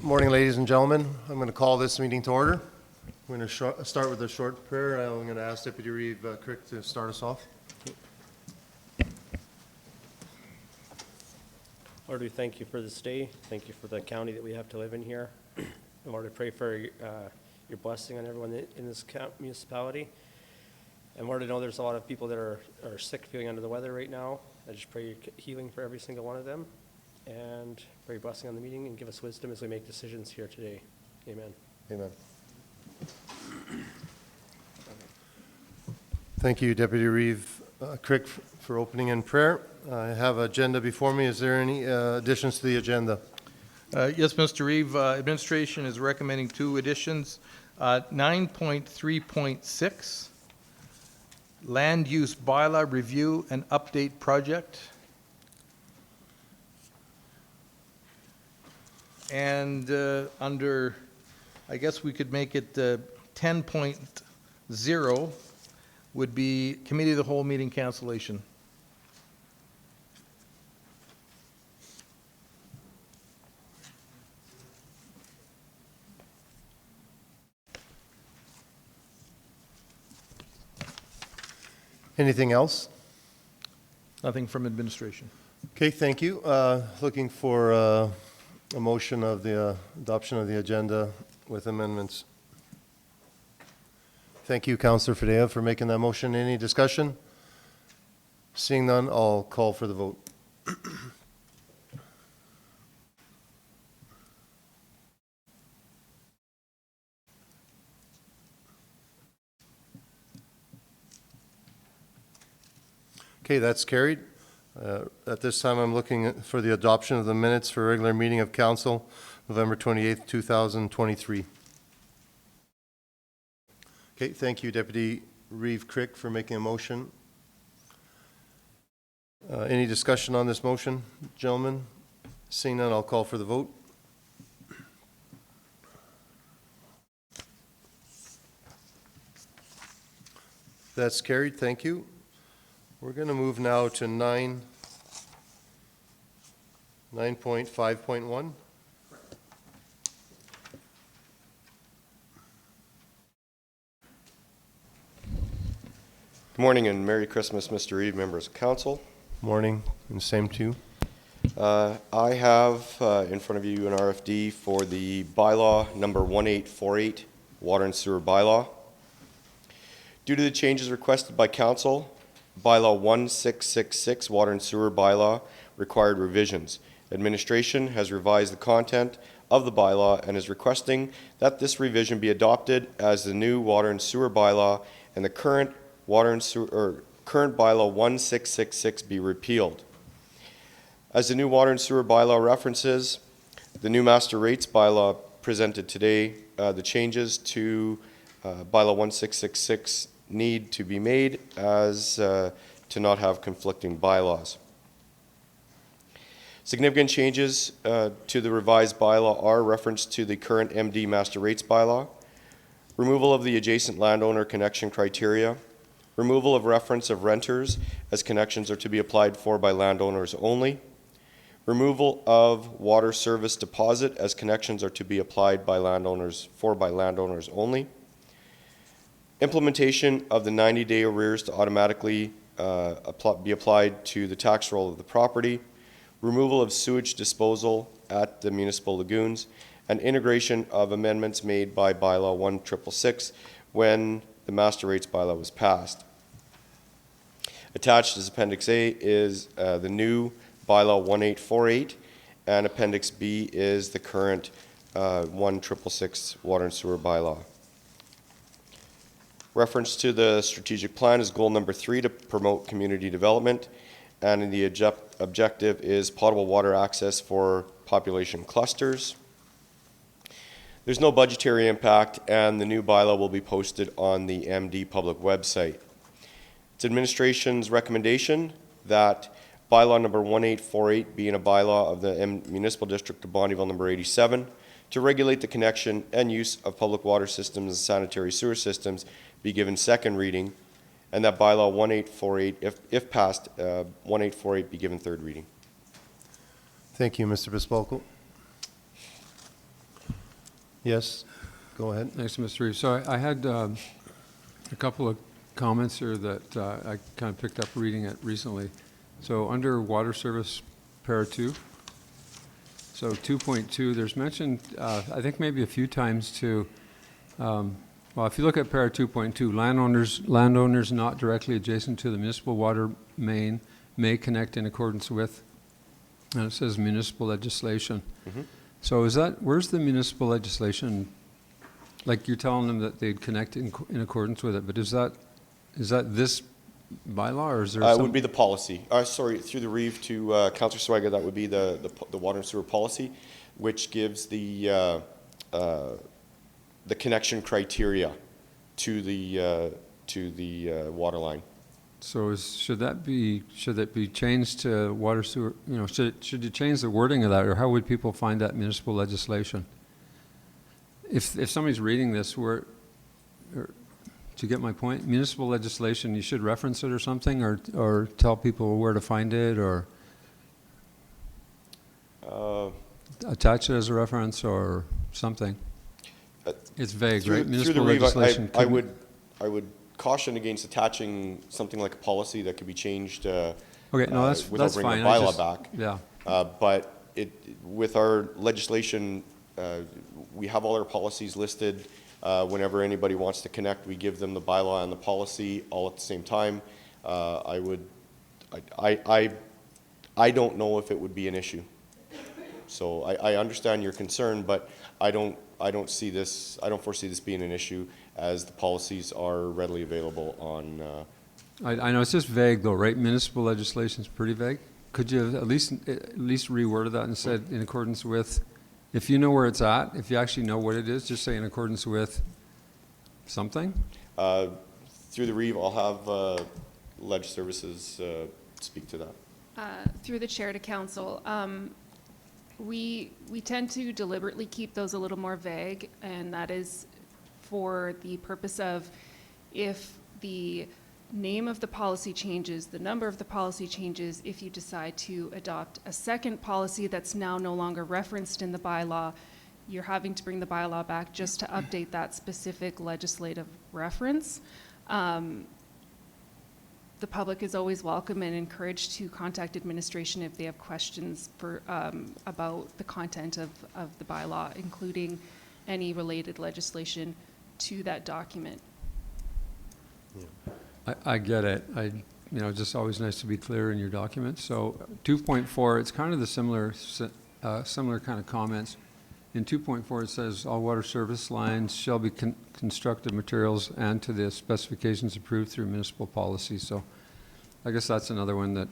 Morning, ladies and gentlemen. I'm going to call this meeting to order. We're going to start with a short prayer. I'm going to ask Deputy Reeve Crick to start us off. Lord, we thank you for this day. Thank you for the county that we have to live in here. And Lord, I pray for your blessing on everyone in this municipality. And Lord, I know there's a lot of people that are sick, feeling under the weather right now. I just pray your healing for every single one of them. And pray your blessing on the meeting and give us wisdom as we make decisions here today. Amen. Amen. Thank you, Deputy Reeve Crick, for opening in prayer. I have an agenda before me. Is there any additions to the agenda? Yes, Mr. Reeve. Administration is recommending two additions. 9.3.6, Land Use Bylaw Review and Update Project. And under, I guess we could make it 10.0 would be Committee of the Whole meeting cancellation. Anything else? Nothing from administration. Okay, thank you. Looking for a motion of the adoption of the agenda with amendments. Thank you, Councillor Fidea, for making that motion. Any discussion? Seeing none, I'll call for the vote. Okay, that's carried. At this time, I'm looking for the adoption of the minutes for regular meeting of council, November 28th, 2023. Okay, thank you, Deputy Reeve Crick, for making a motion. Any discussion on this motion, gentlemen? Seeing none, I'll call for the vote. That's carried, thank you. We're going to move now to 9.5.1. Good morning and Merry Christmas, Mr. Reeve, members of council. Morning, and same to you. I have in front of you an RFD for the bylaw number 1848, Water and Sewer Bylaw. Due to the changes requested by council, bylaw 1666, Water and Sewer Bylaw, required revisions. Administration has revised the content of the bylaw and is requesting that this revision be adopted as the new Water and Sewer Bylaw and the current current bylaw 1666 be repealed. As the new Water and Sewer Bylaw references the new Master Rates Bylaw presented today, the changes to bylaw 1666 need to be made as to not have conflicting bylaws. Significant changes to the revised bylaw are reference to the current MD Master Rates Bylaw, removal of the adjacent landowner connection criteria, removal of reference of renters as connections are to be applied for by landowners only, removal of water service deposit as connections are to be applied by landowners only, implementation of the 90-day arrears to automatically be applied to the tax roll of the property, removal of sewage disposal at the municipal lagoons, and integration of amendments made by bylaw 1666 when the Master Rates Bylaw was passed. Attached as Appendix A is the new bylaw 1848, and Appendix B is the current 1666 Water and Sewer Bylaw. Reference to the strategic plan is goal number 3 to promote community development, and the objective is potable water access for population clusters. There's no budgetary impact, and the new bylaw will be posted on the MD public website. It's administration's recommendation that bylaw number 1848 being a bylaw of the Municipal District of Bonnyville number 87 to regulate the connection and use of public water systems and sanitary sewer systems be given second reading, and that bylaw 1848, if passed, 1848 be given third reading. Thank you, Mr. Bispolko. Yes, go ahead. Thanks, Mr. Reeves. So I had a couple of comments here that I kind of picked up reading it recently. So under water service, para 2, so 2.2, there's mentioned, I think maybe a few times to, well, if you look at para 2.2, landowners not directly adjacent to the municipal water main may connect in accordance with, and it says municipal legislation. So is that, where's the municipal legislation? Like you're telling them that they'd connect in accordance with it, but is that this bylaw or is there It some? would be the policy. Sorry, through the Reeve to Councillor Swiger, that would be the water and sewer policy, which gives the connection criteria to the water line. So should that be changed to water sewer, should you change the wording of that, or how would people find that municipal legislation? If somebody's reading this, do you get my point? Municipal legislation, you should reference it or something, or tell people where to find it, or attach it as a reference or something. It's vague, right? Through the Municipal Reeve, legislation. I would caution against attaching something like a policy that could be changed Okay, no, that's without fine. bringing a bylaw back. Yeah. But with our legislation, we have all our policies listed. Whenever anybody wants to connect, we give them the bylaw and the policy all at the same time. I don't know if it would be an issue. So I understand your concern, but I don't foresee this being an issue, as the policies are readily available on. I know it's just vague though, right? Municipal legislation is pretty vague. Could you have at least reworded that and said in accordance with, if you know where it's at, if you actually know what it is, just say in accordance with something? Through the Reeve, I'll have Ledge Services speak to that. Through the chair to council, we tend to deliberately keep those a little more vague, and that is for the purpose of if the name of the policy changes, the number of the policy changes, if you decide to adopt a second policy that's now no longer referenced in the bylaw, you're having to bring the bylaw back just to update that specific legislative reference. The public is always welcome and encouraged to contact administration if they have questions about the content of the bylaw, including any related legislation to that document. I get it. It's just always nice to be clear in your documents. So 2.4, it's kind of the similar kind of comments. In 2.4, it says all water service lines shall be constructed materials and to the specifications approved through municipal policy. So I guess that's another one that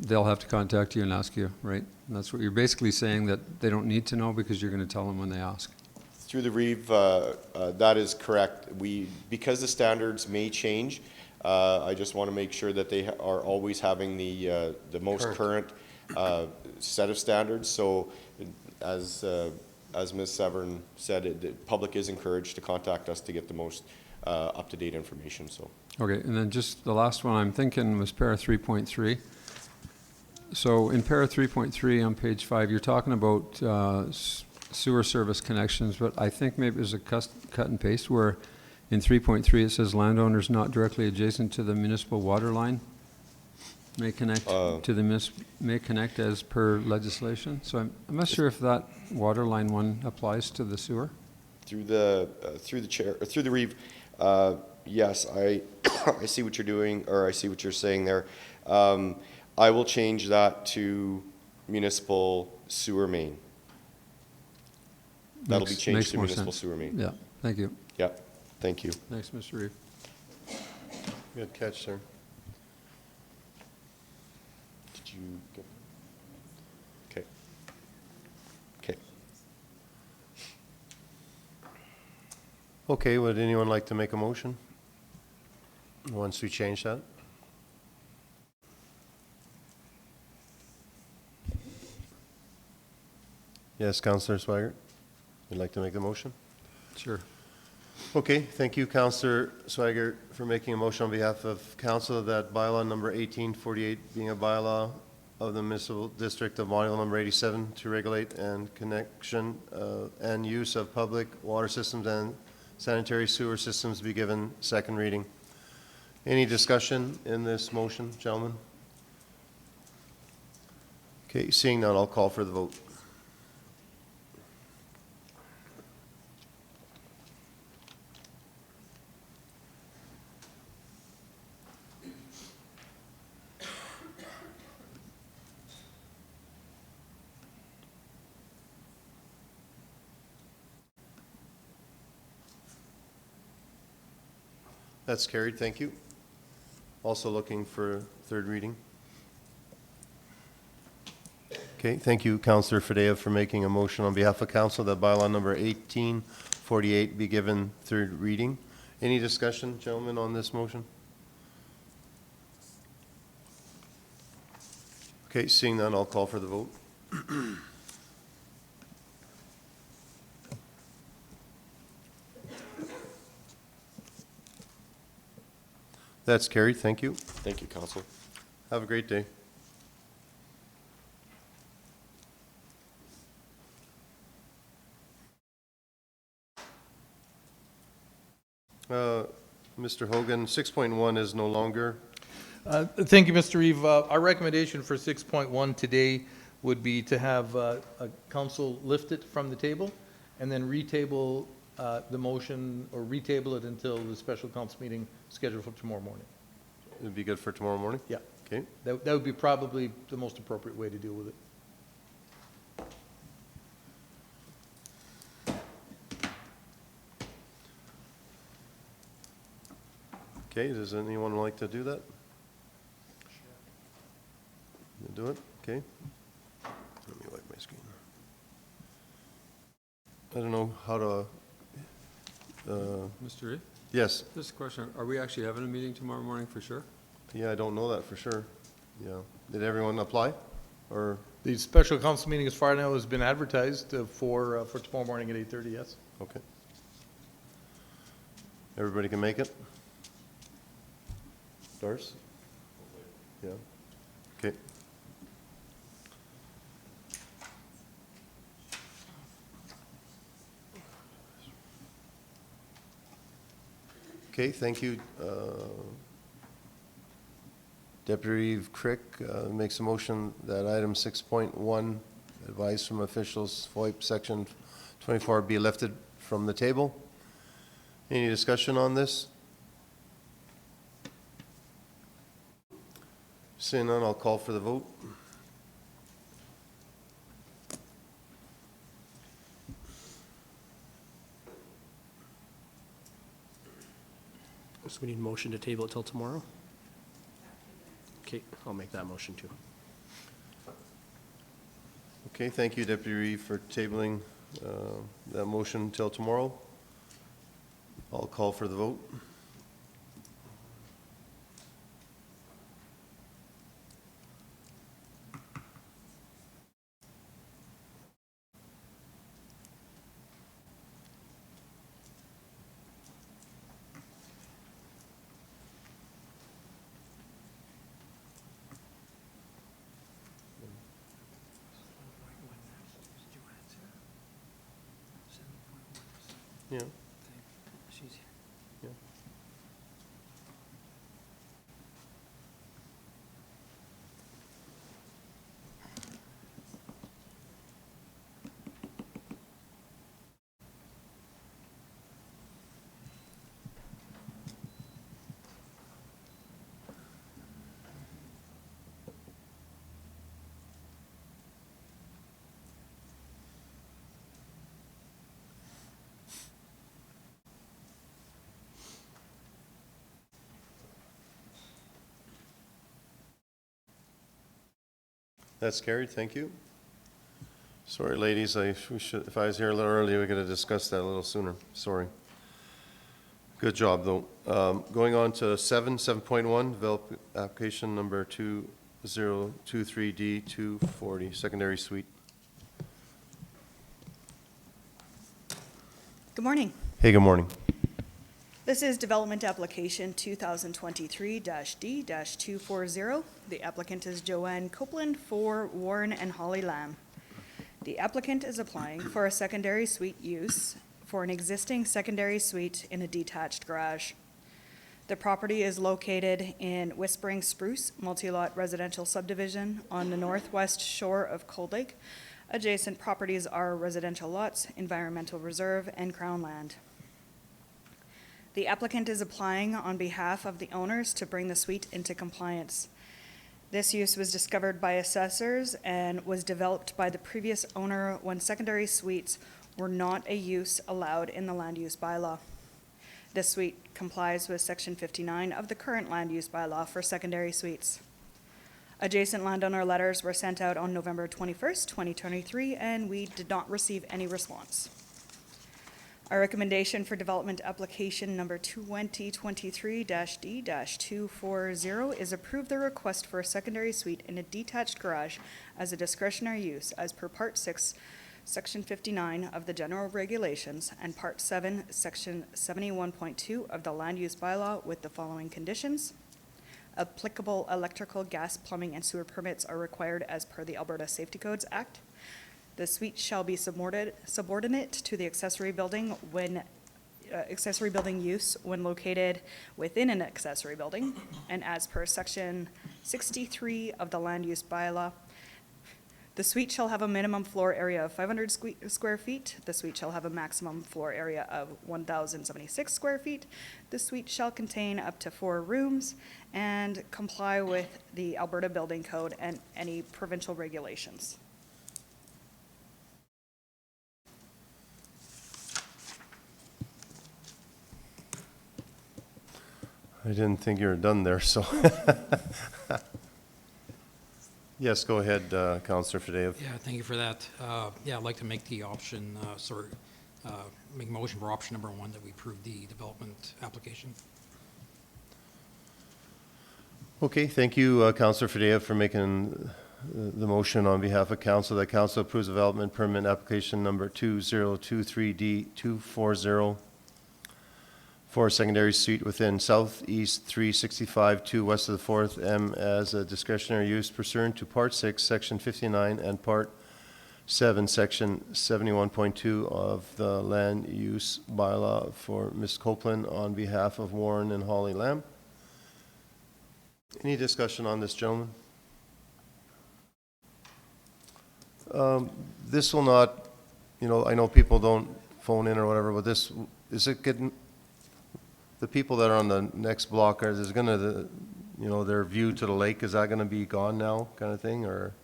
they'll have to contact you and ask you, right? And that's what you're basically saying, that they don't need to know because you're going to tell them when they ask. Through the Reeve, that is correct. Because the standards may change, I just want to make sure that they are always having the most current set of standards. So as Ms. Severn said, the public is encouraged to contact us to get the most up-to-date information. So. Okay, and then just the last one I'm thinking was para 3.3. So in para 3.3 on page 5, you're talking about sewer service connections, but I think maybe there's a cut and paste where in 3.3 it says landowners not directly adjacent to the municipal water line may connect may connect as per legislation. So I'm not sure if that water line one applies to the sewer. Through the Reeve, yes, I see what you're doing, or I see what you're saying there. I will change that to municipal sewer main. That'll be changed to municipal sewer main. Yeah, thank you. Yeah, thank you. Thanks, Mr. Reeve. Good catch, sir. Did you get? Okay. Okay. Okay, would anyone like to make a motion once we change that? Yes, Councillor Swigert, you'd like to make the motion? Sure. Okay, thank you, Councillor Swigert, for making a motion on behalf of council that bylaw number 1848 being a bylaw of the municipal district of Montreal number 87 to regulate and connection and use of public water systems and sanitary sewer systems be given second reading. Any discussion in this motion, gentlemen? Okay, seeing none, I'll call for the vote. That's carried, thank you. Also looking for third reading. Okay, thank you, Councillor Fadea, for making a motion on behalf of council that bylaw number 1848 be given third reading. Any discussion, gentlemen, on this motion? Okay, seeing none, I'll call for the vote. That's carried, thank you. Thank you, Council. Have a great day. Mr. Hogan, 6.1 is no longer. Thank you, Mr. Reeve. Our recommendation for 6.1 today would be to have a council lift it from the table and then retable the motion, or retable it until the special council meeting scheduled for tomorrow morning. It'd be good for tomorrow morning? Yeah, Okay, that would be probably the most appropriate way to deal with it. okay, does anyone like to do that? You do it, okay. Let me wipe my screen. I don't know how to, Mr. Reed, yes, just a question. Are we actually having a meeting tomorrow morning for sure? yeah, I don't know that for sure. Yeah, did everyone apply? Or, The special council meeting, as far now, has been advertised for tomorrow morning at 8:30, yes? okay. Everybody can make it? Doris? Yeah, okay. Okay, thank you. Deputy Crick makes a motion that item 6.1, advice from officials, FOIP section 24, be lifted from the table. Any discussion on this? Seeing none, I'll call for the vote. So we need a motion to table it till tomorrow? Okay, I'll make that motion too. Okay, thank you, Deputy Reeve, for tabling that motion until tomorrow. I'll call for the vote. Yeah. Yeah. That's carried, thank you. Sorry, ladies, if I was here a little earlier, we could have discussed that a little sooner, sorry. Good job, though. Going on to 7.1, develop application number 2023D240, secondary suite. Good morning. Hey, good morning. This is Development Application 2023-D-240. The applicant is Joanne Copeland for Warren and Holly Lamb. The applicant is applying for a secondary suite use for an existing secondary suite in a detached garage. The property is located in Whispering Spruce multi-lot residential subdivision on the northwest shore of Cold Lake. Adjacent properties are residential lots, environmental reserve, and crown land. The applicant is applying on behalf of the owners to bring the suite into compliance. This use was discovered by assessors and was developed by the previous owner when secondary suites were not a use allowed in the land use bylaw. This suite complies with Section 59 of the current land use bylaw for secondary suites. Adjacent landowner letters were sent out on November 21st, 2023, and we did not receive any response. Our recommendation for development application number 2023-D-240 is approve the request for a secondary suite in a detached garage as a discretionary use as per Part 6, Section 59 of the General Regulations and Part 7, Section 71.2 of the Land Use Bylaw with the following conditions. Applicable electrical, gas, plumbing, and sewer permits are required as per the Alberta Safety Codes Act. The suite shall be subordinate to the accessory building use when located within an accessory building, and as per Section 63 of the Land Use Bylaw. The suite shall have a minimum floor area of 500 square feet. The suite shall have a maximum floor area of 1,076 square feet. The suite shall contain up to 4 rooms and comply with the Alberta Building Code and any provincial regulations. I didn't think you were done there, so. Yes, go ahead, Counselor Fadeev. Yeah, thank you for that. Yeah, I'd like to make the option, make a motion for option number 1 that we approve the development application. Okay, thank you, Counselor Fadeev, for making the motion on behalf of council that council approves development permit application number 2023-D-240 for a secondary suite within Southeast 365-2 west of the 4th M as a discretionary use pursuant to Part 6, Section 59, and Part 7, Section 71.2 of the Land Use Bylaw for Ms. Copeland on behalf of Warren and Holly Lamb. Any discussion on this, gentlemen? This will not, I know people don't phone in or whatever, but this, is it getting, the people that are on the next block, is going to, their view to the lake, is that going to be gone now, kind of thing, or?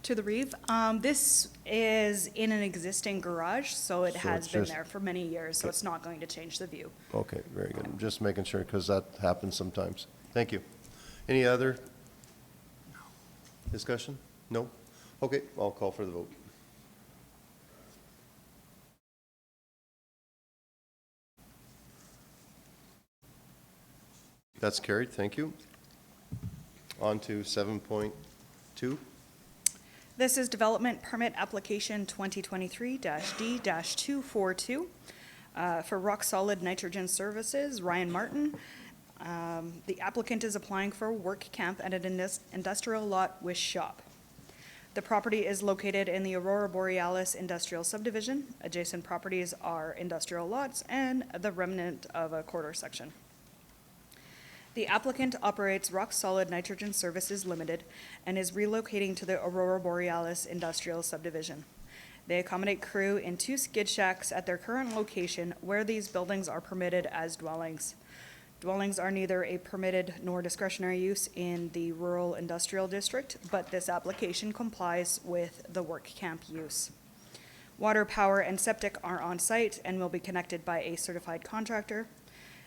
To the Reeve, this is in an existing garage, so it So has it's been just- there for many years, so it's not going to change the view. Okay, very good. I'm just making sure, because that happens sometimes. Thank you. Any other discussion? No? Okay, I'll call for the vote. That's carried, thank you. On to 7.2. This is Development Permit Application 2023-D-242 for Rock Solid Nitrogen Services, Ryan Martin. The applicant is applying for a work camp at an industrial lot with shop. The property is located in the Aurora Borealis Industrial Subdivision. Adjacent properties are industrial lots and the remnant of a quarter section. The applicant operates Rock Solid Nitrogen Services Limited and is relocating to the Aurora Borealis Industrial Subdivision. They accommodate crew in 2 skid shacks at their current location where these buildings are permitted as dwellings. Dwellings are neither a permitted nor discretionary use in the rural industrial district, but this application complies with the work camp use. Water, power, and septic are on site and will be connected by a certified contractor.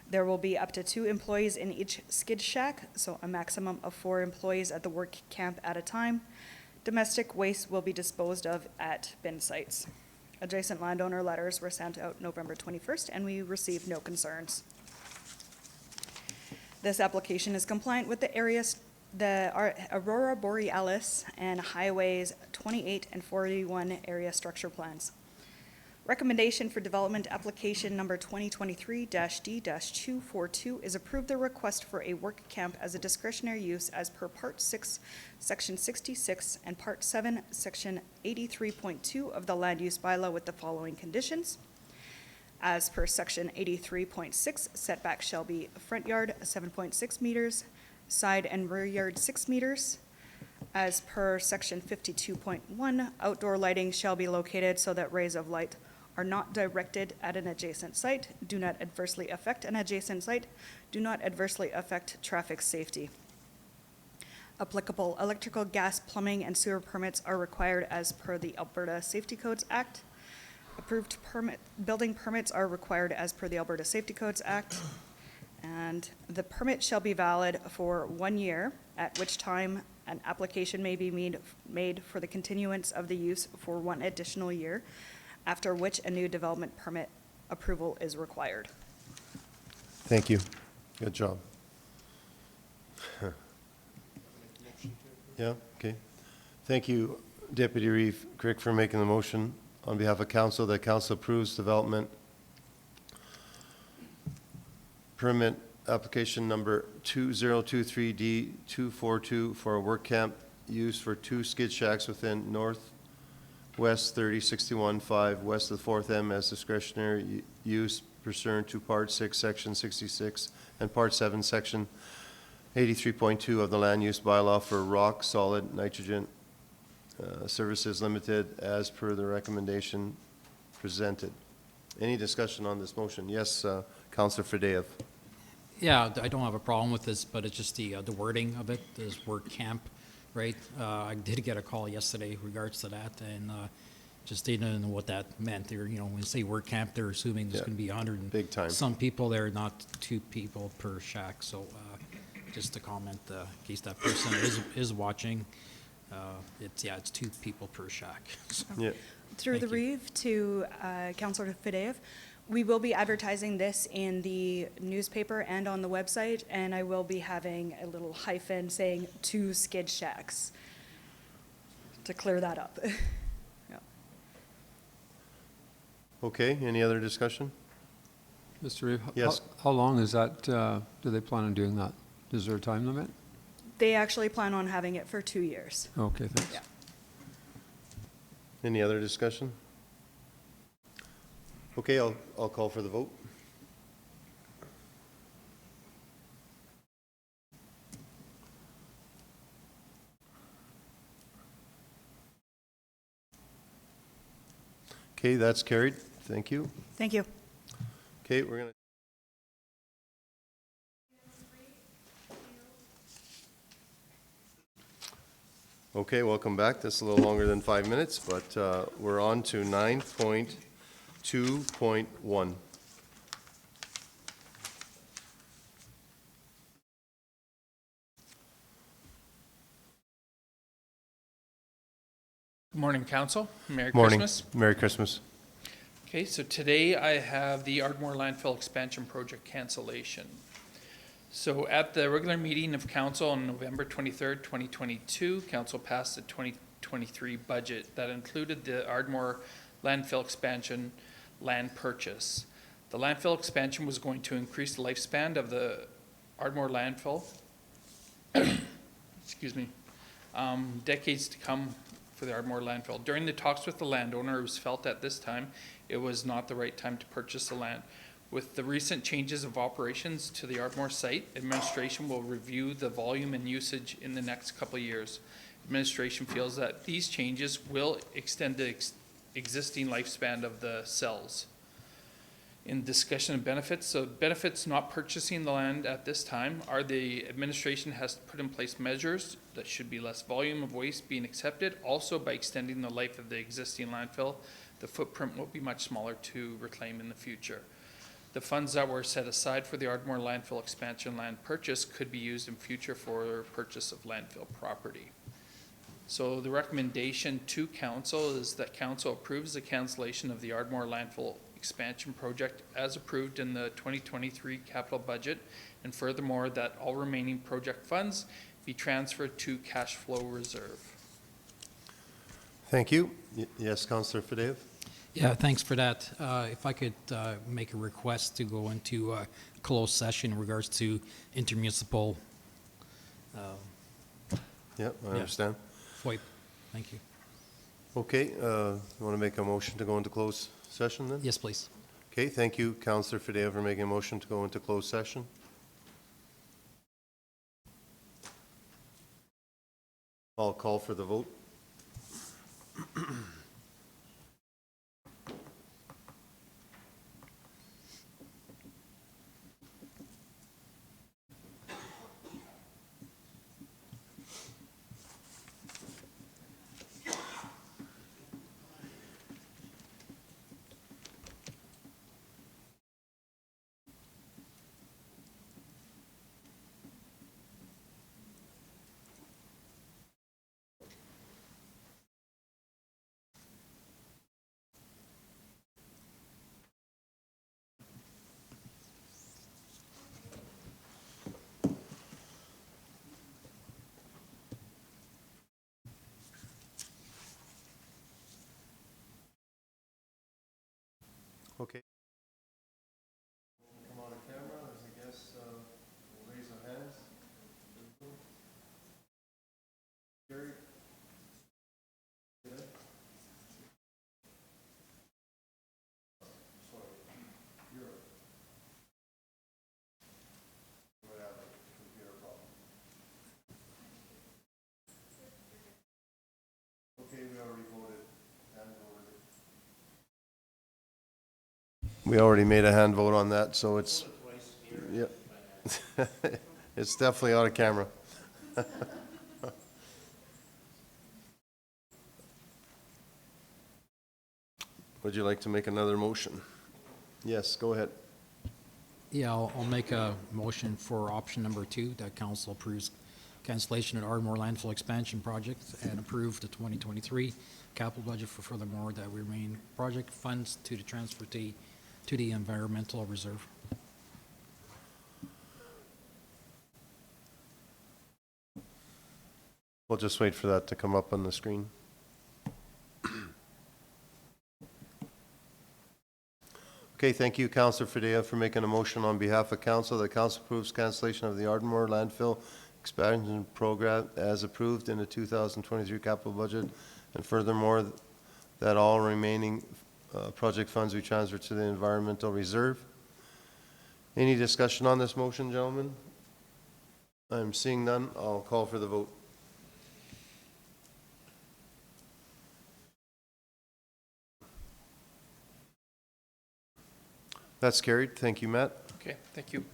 There will be up to 2 employees in each skid shack, so a maximum of 4 employees at the work camp at a time. Domestic waste will be disposed of at bin sites. Adjacent landowner letters were sent out November 21st, and we received no concerns. This application is compliant with the Aurora Borealis and Highways 28 and 41 area structure plans. Recommendation for development application number 2023-D-242 is approve the request for a work camp as a discretionary use as per Part 6, Section 66, and Part 7, Section 83.2 of the Land Use Bylaw with the following conditions. As per Section 83.6, setback shall be front yard 7.6 meters, side and rear yard 6 meters. As per Section 52.1, outdoor lighting shall be located so that rays of light are not directed at an adjacent site, do not adversely affect an adjacent site, do not adversely affect traffic safety. Applicable electrical, gas, plumbing, and sewer permits are required as per the Alberta Safety Codes Act. Approved building permits are required as per the Alberta Safety Codes Act. And the permit shall be valid for 1 year, at which time an application may be made for the continuance of the use for 1 additional year, after which a new development permit approval is required. Thank you. Good job. Yeah, okay. Thank you, Deputy Reeve Crick, for making the motion. On behalf of council, that council approves development permit application number 2023D242 for a work camp use for 2 skid shacks within Northwest 3061-5 west of the 4th M as discretionary use pursuant to Part 6, Section 66, and Part 7, Section 83.2 of the Land Use Bylaw for Rock Solid Nitrogen Services Limited as per the recommendation presented. Any discussion on this motion? Yes, Councillor Fadeev. Yeah, I don't have a problem with this, but it's just the wording of it, this work camp, right? I did get a call yesterday in regards to that, and just didn't know what that meant. They're, you know, when they say work camp, they're assuming there's Yeah, going to be 100 and big time. some people there, not 2 people per shack. So just to comment, in case that person is watching, it's 2 people per shack. So, Yeah. Through the Thank you. Reeve to Councillor Fadeev, we will be advertising this in the newspaper and on the website, and I will be having a little hyphen saying 2 skid shacks to clear that up. Yeah. Okay, any other discussion? Mr. Reeve? Yes. How long is that, do they plan on doing that? Is there a time limit? They actually plan on having it for 2 years. Okay, thanks. Yeah. Any other discussion? Okay, I'll call for the vote. Okay, that's carried. Thank you. Thank you. Okay, we're gonna. Okay, welcome back. That's a little longer than 5 minutes, but we're on to 9.2.1. Good morning, Council. Merry Morning. Christmas. Merry Christmas. Okay, so today I have the Ardmore Landfill Expansion Project cancellation. So at the regular meeting of Council on November 23rd, 2022, Council passed the 2023 budget that included the Ardmore Landfill Expansion land purchase. The landfill expansion was going to increase the lifespan of the Ardmore landfill, excuse me, decades to come for the Ardmore landfill. During the talks with the landowner, it was felt at this time it was not the right time to purchase the land. With the recent changes of operations to the Ardmore site, administration will review the volume and usage in the next couple of years. Administration feels that these changes will extend the existing lifespan of the cells. In discussion of benefits, so benefits not purchasing the land at this time are the administration has put in place measures that should be less volume of waste being accepted. Also, by extending the life of the existing landfill, the footprint will be much smaller to reclaim in the future. The funds that were set aside for the Ardmore landfill expansion land purchase could be used in future for purchase of landfill property. So the recommendation to council is that council approves the cancellation of the Ardmore landfill expansion project as approved in the 2023 capital budget, and furthermore that all remaining project funds be transferred to cash flow reserve. Thank you. Yes, Councillor Fadeev? Yeah, thanks for that. If I could make a request to go into closed session in regards to intermunicipal Yep, I Yeah. understand. FOIP. Thank you. Okay, you want to make a motion to go into closed session then? Yes, please. Okay, thank you, Counselor Fidea, for making a motion to go into closed session. I'll call for the vote. Okay. Come on camera, there's a guest, we'll raise our hands. Gary? Okay, we already voted. We already made a hand vote on that, so it's, yep. It's definitely out of camera. Would you like to make another motion? Yes, go ahead. Yeah, I'll make a motion for option number 2, that council approves cancellation of Ardmore landfill expansion project and approve the 2023 capital budget for furthermore that we remain project funds to the transfer to the environmental reserve. We'll just wait for that to come up on the screen. Okay, thank you, Councillor Fidea, for making a motion on behalf of council. The council approves cancellation of the Ardmore landfill expansion program as approved in the 2023 capital budget, and furthermore, that all remaining project funds be transferred to the environmental reserve. Any discussion on this motion, gentlemen? I'm seeing none. I'll call for the vote. That's carried. Thank you, Matt. Okay, thank you.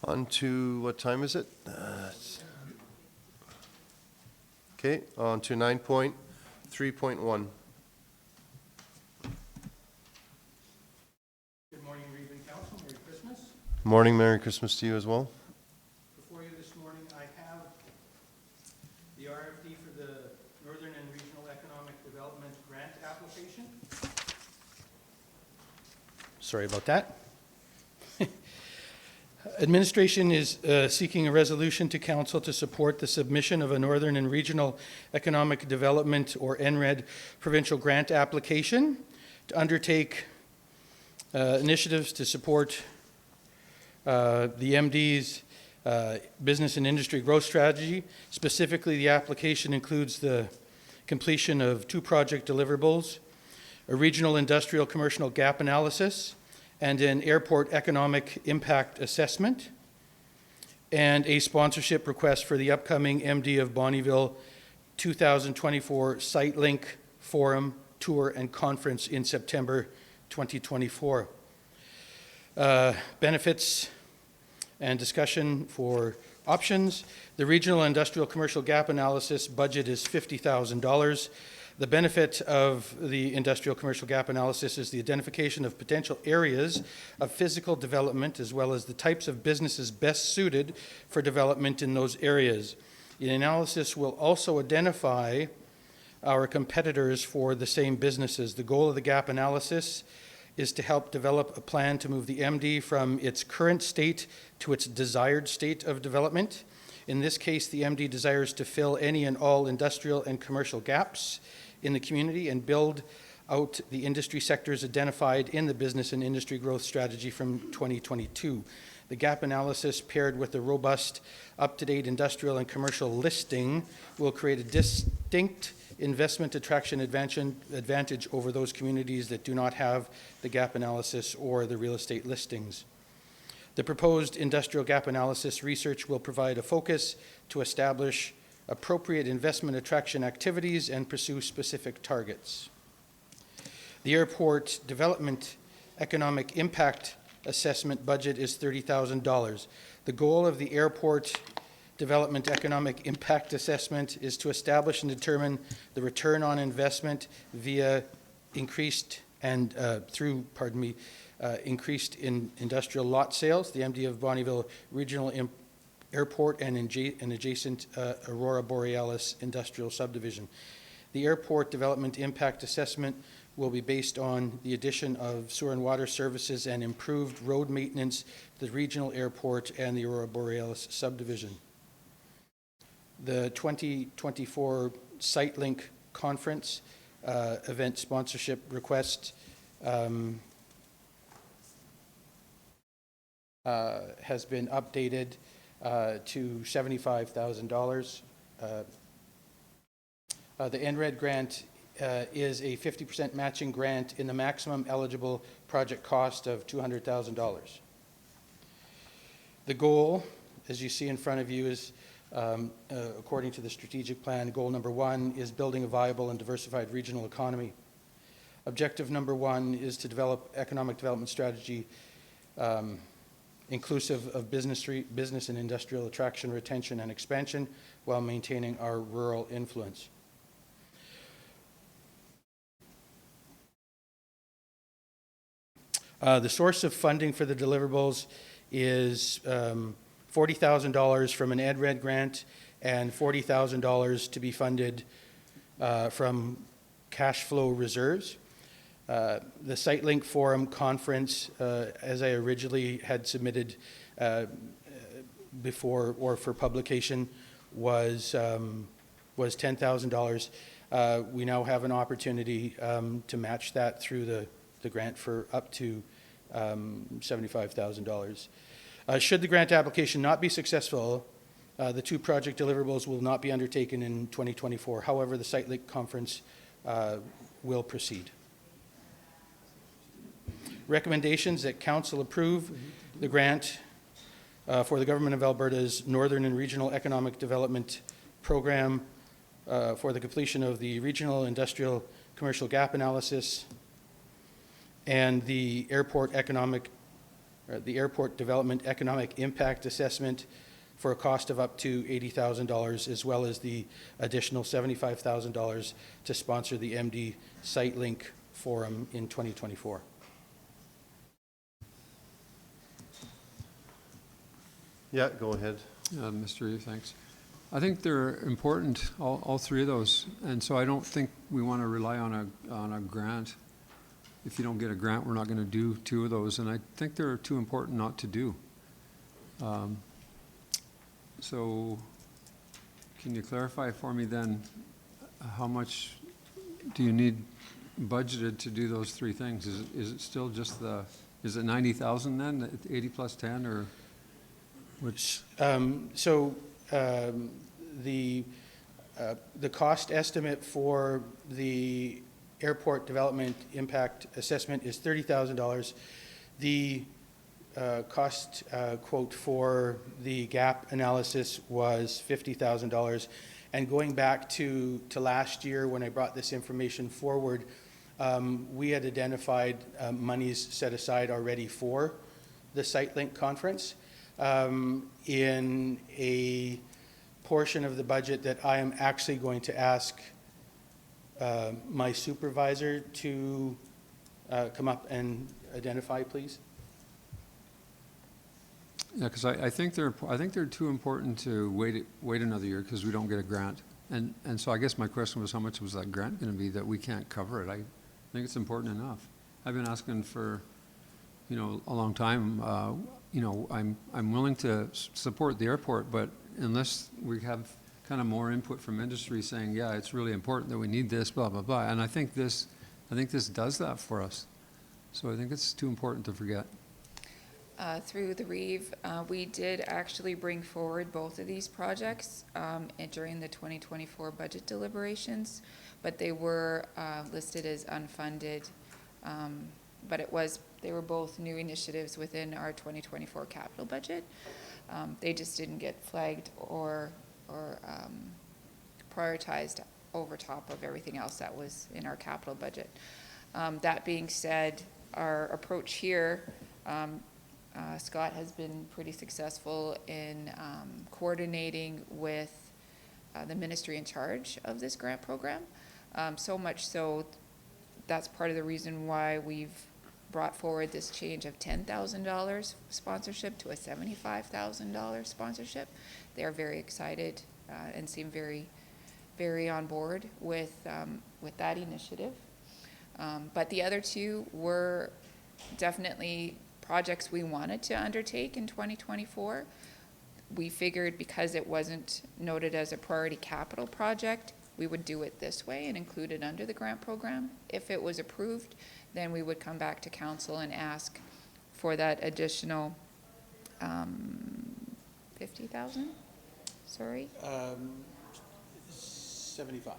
On to, what time is it? Okay, on to 9.3.1. Good morning, Region Council. Merry Christmas. Morning, Merry Christmas to you as well. Before you this morning, I have the RFD for the Northern and Regional Economic Development Grant application. Sorry about that. Administration is seeking a resolution to council to support the submission of a Northern and Regional Economic Development, or NRED, provincial grant application to undertake initiatives to support the MD's business and industry growth strategy. Specifically, the application includes the completion of 2 project deliverables, a regional industrial commercial gap analysis, and an airport economic impact assessment, and a sponsorship request for the upcoming MD of Bonnyville 2024 SiteLink Forum, Tour, and Conference in September 2024. Benefits and discussion for options. The Regional Industrial Commercial Gap Analysis budget is $50,000. The benefit of the industrial commercial gap analysis is the identification of potential areas of physical development, as well as the types of businesses best suited for development in those areas. The analysis will also identify our competitors for the same businesses. The goal of the gap analysis is to help develop a plan to move the MD from its current state to its desired state of development. In this case, the MD desires to fill any and all industrial and commercial gaps in the community and build out the industry sectors identified in the Business and Industry Growth Strategy from 2022. The gap analysis, paired with a robust, up-to-date industrial and commercial listing, will create a distinct investment attraction advantage over those communities that do not have the gap analysis or the real estate listings. The proposed industrial gap analysis research will provide a focus to establish appropriate investment attraction activities and pursue specific targets. The airport development economic impact assessment budget is $30,000. The goal of the airport development economic impact assessment is to establish and determine the return on investment via increased in industrial lot sales, the MD of Bonnyville Regional Airport and adjacent Aurora Borealis industrial subdivision. The airport development impact assessment will be based on the addition of sewer and water services and improved road maintenance to the regional airport and the Aurora Borealis subdivision. The 2024 SiteLink Conference event sponsorship request has been updated to $75,000. The NRED grant is a 50% matching grant in the maximum eligible project cost of $200,000. The goal, as you see in front of you, is according to the strategic plan, goal number 1 is building a viable and diversified regional economy. Objective number 1 is to develop economic development strategy inclusive of business and industrial attraction, retention, and expansion while maintaining our rural influence. The source of funding for the deliverables is $40,000 from an EdRed grant and $40,000 to be funded from cash flow reserves. The SiteLink Forum Conference, as I originally had submitted before or for publication, was $10,000. We now have an opportunity to match that through the grant for up to $75,000. Should the grant application not be successful, the 2 project deliverables will not be undertaken in 2024. However, the SiteLink Conference will proceed. Recommendations that Council approve the grant for the Government of Alberta's Northern and Regional Economic Development Program for the completion of the Regional Industrial Commercial Gap Analysis and the Airport Development Economic Impact Assessment for a cost of up to $80,000, as well as the additional $75,000 to sponsor the MD SiteLink Forum in 2024. Yeah, go ahead. Mr. Eve, thanks. I think they're important, all 3 of those, and so I don't think we want to rely on a grant. If you don't get a grant, we're not going to do 2 of those, and I think they're too important not to do. So can you clarify for me then, how much do you need budgeted to do those 3 things? Is it still just is it 90,000 then, 80 plus 10, or which? The cost estimate for the airport development impact assessment is $30,000. The cost quote for the gap analysis was $50,000. And going back to last year when I brought this information forward, we had identified monies set aside already for the SiteLink conference in a portion of the budget that I am actually going to ask my supervisor to come up and identify, please. Yeah, because I think they're too important to wait another year because we don't get a grant. And so I guess my question was, how much was that grant going to be that we can't cover it? I think it's important enough. I've been asking for, a long time. I'm willing to support the airport, but unless we have kind of more input from industry saying, yeah, it's really important that we need this, blah, blah, blah. And I think this I think this does that for us. So I think it's too important to forget. Through the REIV, we did actually bring forward both of these projects during the 2024 budget deliberations, but they were listed as unfunded. But they were both new initiatives within our 2024 capital budget. They just didn't get flagged or prioritized over top of everything else that was in our capital budget. That being said, our approach here, Scott has been pretty successful in coordinating with the ministry in charge of this grant program. So much so, that's part of the reason why we've brought forward this change of $10,000 sponsorship to a $75,000 sponsorship. They are very excited and seem very, very on board with that initiative. But the other two were definitely projects we wanted to undertake in 2024. We figured because it wasn't noted as a priority capital project, we would do it this way and include it under the grant program. If it was approved, then we would come back to council and ask for that additional 50,000, sorry? 75,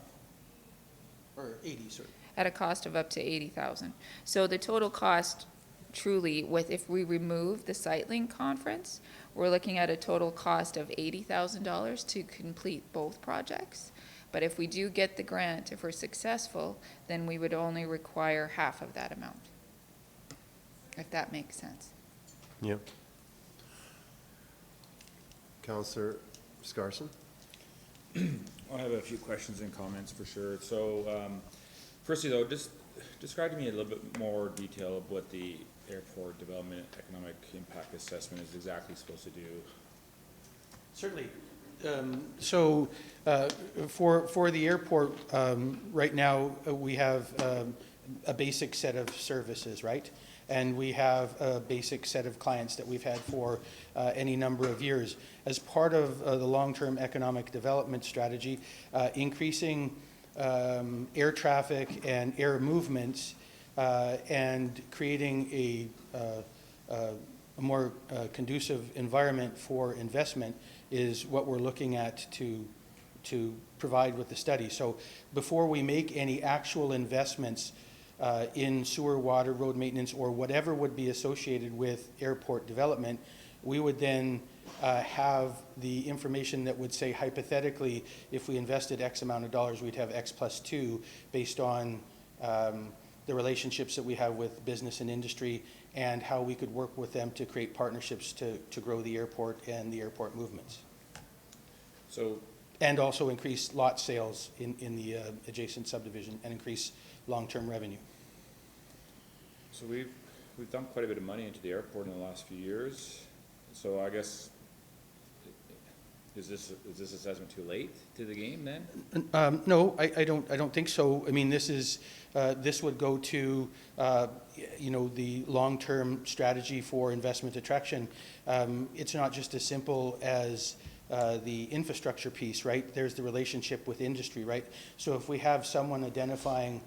or 80, sorry. At a cost of up to 80,000. So the total cost truly, if we remove the SiteLink conference, we're looking at a total cost of $80,000 to complete both projects. But if we do get the grant, if we're successful, then we would only require half of that amount, if that makes sense. Yep. Councillor Scarson? I have a few questions and comments for sure. So, firstly though, just describe to me a little bit more detail of what the airport development economic impact assessment is exactly supposed to do. Certainly. So for the airport, right now, we have a basic set of services, right? And we have a basic set of clients that we've had for any number of years. As part of the long-term economic development strategy, increasing air traffic and air movements and creating a more conducive environment for investment is what we're looking at to provide with the study. So before we make any actual investments in sewer, water, road maintenance, or whatever would be associated with airport development, we would then have the information that would say hypothetically, if we invested X amount of dollars, we'd have X plus 2 based on the relationships that we have with business and industry and how we could work with them to create partnerships to grow the airport and the airport movements. So, And also increase lot sales in the adjacent subdivision and increase long-term revenue. so we've dumped quite a bit of money into the airport in the last few years. So I guess, is this assessment too late to the game then? No, I don't think so. I mean, this would go to, the long-term strategy for investment attraction. It's not just as simple as the infrastructure piece, right? There's the relationship with industry, right? So if we have someone identifying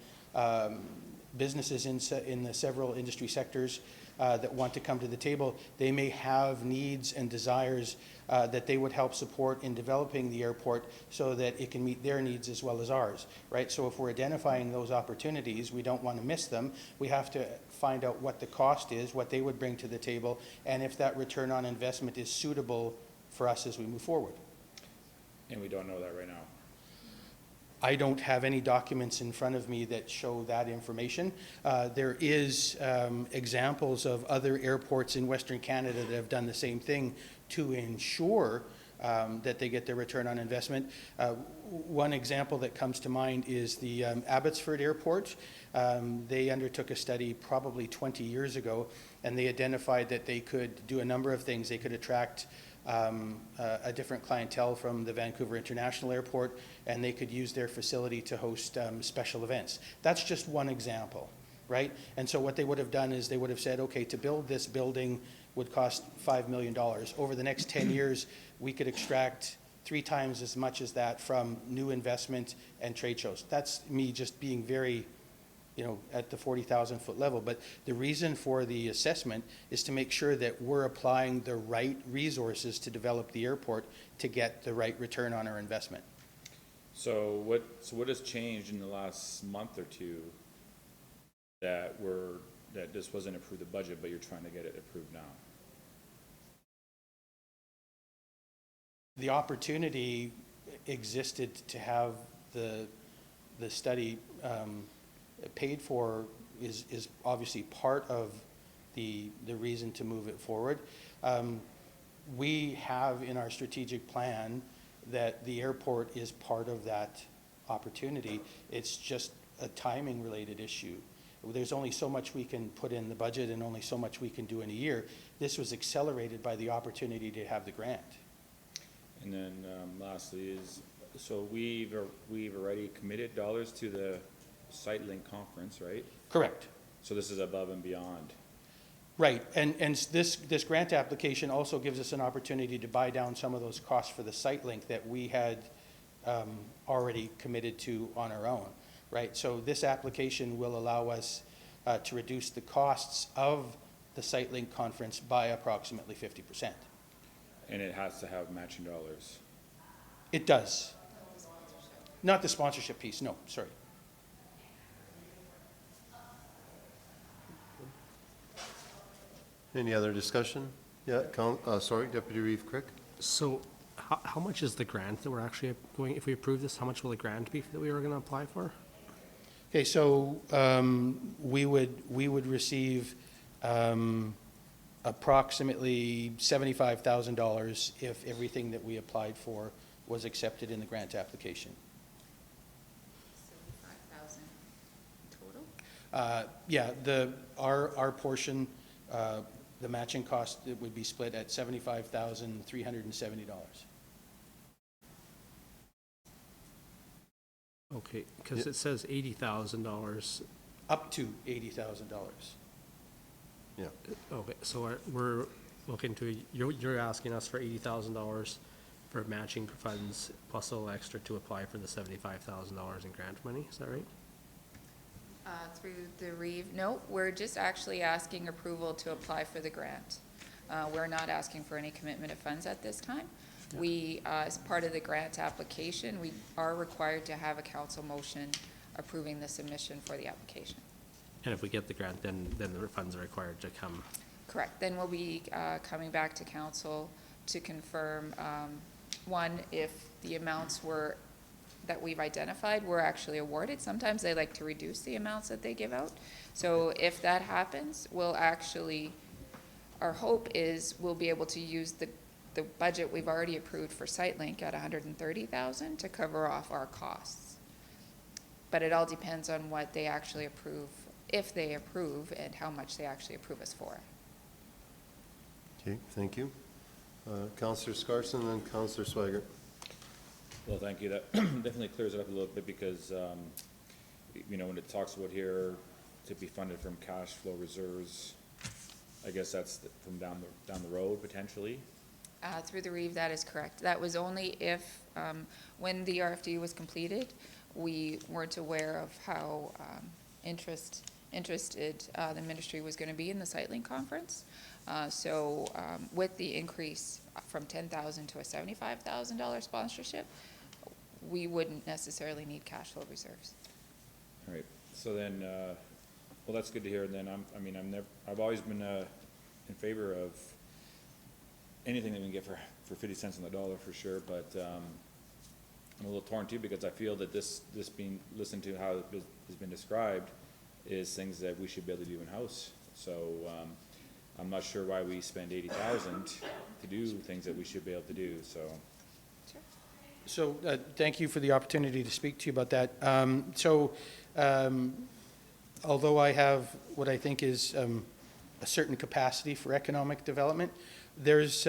businesses in the several industry sectors that want to come to the table, they may have needs and desires that they would help support in developing the airport so that it can meet their needs as well as ours, right? So if we're identifying those opportunities, we don't want to miss them. We have to find out what the cost is, what they would bring to the table, and if that return on investment is suitable for us as we move forward. And we don't know that right now. I don't have any documents in front of me that show that information. There is examples of other airports in Western Canada that have done the same thing to ensure that they get their return on investment. One example that comes to mind is the Abbotsford Airport. They undertook a study probably 20 years ago, and they identified that they could do a number of things. They could attract a different clientele from the Vancouver International Airport, and they could use their facility to host special events. That's just one example, right? And so what they would have done is they would have said, okay, to build this building would cost $5 million. Over the next 10 years, we could extract 3 times as much as that from new investment and trade shows. That's me just being very at the 40,000-foot level. But the reason for the assessment is to make sure that we're applying the right resources to develop the airport to get the right return on our investment. So what has changed in the last month or two that this wasn't approved the budget, but you're trying to get it approved now? The opportunity existed to have the study paid for is obviously part of the reason to move it forward. We have in our strategic plan that the airport is part of that opportunity. It's just a timing related issue. There's only so much we can put in the budget and only so much we can do in a year. This was accelerated by the opportunity to have the grant. And then lastly so we've already committed dollars to the SiteLink conference, right? Correct. So this is above and beyond. Right, and this grant application also gives us an opportunity to buy down some of those costs for the SiteLink that we had already committed to on our own, right? So this application will allow us to reduce the costs of the SiteLink conference by approximately 50%. And it has to have matching dollars. It does. Not the sponsorship piece, no, sorry. Any other discussion? Yeah, sorry, Deputy Reeve Crick? So how much is the grant that we're actually going, if we approve this, how much will the grant be that we were going to apply for? Okay, so we would receive approximately $75,000 if everything that we applied for was accepted in the grant application. 75,000 total? Yeah, our portion, the matching cost, it would be split at $75,370. Okay, because it says $80,000. Up to $80,000. Yeah. Okay, so we're looking to, you're asking us for $80,000 for matching funds plus a little extra to apply for the $75,000 in grant money, is that right? Through the Reeve, no, we're just actually asking approval to apply for the grant. We're not asking for any commitment of funds at this time. We, as part of the grant application, we are required to have a council motion approving the submission for the application. And if we get the grant, then the funds are required to come. Correct. Then we'll be coming back to council to confirm, one, if the amounts that we've identified were actually awarded. Sometimes they like to reduce the amounts that they give out. So if that happens, we'll actually, our hope is we'll be able to use the budget we've already approved for SiteLink at $130,000 to cover off our costs. But it all depends on what they actually approve, if they approve, and how much they actually approve us for. Okay, thank you. Councillor Scarson and Councillor Swaggart. Well, thank you. That definitely clears it up a little bit because, when it talks about here to be funded from cash flow reserves, I guess that's from down the road potentially. Through the Reeve, that is correct. That was only if, when the RFD was completed, we weren't aware of how interested the ministry was going to be in the SiteLink conference. So with the increase from $10,000 to a $75,000 sponsorship, we wouldn't necessarily need cash flow reserves. All right. So then, well, that's good to hear. And then I've always been in favor of anything that we can get for 50 cents on the dollar for sure. But I'm a little torn too because I feel that this being listened to how it has been described is things that we should be able to do in-house. So I'm not sure why we spend $80,000 to do things that we should be able to do. So thank you for the opportunity to speak to you about that. Although I have what I think is a certain capacity for economic development, there's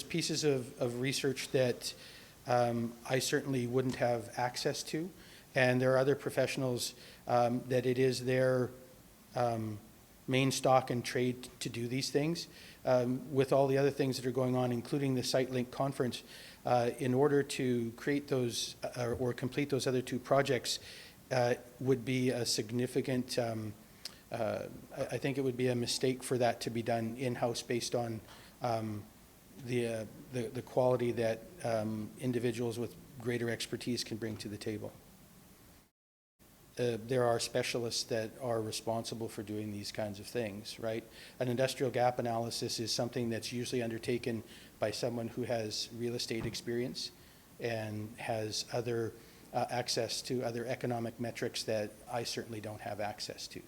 pieces of research that I certainly wouldn't have access to, and there are other professionals that it is their main stock and trade to do these things. With all the other things that are going on, including the SiteLink conference, in order to create those or complete those other two projects, would be a significant, I think it would be a mistake for that to be done in-house based on the quality that individuals with greater expertise can bring to the table. There are specialists that are responsible for doing these kinds of things, right? An industrial gap analysis is something that's usually undertaken by someone who has real estate experience and has other access to other economic metrics that I certainly don't have access to.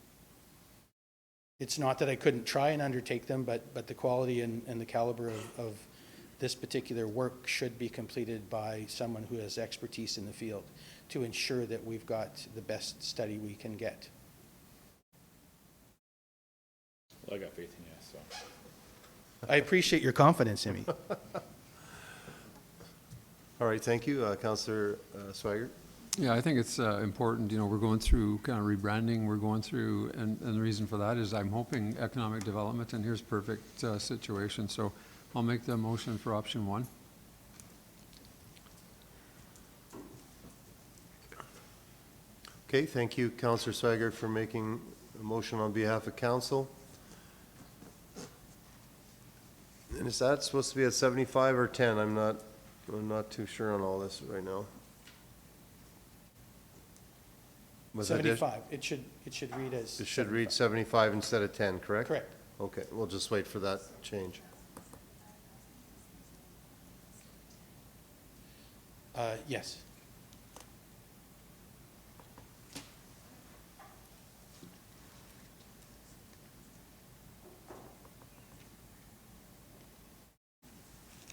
It's not that I couldn't try and undertake them, but the quality and the caliber of this particular work should be completed by someone who has expertise in the field to ensure that we've got the best study we can get. Well, I got faith in you, so. I appreciate your confidence in me. All right, thank you. Councillor Swaggart? Yeah, I think it's important, you know, we're going through kind of rebranding, we're going through, and the reason for that is I'm hoping economic development, and here's perfect situation. So I'll make the motion for option 1. Okay, thank you, Councillor Swaggart, for making a motion on behalf of council. And is that supposed to be at 75 or 10? I'm not too sure on all this right now. Was that 75, it should read as. It should read 75 instead of 10, correct? Correct. Okay, we'll just wait for that change. Yes.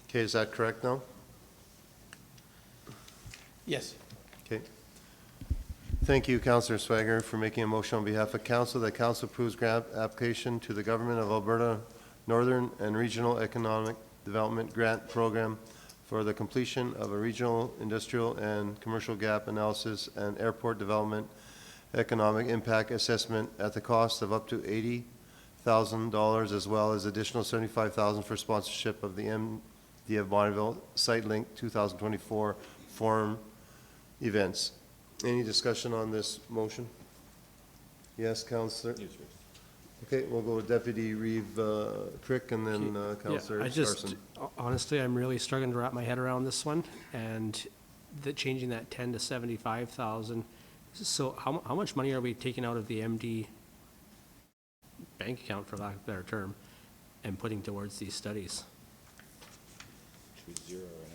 Okay, is that correct now? Yes. Okay. Thank you, Councillor Swaggart, for making a motion on behalf of council that council approves grant application to the Government of Alberta Northern and Regional Economic Development Grant Program for the completion of a regional, industrial, and commercial gap analysis and airport development economic impact assessment at the cost of up to $80,000, as well as additional $75,000 for sponsorship of the MD of Bonneville SiteLink 2024 forum events. Any discussion on this motion? Yes, Councillor? Yes, sir. Okay, we'll go with Deputy Reeve Crick and then Councillor Yeah, I just, Carson. honestly, I'm really struggling to wrap my head around this one, and changing that 10 to 75,000. So how much money are we taking out of the MD bank account, for lack of a better term, and putting towards these studies? Should be 0 right now.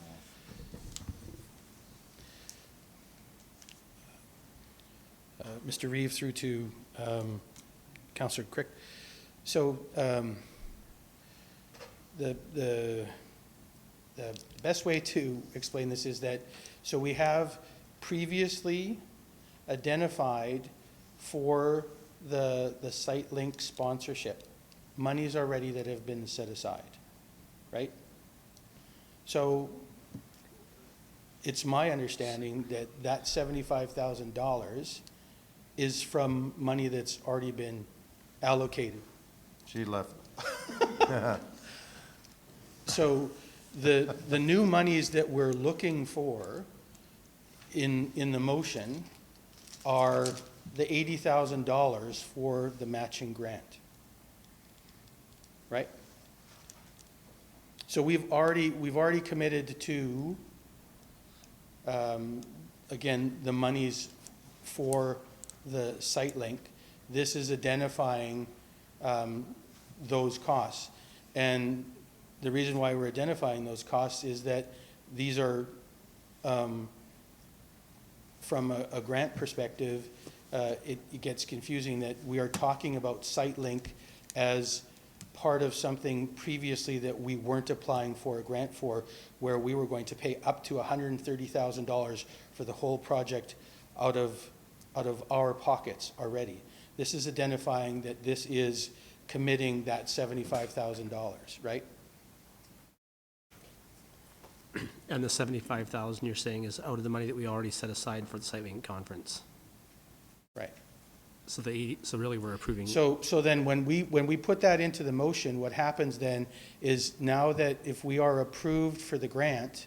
Mr. Reeve through to Councillor Crick. So the best way to explain this is that, so we have previously identified for the SiteLink sponsorship, monies already that have been set aside, right? So it's my understanding that that $75,000 is from money that's already been allocated. She left. So the new monies that we're looking for in the motion are the $80,000 for the matching grant, right? So we've already committed to, again, the monies for the SiteLink. This is identifying those costs. And the reason why we're identifying those costs is that these are, from a grant perspective, it gets confusing that we are talking about SiteLink as part of something previously that we weren't applying for a grant for, where we were going to pay up to $130,000 for the whole project out of our pockets already. This is identifying that this is committing that $75,000, right? And the 75,000 you're saying is out of the money that we already set aside for the SiteLink conference? Right. So so really we're approving. So then when we put that into the motion, what happens then is, now that if we are approved for the grant,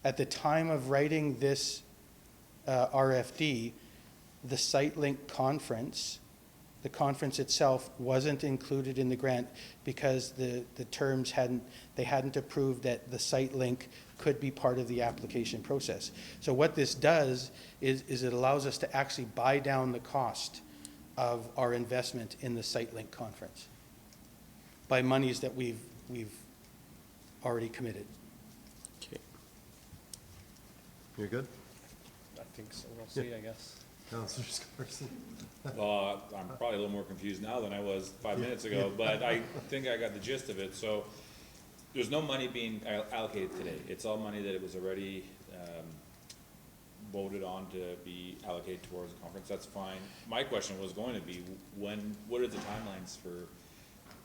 at the time of writing this RFD, the SiteLink conference, the conference itself wasn't included in the grant because the terms they hadn't approved that the SiteLink could be part of the application process. So what this does is it allows us to actually buy down the cost of our investment in the SiteLink conference by monies that we've already committed. Okay, You're good? I think so. We'll see, I guess. Counselor Scarson? Well, I'm probably a little more confused now than I was 5 minutes ago, but I think I got the gist of it. So there's no money being allocated today. It's all money that it was already voted on to be allocated towards the conference. That's fine. My question was going to be, what are the timelines for,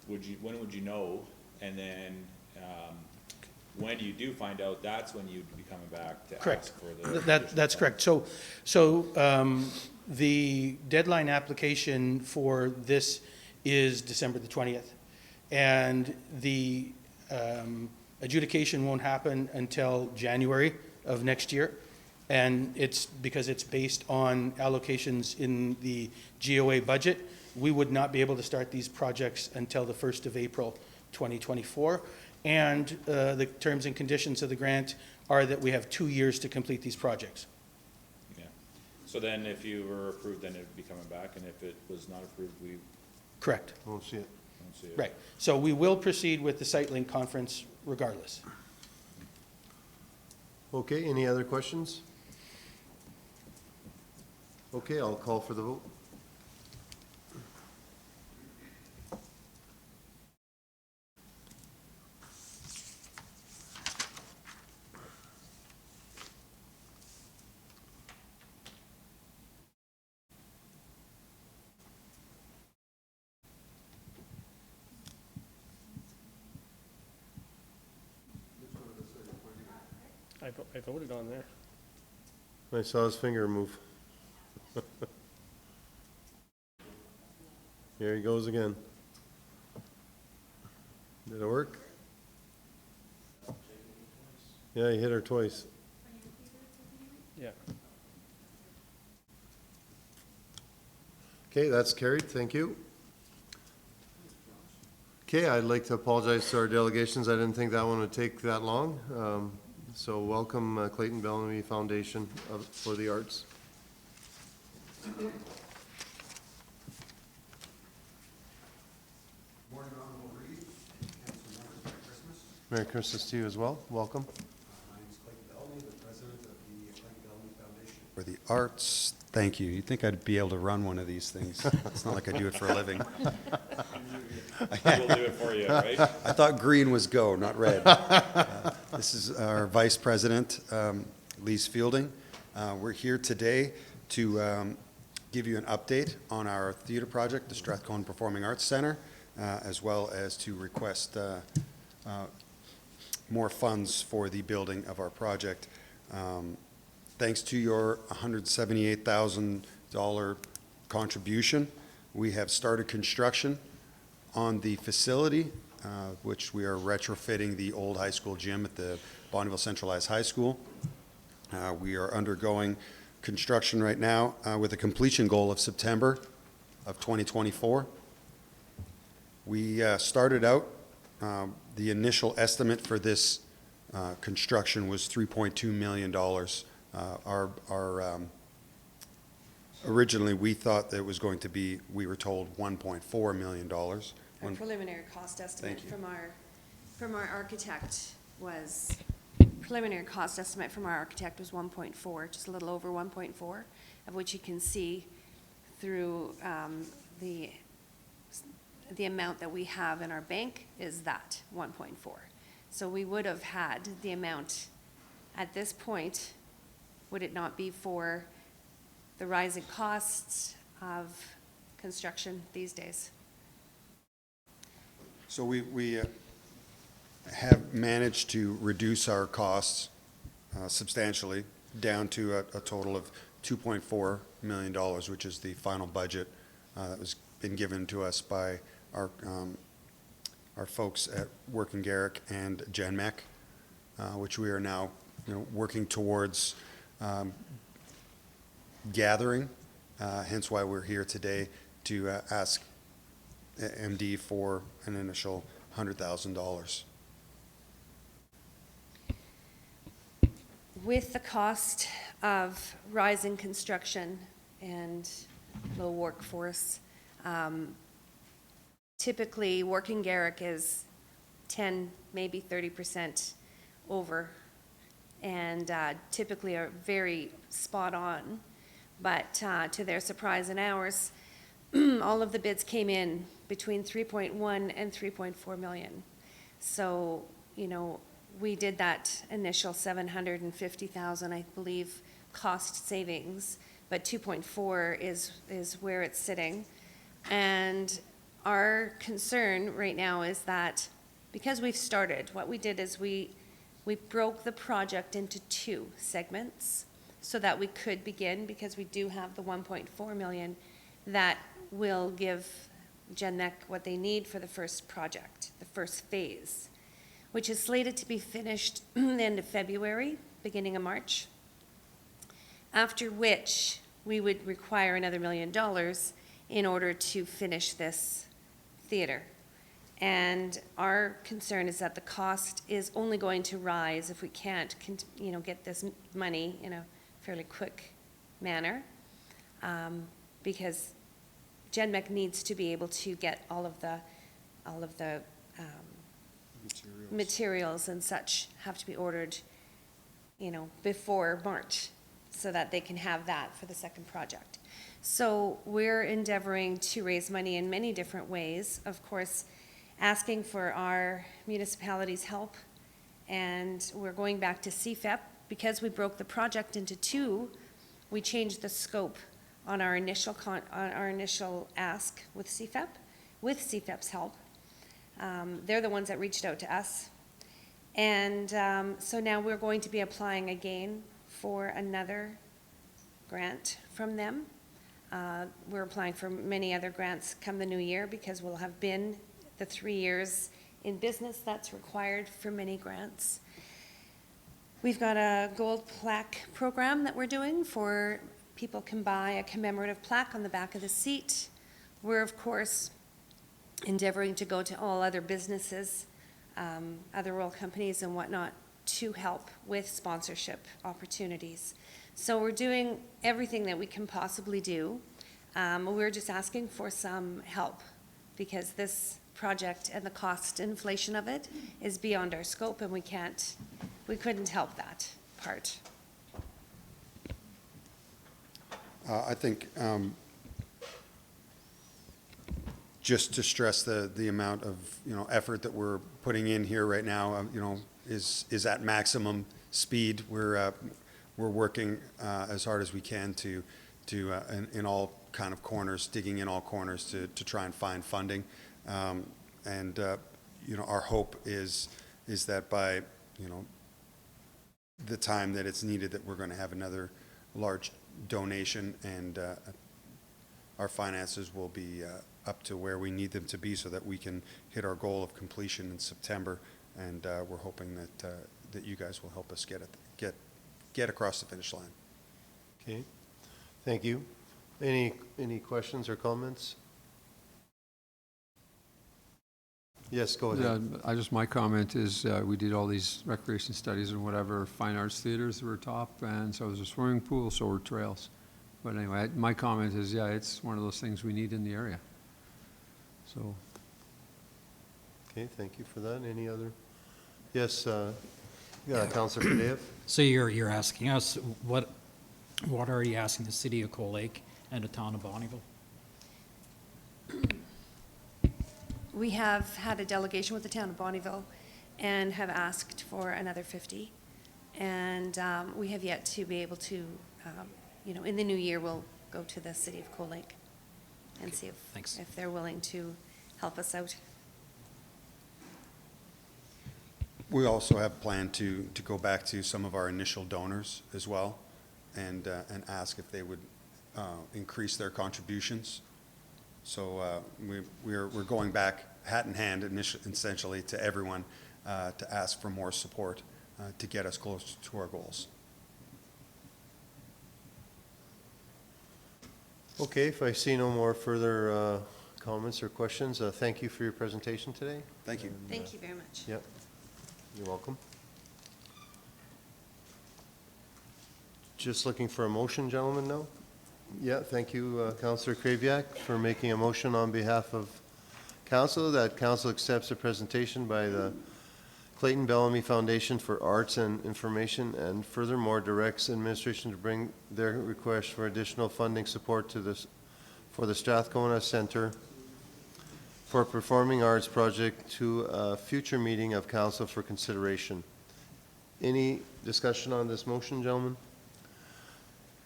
when would you know? And then when you do find out, that's when you'd be coming back to Correct. ask for the. That's correct. So the deadline application for this is December the 20th. And the adjudication won't happen until January of next year. And it's because it's based on allocations in the GOA budget. We would not be able to start these projects until the 1st of April 2024. And the terms and conditions of the grant are that we have 2 years to complete these projects. Yeah. So then if you were approved, then it'd be coming back, and if it was not approved, we Correct. Won't see it. won't see it. Right. So we will proceed with the SiteLink conference regardless. Okay, any other questions? Okay, I'll call for the vote. I voted on there. I saw his finger move. Here he goes again. Did it work? Yeah, he hit her twice. Yeah. Okay, that's carried, thank you. Okay, I'd like to apologize to our delegations. I didn't think that one would take that long. So welcome Clayton Bellamy Foundation for the Arts. Morning, Honorable Reid, Council members, Merry Christmas. Merry Christmas to you as well, welcome. My name is Clayton Bellamy, the president of the Clayton Bellamy Foundation for the Arts. Thank you. You'd think I'd be able to run one of these things. It's not like I do it for a living. We'll do it for you, right? I thought green was go, not red. This is our vice president, Lise Fielding. We're here today to give you an update on our theater project, the Strathcona Performing Arts Center, as well as to request more funds for the building of our project. Thanks to your $178,000 contribution, we have started construction on the facility, which we are retrofitting the old high school gym at the Bonneville Centralized High School. We are undergoing construction right now with a completion goal of September of 2024. We started out, the initial estimate for this construction was $3.2 million. Originally, we thought that it was going to be, we were told $1.4 million. Our preliminary cost estimate Thank you. from our architect was, preliminary cost estimate from our architect was 1.4, just a little over 1.4, of which you can see through the amount that we have in our bank is that 1.4. So we would have had the amount at this point, would it not be for the rising costs of construction these days? So we have managed to reduce our costs substantially down to a total of $2.4 million, which is the final budget that was been given to us by our folks at Working Garrick and GenMech, which we are now working towards gathering hence why we're here today to ask MD for an initial $100,000. With the cost of rising construction and low workforce, typically working Garrick is 10, maybe 30% over, and typically are very spot on. But to their surprise and ours, all of the bids came in between 3.1 and 3.4 million. So, you know, we did that initial 750,000, I believe, cost savings, but 2.4 is where it's sitting. And our concern right now is that because we've started, what we did is we broke the project into 2 segments so that we could begin, because we do have the 1.4 million that will give GenNec what they need for the first project, the first phase, which is slated to be finished the end of February, beginning of March, after which we would require another $1 million in order to finish this theater. And our concern is that the cost is only going to rise if we can't, you know, get this money in a fairly quick manner, because GenMec needs to be able to get all of the materials and such have to be ordered, you know, before March, so that they can have that for the second project. So we're endeavoring to raise money in many different ways, of course, asking for our municipality's help, and we're going back to CFEP. Because we broke the project into 2, we changed the scope on our initial ask with CFEP, with CFEP's help. They're the ones that reached out to us. And so now we're going to be applying again for another grant from them. We're applying for many other grants come the new year, because we'll have been the 3 years in business that's required for many grants. We've got a gold plaque program that we're doing for people can buy a commemorative plaque on the back of the seat. We're, of course, endeavoring to go to all other businesses, other oil companies and whatnot, to help with sponsorship opportunities. So we're doing everything that we can possibly do. We're just asking for some help, because this project and the cost inflation of it is beyond our scope, and we couldn't help that part. I think just to stress the amount of, you know, effort that we're putting in here right now, you know, is at maximum speed. We're working as hard as we can to in all kind of corners, digging in all corners to try and find funding. You know, our hope is that by, you know, the time that it's needed, that we're going to have another large donation, and our finances will be up to where we need them to be, so that we can hit our goal of completion in September. And we're hoping that you guys will help us get across the finish line. Okay, thank you. Any questions or comments? Yes, go ahead. My comment is, we did all these recreation studies and whatever, fine arts theaters were top, and so there's a swimming pool, so were trails. But anyway, my comment is, yeah, it's one of those things we need in the area. So. Okay, thank you for that. Any other? Yes, Councilor Fadеев. So you're asking us, what are you asking the city of Cold Lake and the town of Bonnyville? We have had a delegation with the town of Bonnyville and have asked for another 50. And we have yet to be able to, you know, in the new year, we'll go to the city of Cold Lake and see if they're willing to help us out. We also have planned to go back to some of our initial donors as well, and ask if they would increase their contributions. So we're going back hat in hand essentially to everyone to ask for more support to get us close to our goals. Okay, if I see no more further comments or questions, thank you for your presentation today. Thank you. Thank you very much. Yep, you're welcome. Just looking for a motion, gentlemen, now? Yeah, thank you, Councillor Kraviak, for making a motion on behalf of council, that council accepts a presentation by the Clayton Bellamy Foundation for Arts and Information, and furthermore directs administration to bring their request for additional funding support to this, for the Strathcona Center for a Performing Arts project to a future meeting of council for consideration. Any discussion on this motion, gentlemen?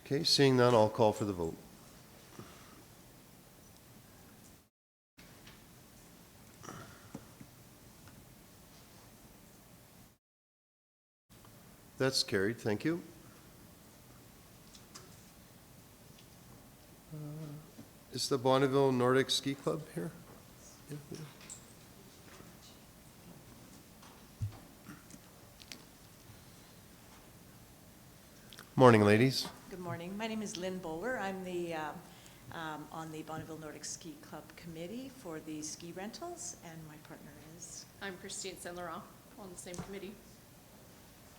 Okay, seeing none, I'll call for the vote. That's carried, thank you. Is the Bonneville Nordic Ski Club here? Yeah, yeah. Morning, ladies. Good morning. My name is Lynn Bowler. I'm the, on the Bonneville Nordic Ski Club Committee for the ski rentals, and my partner is. I'm Christine Saint Laurent on the same committee.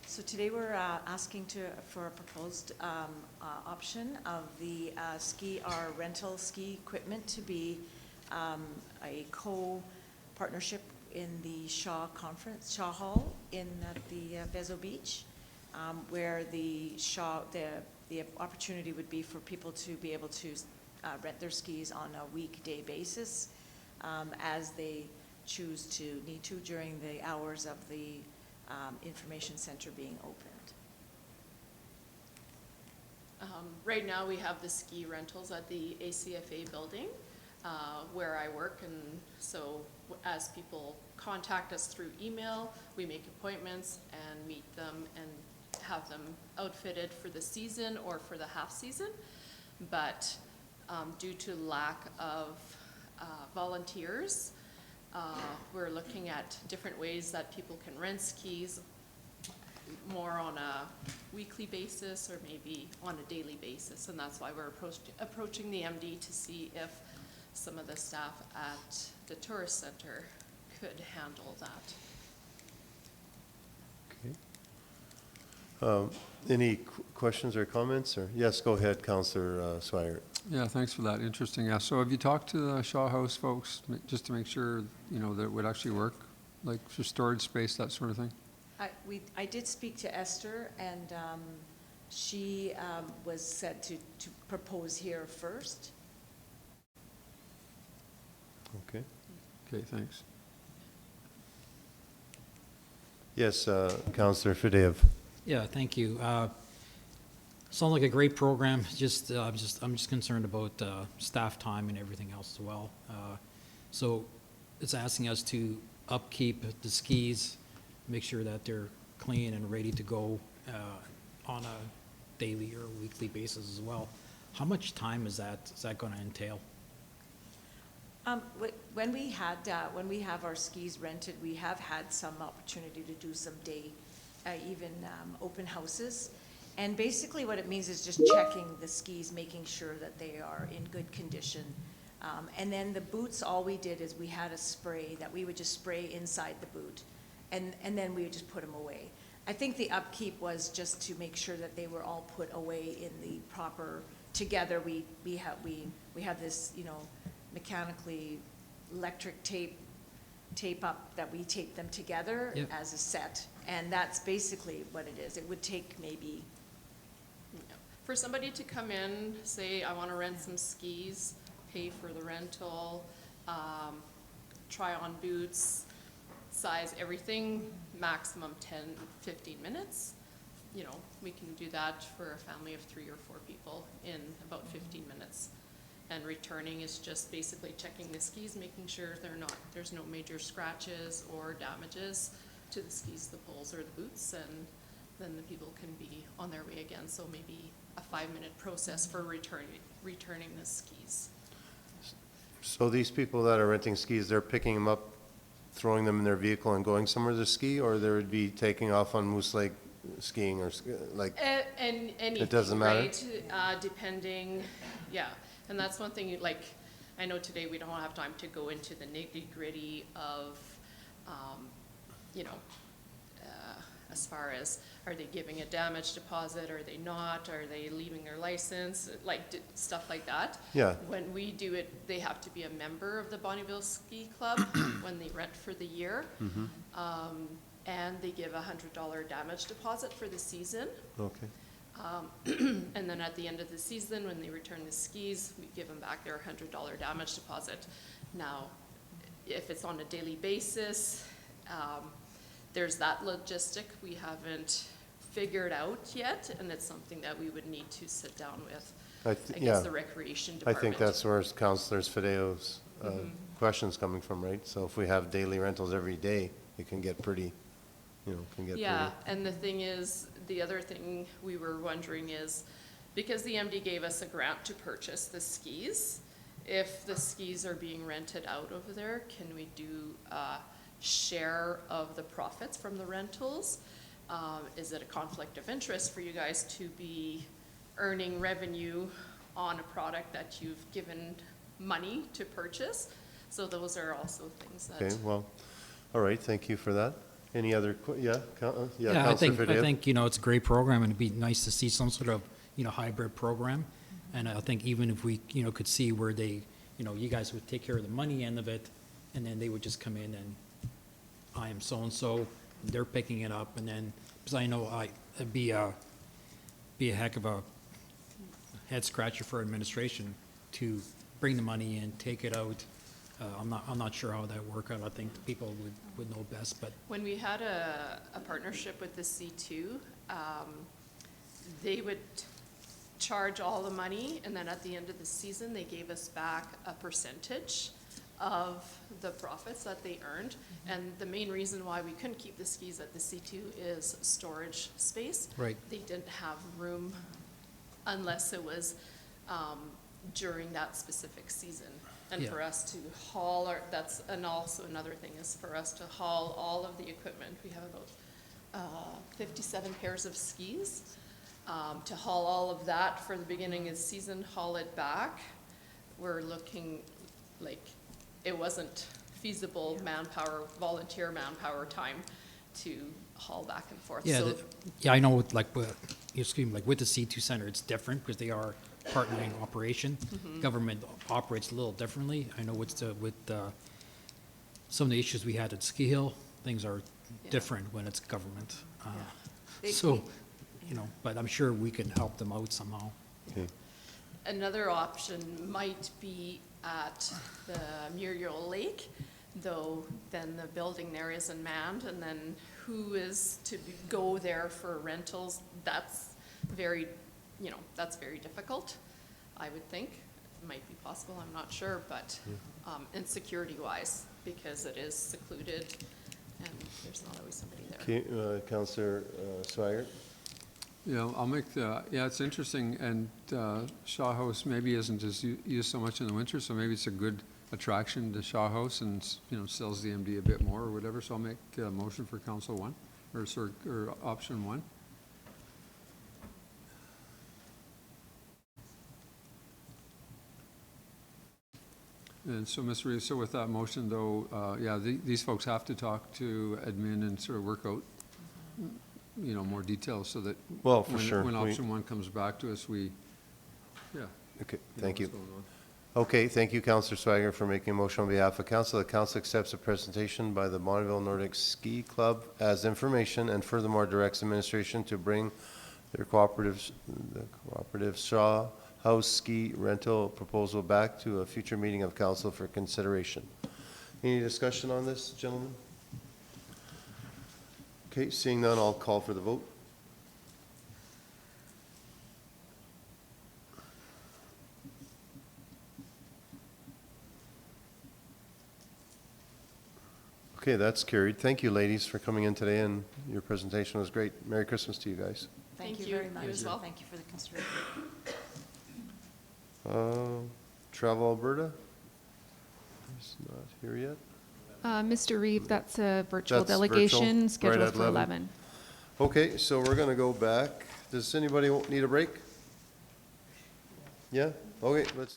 So today we're asking for a proposed option of the our rental ski equipment to be a co-partnership in the Shaw Hall at the Bezo Beach, where the opportunity would be for people to be able to rent their skis on a weekday basis as they choose to need to during the hours of the information center being opened. Right now, we have the ski rentals at the ACFA building where I work, and so as people contact us through email, we make appointments and meet them and have them outfitted for the season or for the half season. But due to lack of volunteers, we're looking at different ways that people can rent skis more on a weekly basis or maybe on a daily basis, and that's why we're approaching the MD to see if some of the staff at the tourist center could handle that. Okay. Any questions or comments? Or yes, go ahead, Councillor Swire. Yeah, thanks for that. Interesting. Yeah, so have you talked to the Shaw House folks just to make sure, that it would actually work, like for storage space, that sort of thing? I did speak to Esther, and she was said to propose here first. Okay. Okay, thanks. Yes, Councillor Fideev. Yeah, thank you. Sounds like a great program. I'm just concerned about staff time and everything else as well. So it's asking us to upkeep the skis, make sure that they're clean and ready to go on a daily or weekly basis as well. How much time is that going to entail? When we have our skis rented, we have had some opportunity to do some day, even open houses. And basically what it means is just checking the skis, making sure that they are in good condition. And then the boots, all we did is we had a spray that we would just spray inside the boot, and then we would just put them away. I think the upkeep was just to make sure that they were all put away in the proper, together. We have this, mechanically electric tape up that we tape them together. Yep. As a set, and that's basically what it is. It would take maybe. For somebody to come in, say, I want to rent some skis, pay for the rental, try on boots, size, everything, maximum 10-15 minutes. We can do that for a family of 3 or 4 people in about 15 minutes. And returning is just basically checking the skis, making sure there's no major scratches or damages to the skis, the poles, or the boots, and then the people can be on their way again. So maybe a 5-minute process for returning the skis. So these people that are renting skis, they're picking them up, throwing them in their vehicle and going somewhere to ski, or they would be taking off on Moose Lake skiing or, like, And anything, doesn't matter? right? Depending, yeah. And that's one thing, like, I know today we don't have time to go into the nitty-gritty of, you know, as far as, are they giving a damage deposit, are they not, are they leaving their license, like, stuff like that. Yeah. When we do it, they have to be a member of the Bonneville Ski Club when they rent for the year. And they give $100 damage deposit for the season. okay. And then at the end of the season, when they return the skis, we give them back their $100 damage deposit. Now, if it's on a daily basis, there's that logistic we haven't figured out yet, and it's something that we would need to sit down with, I yeah. guess, the recreation I department. think that's where Councillor Fideo's question's coming from, right? So if we have daily rentals every day, it can get pretty, you know, can get pretty. Yeah, and the thing is, the other thing we were wondering is, because the MD gave us a grant to purchase the skis, if the skis are being rented out over there, can we do a share of the profits from the rentals? Is it a conflict of interest for you guys to be earning revenue on a product that you've given money to purchase? So those are also things that. Okay, well, all right, thank you for that. Any other, yeah, Yeah, I Councillor think, Fideo? you know, it's a great program, and it'd be nice to see some sort of, you know, hybrid program. And I think even if we, you know, could see where they, you know, you guys would take care of the money end of it, and then they would just come in and, I am so-and-so, they're picking it up, and then, because I know it'd be a heck of a head scratcher for administration to bring the money in, take it out. I'm not sure how that work out. I think the people would know best, but. When we had a partnership with the C2, they would charge all the money, and then at the end of the season, they gave us back a percentage of the profits that they earned. And the main reason why we couldn't keep the skis at the C2 is storage space. Right. They didn't have room unless it was during that specific season. And Yeah. for us to haul and also another thing is for us to haul all of the equipment. We have about 57 pairs of skis. To haul all of that for the beginning of the season, haul it back, we're looking like it wasn't feasible manpower, volunteer manpower time to haul back and forth. Yeah, So yeah, I know with like, like with the C2 Center, it's different because they are partnering operation. Government operates a little differently. I know with some of the issues we had at Ski Hill, things are different when it's government. So, you know, but I'm sure we can help them out somehow. Okay. another option might be at the Muriel Lake, though then the building there isn't manned, and then who is to go there for rentals? That's very, that's very difficult, I would think. It might be possible, I'm not sure, but, and security-wise, because it is secluded and there's not always somebody there. Okay, Councillor Swigert? Yeah, I'll make the, yeah, it's interesting, and Shaw House maybe isn't as used so much in the winter, so maybe it's a good attraction to Shaw House and, sells the MD a bit more or whatever, so I'll make a motion for Council 1, or option 1. And so, Ms. Reeves, so with that motion, though, these folks have to talk to admin and sort of work out, more details so that Well, for sure. when option 1 comes back to us, okay, thank you. what's going on. Okay, thank you, Councillor Swigert, for making a motion on behalf of council. The council accepts a presentation by the Bonneville Nordic Ski Club as information and furthermore directs administration to bring the cooperative Shaw House ski rental proposal back to a future meeting of council for consideration. Any discussion on this, gentlemen? Okay, seeing none, I'll call for the vote. Okay, that's carried. Thank you, ladies, for coming in today, and your presentation was great. Merry Christmas to you guys. Thank you you. very You much. as well. Thank you for the consideration. Travel Alberta? He's not here yet. Mr. Reeve, that's a virtual That's delegation virtual, right scheduled at for 11. Okay, so we're gonna go back. Does anybody need a break? Yeah? Okay, let's.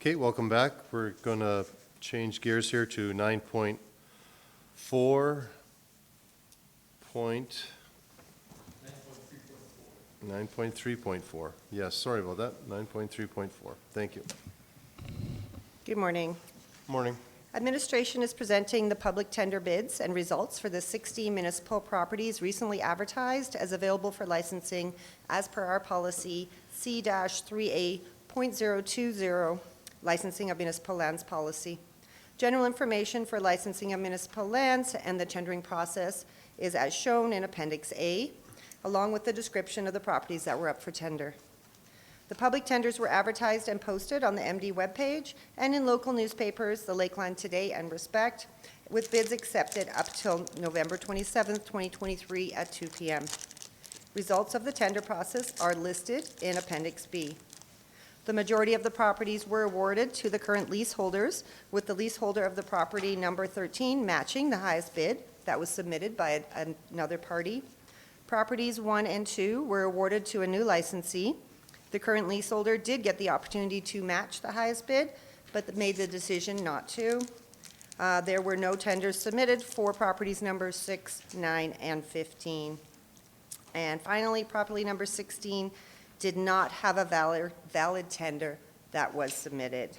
Okay, welcome back. We're gonna change gears here to 9.3.4. Yes, sorry about that. 9.3.4. Thank you. Good morning. Morning. Administration is presenting the public tender bids and results for the 60 municipal properties recently advertised as available for licensing as per our policy C-3A.020, licensing of municipal lands policy. General information for licensing of municipal lands and the tendering process is as shown in Appendix A, along with the description of the properties that were up for tender. The public tenders were advertised and posted on the MD webpage and in local newspapers, the Lakeland Today and Respect, with bids accepted up till November 27th, 2023 at 2 p.m. Results of the tender process are listed in Appendix B. The majority of the properties were awarded to the current leaseholders, with the leaseholder of the property number 13 matching the highest bid that was submitted by another party. Properties 1 and 2 were awarded to a new licensee. The current leaseholder did get the opportunity to match the highest bid, but made the decision not to. There were no tenders submitted for properties numbers 6, 9, and 15. And finally, property number 16 did not have a valid tender that was submitted.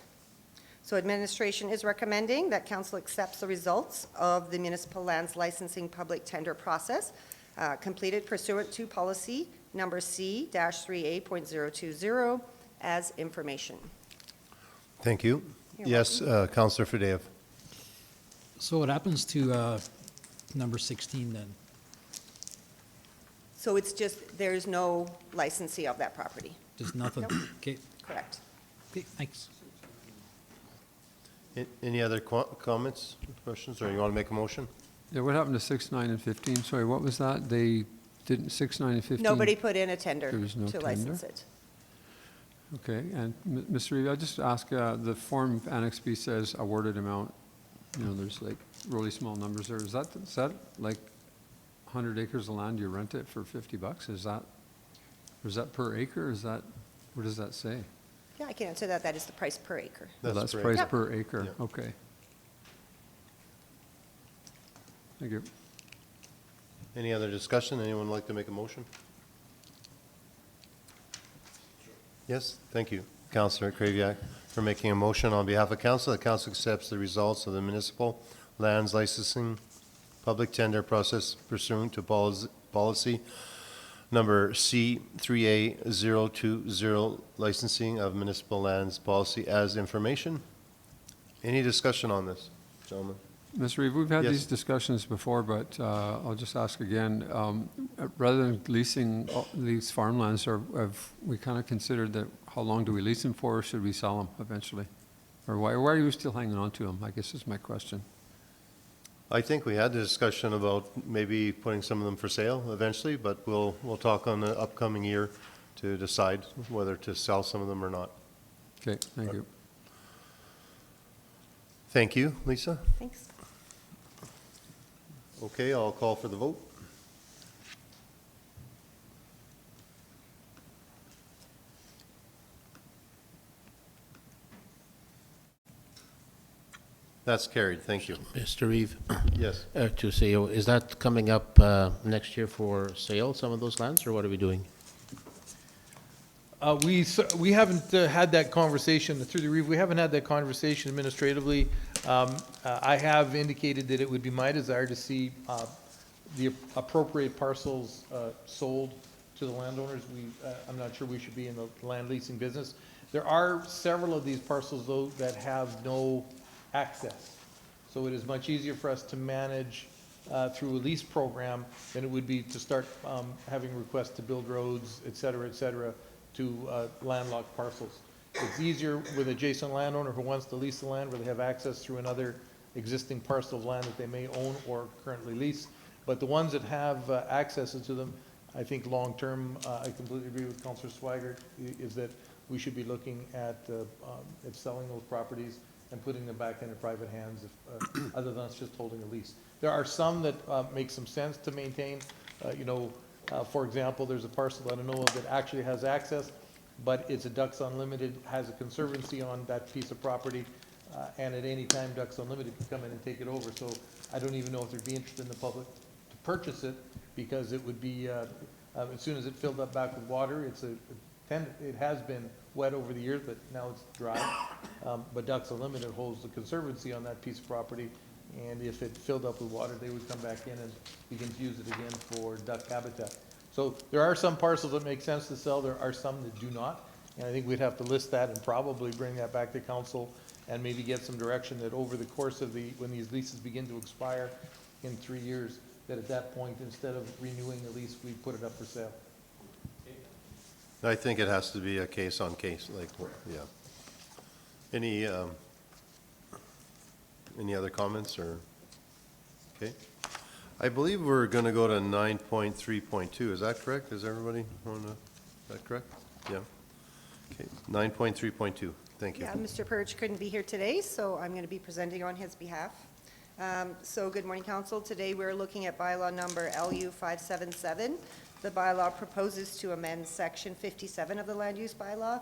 So administration is recommending that council accepts the results of the municipal lands licensing public tender process completed pursuant to policy number C-3A.020 as information. Thank you. You're Yes, Councillor Fadeev. So what happens to number 16 then? So it's just, there's no licensee of that property. Just nothing? Nope. Okay, Correct. okay, thanks. Any other comments, questions, or you want to make a motion? Yeah, what happened to 6, 9, and 15? Sorry, what was that? They didn't, 6, 9, and 15? Nobody put in a tender There was no to tender? license it. Okay, and Mr. Reeve, I'll just ask, the form Annex B says awarded amount, you know, there's like really small numbers there. Is that like 100 acres of land, you rent it for $50? Is that per acre? Is that, what does that say? Yeah, I can answer that. That is the price per acre. That's per price acre. per acre, Yeah. okay. Thank you. Any other discussion? Anyone like to make a motion? Yes, thank you, Councillor Kraviak, for making a motion on behalf of council. The council accepts the results of the municipal lands licensing public tender process pursuant to policy number C-3A.020, licensing of municipal lands policy as information. Any discussion on this, gentlemen? Mr. Reeve, we've had Yes. these discussions before, but I'll just ask again. Rather than leasing these farmlands, have we kind of considered that how long do we lease them for, or should we sell them eventually? Or why are you still hanging on to them, I guess is my question. I think we had the discussion about maybe putting some of them for sale eventually, but we'll talk on the upcoming year to decide whether to sell some of them or not. Okay, thank you. Thank you, Lisa. Thanks. Okay, I'll call for the vote. That's carried, thank you. Mr. Reeve, Yes. to say, is that coming up next year for sale, some of those lands, or what are we doing? We haven't had that conversation through the Reeve. We haven't had that conversation administratively. I have indicated that it would be my desire to see the appropriate parcels sold to the landowners. I'm not sure we should be in the land leasing business. There are several of these parcels, though, that have no access. So it is much easier for us to manage through a lease program than it would be to start having requests to build roads, et cetera, to landlocked parcels. It's easier with adjacent landowner who wants to lease the land where they have access through another existing parcel of land that they may own or currently lease. But the ones that have access to them, I think long-term, I completely agree with Councillor Swigert, is that we should be looking at selling those properties and putting them back into private hands, if, other than us just holding a lease. There are some that make some sense to maintain. For example, there's a parcel that I know of that actually has access, but it's a Ducks Unlimited, has a conservancy on that piece of property, and at any time, Ducks Unlimited can come in and take it over. So I don't even know if there'd be interest in the public to purchase it, because it would be, as soon as it filled up back with water, it has been wet over the years, but now it's dry. But Ducks Unlimited holds the conservancy on that piece of property, and if it filled up with water, they would come back in and begin to use it again for duck habitat. So there are some parcels that make sense to sell, there are some that do not, and I think we'd have to list that and probably bring that back to council and maybe get some direction that over the course of when these leases begin to expire in 3 years, that at that point, instead of renewing the lease, we put it up for sale. I think it has to be a case on case, yeah. Any other comments, or? Okay. I believe we're going to go to 9.3.2. Is that correct? Is everybody on is that correct? Yeah. Okay. 9.3.2. Thank you. Yeah, Mr. Purge couldn't be here today, so I'm going to be presenting on his behalf. So good morning, council. Today we're looking at bylaw number LU 577. The bylaw proposes to amend section 57 of the land use bylaw.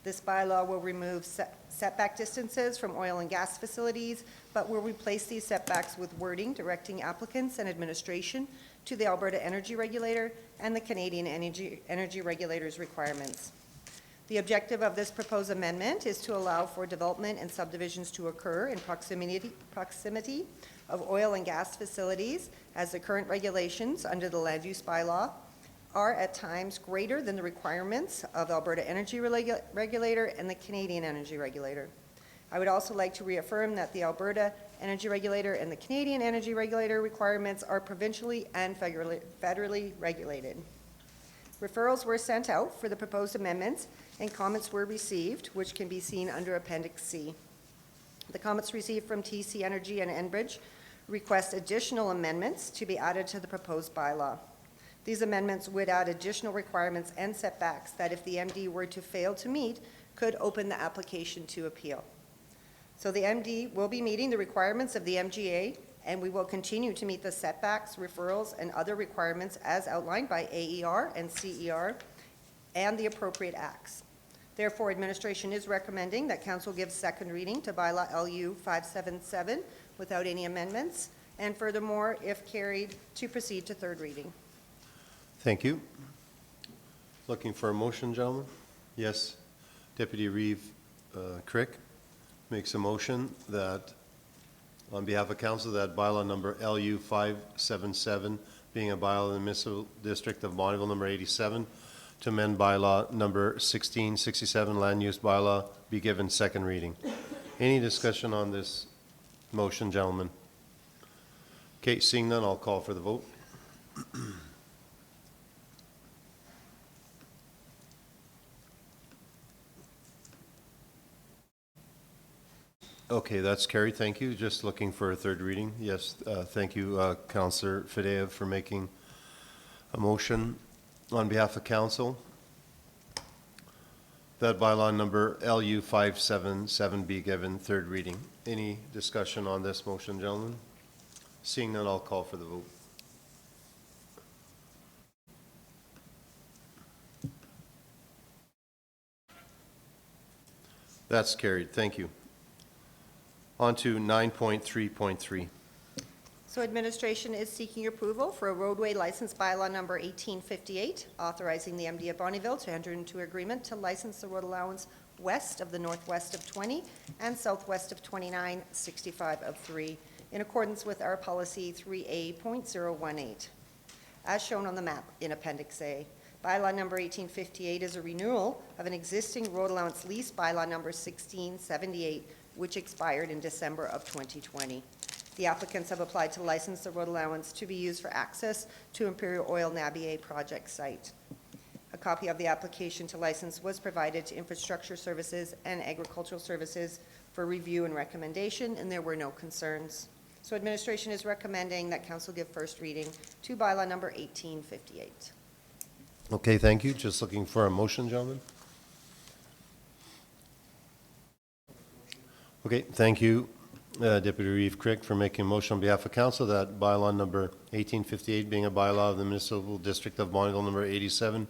This bylaw will remove setback distances from oil and gas facilities, but will replace these setbacks with wording directing applicants and administration to the Alberta Energy Regulator and the Canadian Energy Regulator's requirements. The objective of this proposed amendment is to allow for development and subdivisions to occur in proximity of oil and gas facilities, as the current regulations under the land use bylaw are at times greater than the requirements of Alberta Energy Regulator and the Canadian Energy Regulator. I would also like to reaffirm that the Alberta Energy Regulator and the Canadian Energy Regulator requirements are provincially and federally regulated. Referrals were sent out for the proposed amendments, and comments were received, which can be seen under Appendix C. The comments received from TC Energy and Enbridge request additional amendments to be added to the proposed bylaw. These amendments would add additional requirements and setbacks that, if the MD were to fail to meet, could open the application to appeal. So the MD will be meeting the requirements of the MGA, and we will continue to meet the setbacks, referrals, and other requirements as outlined by AER and CER and the appropriate acts. Therefore, administration is recommending that council give second reading to bylaw LU 577 without any amendments, and furthermore, if carried, to proceed to third reading. Thank you. Looking for a motion, gentlemen? Yes. Deputy Reeve Crick makes a motion that, on behalf of council, that bylaw number LU 577, being a bylaw in the municipal district of Bonneville number 87, to amend bylaw number 1667, land use bylaw, be given second reading. Any discussion on this motion, gentlemen? Okay, seeing none, I'll call for the vote. Okay, that's carried. Thank you. Just looking for a third reading. Yes, thank you, Councillor Fedea, for making a motion on behalf of council that bylaw number LU 577 be given third reading. Any discussion on this motion, gentlemen? Seeing none, I'll call for the vote. That's carried. Thank you. On to 9.3.3. So administration is seeking approval for a roadway license bylaw number 1858, authorizing the MD of Bonnyville to enter into agreement to license the road allowance west of the northwest of 20 and southwest of 2965 of 3, in accordance with our policy 3A.018, as shown on the map in Appendix A. Bylaw number 1858 is a renewal of an existing road allowance lease, bylaw number 1678, which expired in December of 2020. The applicants have applied to license the road allowance to be used for access to Imperial Oil Nabier project site. A copy of the application to license was provided to Infrastructure Services and Agricultural Services for review and recommendation, and there were no concerns. So administration is recommending that council give first reading to bylaw number 1858. Okay, thank you. Just looking for a motion, gentlemen. Okay, thank you, Deputy Reeve Crick, for making a motion on behalf of council that bylaw number 1858 being a bylaw of the municipal district of Bonneville number 87,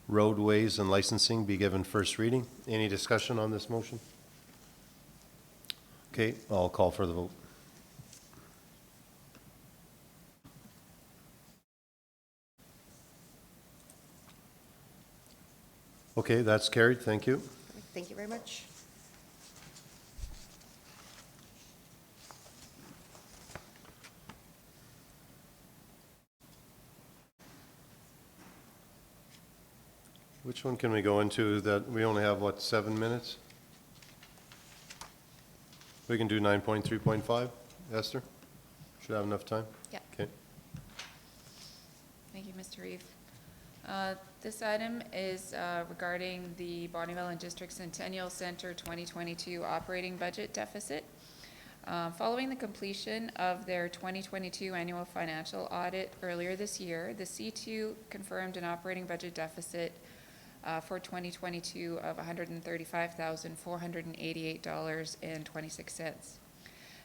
roadways and licensing be given first reading. Any discussion on this motion? Okay, I'll call for the vote. Okay, that's carried. Thank you. Thank you very much. Which one can we go into that we only have, what, 7 minutes? We can do 9.3.5, Esther? Should have enough time? Yeah. Okay. Thank you, Mr. Reeve. This item is regarding the Bonneville and District Centennial Center 2022 operating budget deficit. Following the completion of their 2022 annual financial audit earlier this year, the C2 confirmed an operating budget deficit for 2022 of $135,488.26.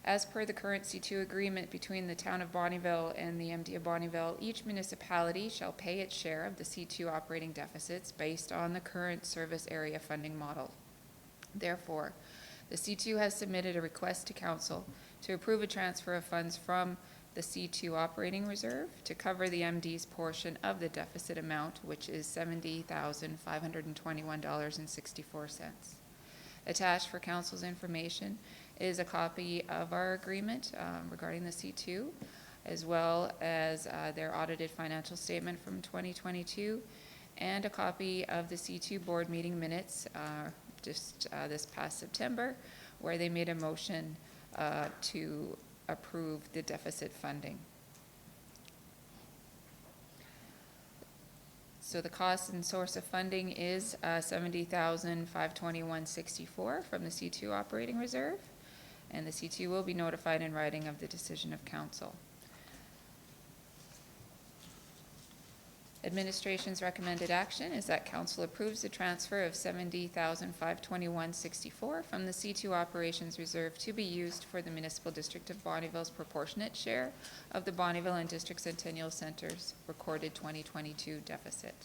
As per the current C2 agreement between the Town of Bonneville and the MD of Bonneville, each municipality shall pay its share of the C2 operating deficits based on the current service area funding model. Therefore, the C2 has submitted a request to Council to approve a transfer of funds from the C2 operating reserve to cover the MD's portion of the deficit amount, which is $70,521.64. Attached for Council's information is a copy of our agreement regarding the C2, as well as their audited financial statement from 2022, and a copy of the C2 board meeting minutes just this past September, where they made a motion to approve the deficit funding. So the cost and source of funding is $70,521.64 from the C2 operating reserve, and the C2 will be notified in writing of the decision of council. Administration's recommended action is that council approves the transfer of $70,521.64 from the C2 operations reserve to be used for the municipal district of Bonneville's proportionate share of the Bonneville and District Centennial Center's recorded 2022 deficit.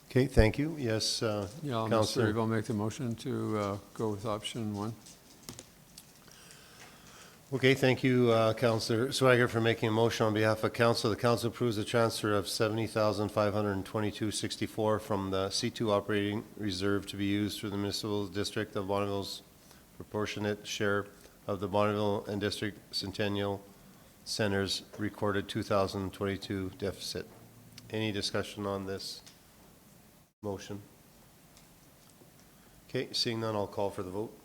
Okay, thank you. Yes, Yeah, Mr. Councillor. Reeve, I'll make the motion to go with option 1. Okay, thank you, Councillor Swagger, for making a motion on behalf of council. The council approves the transfer of $70,522.64 from the C2 operating reserve to be used for the municipal district of Bonneville's proportionate share of the Bonneville and District Centennial Center's recorded 2022 deficit. Any discussion on this motion? Okay, seeing none, I'll call for the vote.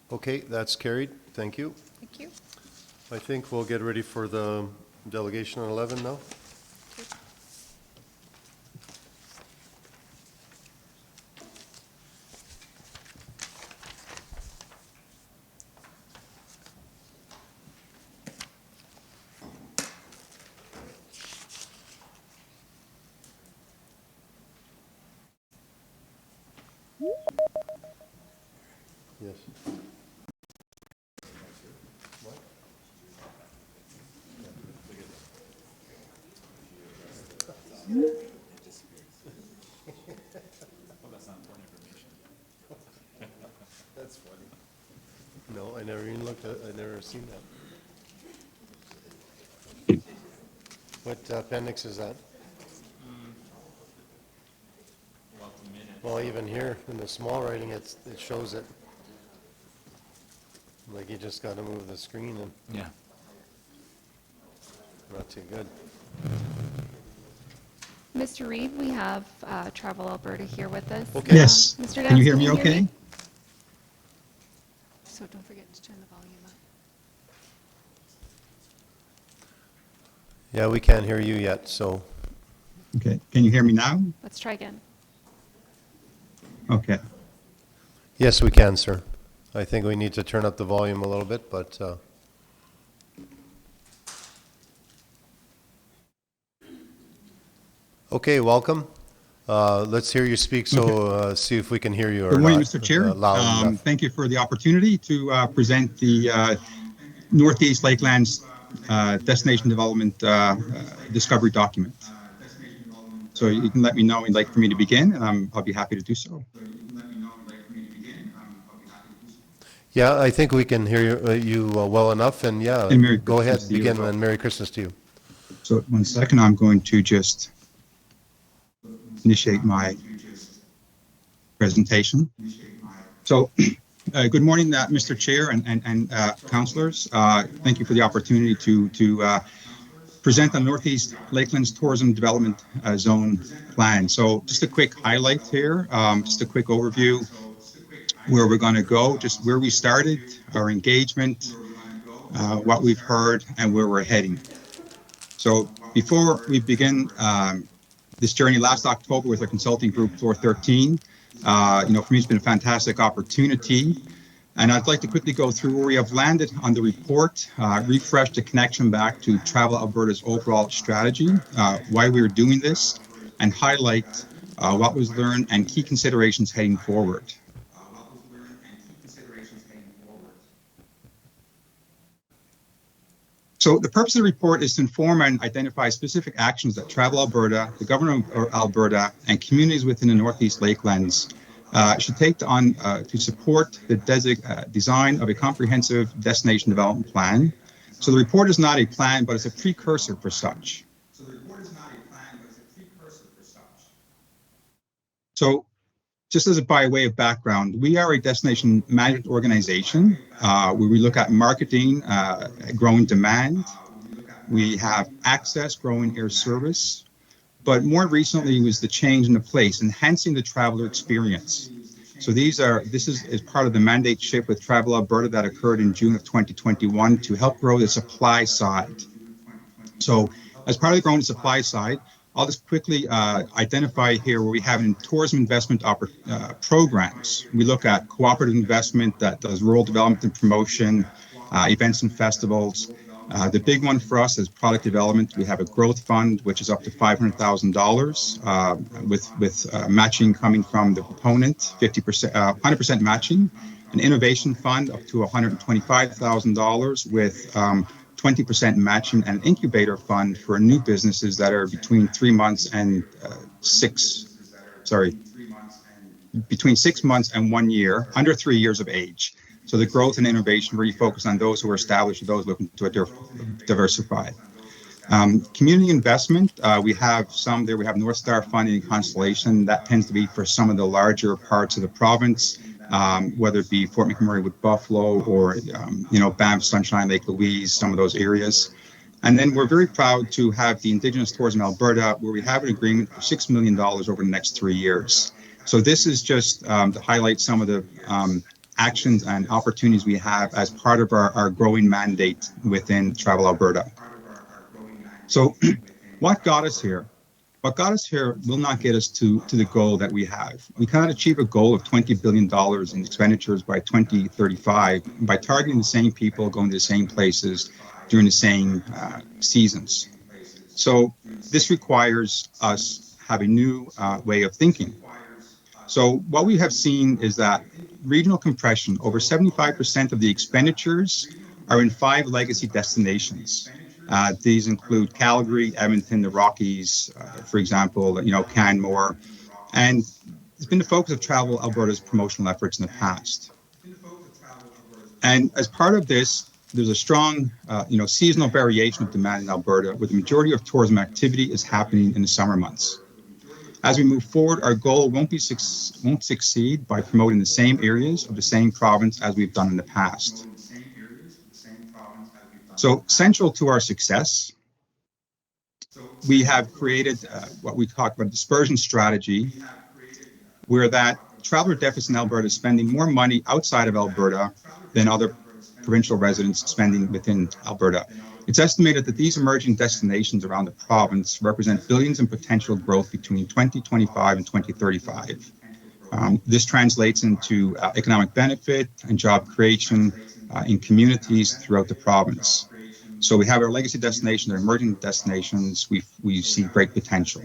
Okay, that's carried. Thank you. Thank you. I think we'll get ready for the delegation on 11 now. Yes. That's funny. No, I never even looked at it. I never seen that. What appendix is that? Well, even here in the small writing, it shows it. Like you just got to move the screen and. Yeah. Not too good. Mr. Reeve, we have Travel Alberta here with us. Okay. Yes. Mr. Can you hear Downs, me okay? So don't forget to turn the volume up. Yeah, we can't hear you yet, so. Okay. Can you hear me now? Let's try again. Okay. Yes, we can, sir. I think we need to turn up the volume a little bit, but okay, welcome. Let's hear you speak, so see if we can hear you or Good morning, not, Mr. Chair. loud enough. Thank you for the opportunity to present the Northeast Lakelands Destination Development Discovery Document. So you can let me know when you'd like for me to begin, and I'll be happy to do so. Yeah, I think we can hear you well enough, and yeah, And Merry go ahead, Christmas to you begin, as well. and Merry Christmas to you. So 1 second, I'm going to just initiate my presentation. So good morning, Mr. Chair and councillors. Thank you for the opportunity to present the Northeast Lakelands Tourism Development Zone Plan. So just a quick highlight here, just a quick overview where we're going to go, just where we started, our engagement, what we've heard, and where we're heading. So before we begin this journey last October with our consulting group, Floor 13, for me, it's been a fantastic opportunity. And I'd like to quickly go through where we have landed on the report, refresh the connection back to Travel Alberta's overall strategy, why we are doing this, and highlight what was learned and key considerations heading forward. So the purpose of the report is to inform and identify specific actions that Travel Alberta, the government of Alberta, and communities within the Northeast Lakelands should take to support the design of a comprehensive destination development plan. So the report is not a plan, but it's a precursor for such. So just as by way of background, we are a destination management organization where we look at marketing, growing demand. We have access, growing air service. But more recently was the change in the place, enhancing the traveler experience. So this is part of the mandate shift with Travel Alberta that occurred in June of 2021 to help grow the supply side. So as part of the growing supply side, I'll just quickly identify here where we have in tourism investment programs. We look at cooperative investment that does rural development and promotion, events and festivals. The big one for us is product development. We have a growth fund, which is up to $500,000 with matching coming from the proponent, 50%, 100% matching. An innovation fund up to $125,000 with 20% matching, and an incubator fund for new businesses that are between 3 months and between 6 months and 1 year, under 3 years of age. So the growth and innovation really focus on those who are established or those looking to diversify. Community investment, we have some there. We have North Star Funding and Constellation. That tends to be for some of the larger parts of the province, whether it be Fort McMurray with Buffalo or, Banff, Sunshine, Lake Louise, some of those areas. And then we're very proud to have the Indigenous Tourism Alberta, where we have an agreement for $6 million over the next 3 years. So this is just to highlight some of the actions and opportunities we have as part of our growing mandate within Travel Alberta. So what got us here? What got us here will not get us to the goal that we have. We cannot achieve a goal of $20 billion in expenditures by 2035 by targeting the same people, going to the same places during the same seasons. So this requires us have a new way of thinking. So what we have seen is that regional compression, over 75% of the expenditures are in 5 legacy destinations. These include Calgary, Edmonton, the Rockies, for example, Canmore, and it's been the focus of Travel Alberta's promotional efforts in the past. And as part of this, there's a strong, seasonal variation of demand in Alberta, where the majority of tourism activity is happening in the summer months. As we move forward, our goal won't succeed by promoting the same areas of the same province as we've done in the past. So central to our success, we have created what we talk about a dispersion strategy, where that traveler deficit in Alberta is spending more money outside of Alberta than other provincial residents spending within Alberta. It's estimated that these emerging destinations around the province represent billions in potential growth between 2025 and 2035. This translates into economic benefit and job creation in communities throughout the province. So we have our legacy destinations, our emerging destinations. We see great potential.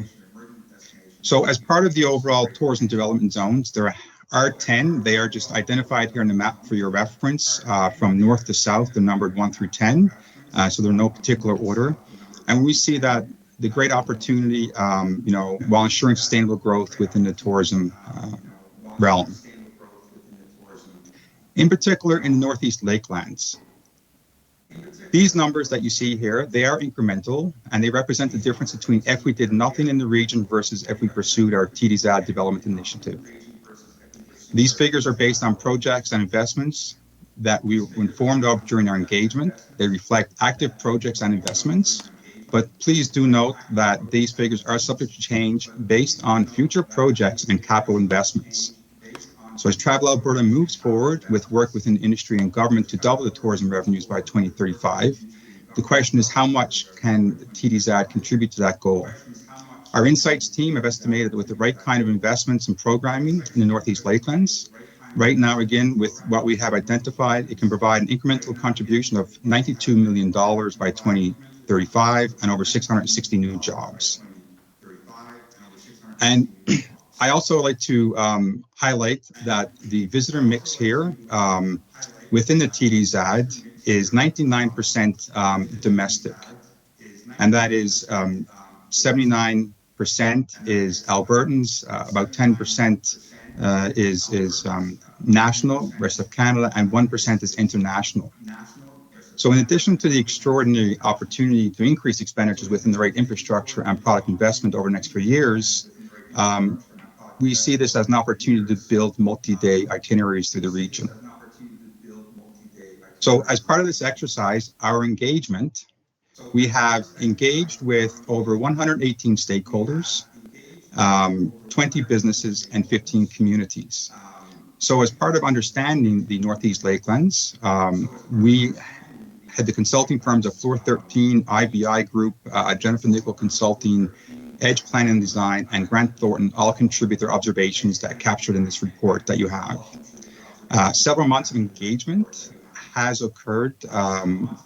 So as part of the overall tourism development zones, there are 10. They are just identified here on the map for your reference. From north to south, they're numbered 1 through 10. So they're in no particular order. And we see that the great opportunity, while ensuring sustainable growth within the tourism realm. In particular, in the Northeast Lakelands. These numbers that you see here, they are incremental, and they represent the difference between if we did nothing in the region versus if we pursued our TDZAD development initiative. These figures are based on projects and investments that we were informed of during our engagement. They reflect active projects and investments, but please do note that these figures are subject to change based on future projects and capital investments. So as Travel Alberta moves forward with work within industry and government to double the tourism revenues by 2035, the question is how much can TDZAD contribute to that goal? Our insights team have estimated that with the right kind of investments and programming in the Northeast Lakelands, right now, again, with what we have identified, it can provide an incremental contribution of $92 million by 2035 and over 660 new jobs. And I also like to highlight that the visitor mix here within the TDZAD is 99% domestic, and that is 79% is Albertans, about 10% is national, rest of Canada, and 1% is international. So in addition to the extraordinary opportunity to increase expenditures within the right infrastructure and product investment over the next few years, we see this as an opportunity to build multi-day itineraries through the region. So as part of this exercise, our engagement, we have engaged with over 118 stakeholders, 20 businesses, and 15 communities. So as part of understanding the Northeast Lakelands, we had the consulting firms of Floor 13, IBI Group, Jennifer Nickel Consulting, Edge Plan and Design, and Grant Thornton all contribute their observations that are captured in this report that you have. Several months of engagement has occurred.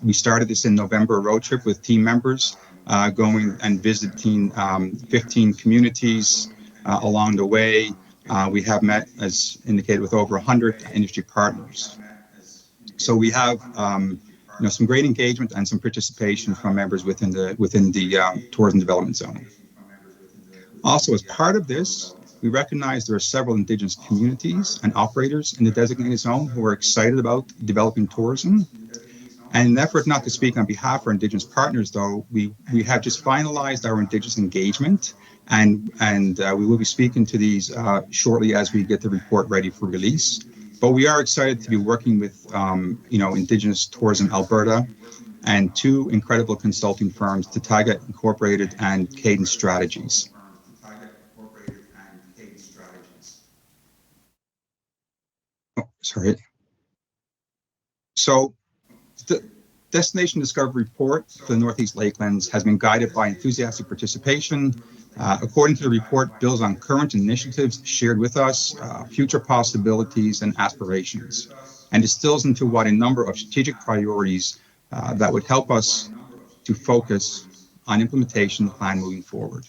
We started this in November, a road trip with team members going and visiting 15 communities along the way. We have met, as indicated, with over 100 industry partners. So we have some great engagement and some participation from members within the tourism development zone. Also, as part of this, we recognize there are several Indigenous communities and operators in the designated zone who are excited about developing tourism. And in an effort not to speak on behalf of our Indigenous partners, though, we have just finalized our Indigenous engagement, and we will be speaking to these shortly as we get the report ready for release. But we are excited to be working with Indigenous Tourism Alberta and two incredible consulting firms, Tataga Incorporated and Cadence Strategies. So the Destination Discovery Report for the Northeast Lakelands has been guided by enthusiastic participation. According to the report, builds on current initiatives shared with us, future possibilities and aspirations, and distills into what a number of strategic priorities that would help us to focus on implementation plan moving forward.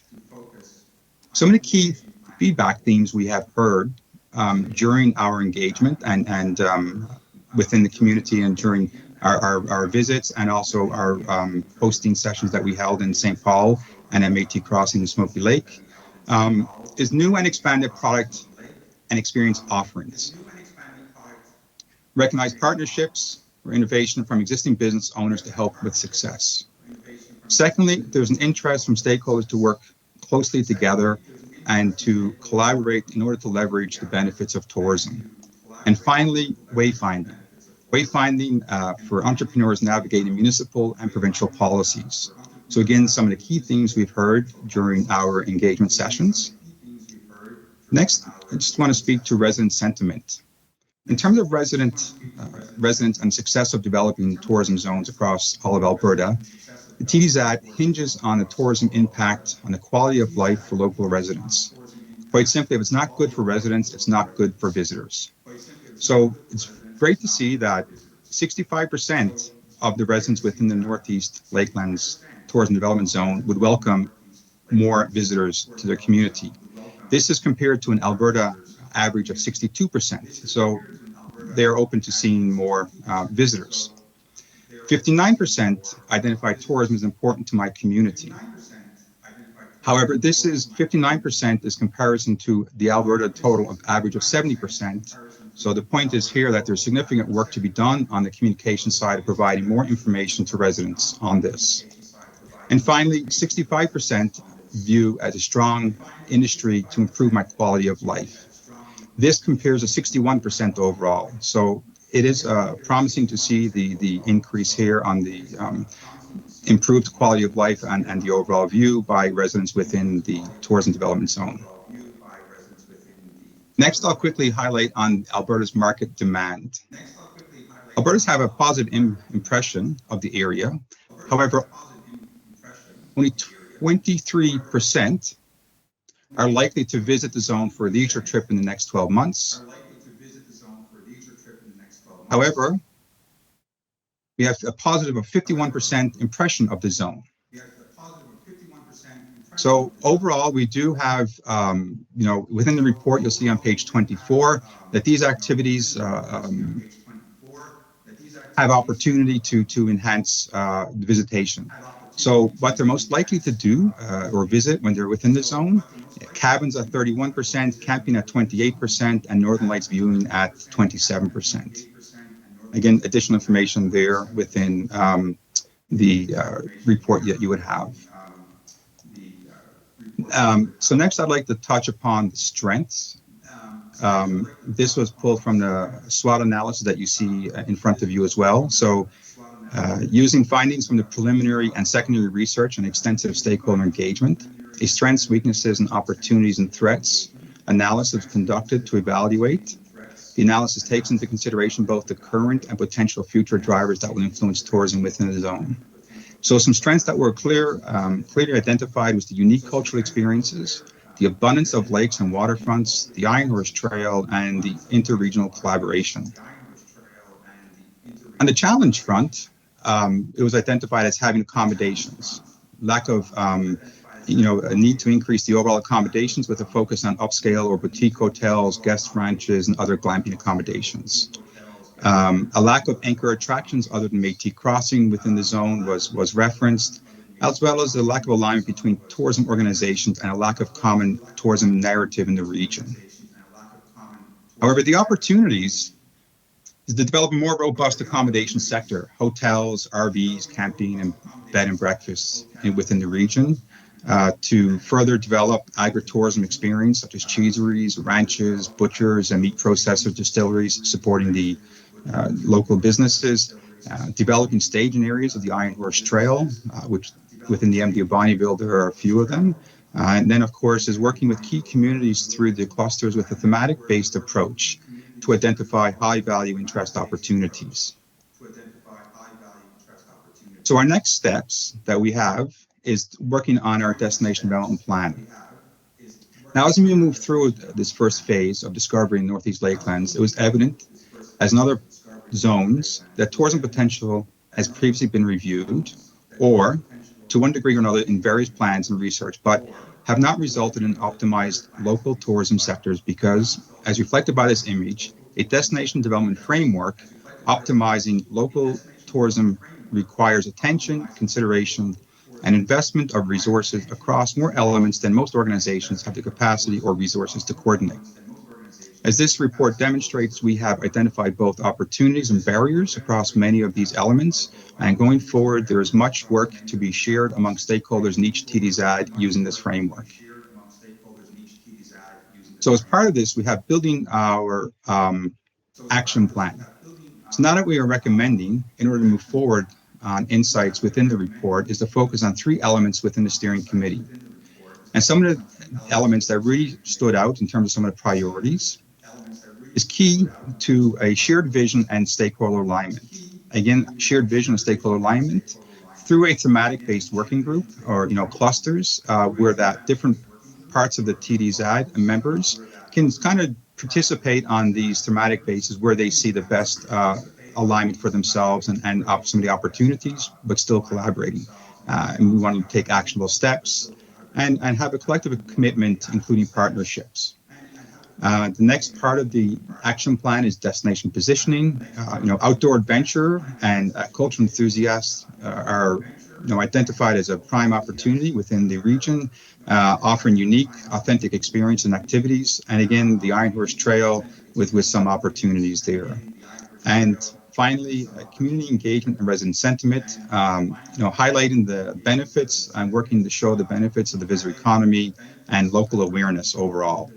Some of the key feedback themes we have heard during our engagement and within the community and during our visits, and also our hosting sessions that we held in St. Paul and MAT Crossing in Smoky Lake, is new and expanded product and experience offerings. Recognize partnerships or innovation from existing business owners to help with success. Secondly, there's an interest from stakeholders to work closely together and to collaborate in order to leverage the benefits of tourism. And finally, wayfinding. Wayfinding for entrepreneurs navigating municipal and provincial policies. So again, some of the key themes we've heard during our engagement sessions. Next, I just want to speak to resident sentiment. In terms of residents and success of developing tourism zones across all of Alberta, the TDZAD hinges on the tourism impact on the quality of life for local residents. Quite simply, if it's not good for residents, it's not good for visitors. So it's great to see that 65% of the residents within the Northeast Lakelands Tourism Development Zone would welcome more visitors to their community. This is compared to an Alberta average of 62%. So they're open to seeing more visitors. 59% identify tourism as important to my community. However, this is 59% is comparison to the Alberta total of average of 70%. So the point is here that there's significant work to be done on the communication side of providing more information to residents on this. And finally, 65% view as a strong industry to improve my quality of life. This compares to 61% overall. So it is promising to see the increase here on the improved quality of life and the overall view by residents within the tourism development zone. Next, I'll quickly highlight on Alberta's market demand. Albertans have a positive impression of the area. However, only 23% are likely to visit the zone for a leisure trip in the next 12 months. However, we have a positive of 51% impression of the zone. So overall, we do have, within the report, you'll see on page 24 that these activities have opportunity to enhance visitation. So what they're most likely to do or visit when they're within the zone, cabins at 31%, camping at 28%, and Northern Lights viewing at 27%. Again, additional information there within the report that you would have. So next, I'd like to touch upon the strengths. This was pulled from the SWOT analysis that you see in front of you as well. So using findings from the preliminary and secondary research and extensive stakeholder engagement, a strengths, weaknesses, and opportunities and threats analysis conducted to evaluate. The analysis takes into consideration both the current and potential future drivers that will influence tourism within the zone. So some strengths that were clearly identified was the unique cultural experiences, the abundance of lakes and waterfronts, the Iron Horse Trail, and the interregional collaboration. On the challenge front, it was identified as having accommodations, lack of a need to increase the overall accommodations with a focus on upscale or boutique hotels, guest ranches, and other glamping accommodations. A lack of anchor attractions other than Métis Crossing within the zone was referenced, as well as the lack of alignment between tourism organizations and a lack of common tourism narrative in the region. However, the opportunities is to develop a more robust accommodation sector, hotels, RVs, camping, and bed and breakfasts within the region, to further develop agritourism experience such as cheeseries, ranches, butchers, and meat processors, distilleries, supporting the local businesses, developing staging areas of the Iron Horse Trail, which within the MD of Bonnyville, there are a few of them. And then, of course, is working with key communities through the clusters with a thematic-based approach to identify high-value interest opportunities. So our next steps that we have is working on our destination development plan. Now, as we move through this first phase of discovering Northeast Lakelands, it was evident, as in other zones, that tourism potential has previously been reviewed, or to one degree or another in various plans and research, but have not resulted in optimized local tourism sectors because, as reflected by this image, a destination development framework optimizing local tourism requires attention, consideration, and investment of resources across more elements than most organizations have the capacity or resources to coordinate. As this report demonstrates, we have identified both opportunities and barriers across many of these elements, and going forward, there is much work to be shared among stakeholders in each TDZAD using this framework. So as part of this, we have building our action plan. So now that we are recommending, in order to move forward on insights within the report, is to focus on 3 elements within the steering committee. And some of the elements that really stood out in terms of some of the priorities is key to a shared vision and stakeholder alignment. Again, shared vision and stakeholder alignment through a thematic-based working group or clusters where that different parts of the TDZAD and members can kind of participate on these thematic bases where they see the best alignment for themselves and some of the opportunities, but still collaborating. And we want to take actionable steps and have a collective commitment, including partnerships. The next part of the action plan is destination positioning. Outdoor adventure and cultural enthusiasts are identified as a prime opportunity within the region, offering unique, authentic experience and activities. And again, the Iron Horse Trail with some opportunities there. And finally, community engagement and resident sentiment, highlighting the benefits and working to show the benefits of the visitor economy and local awareness overall.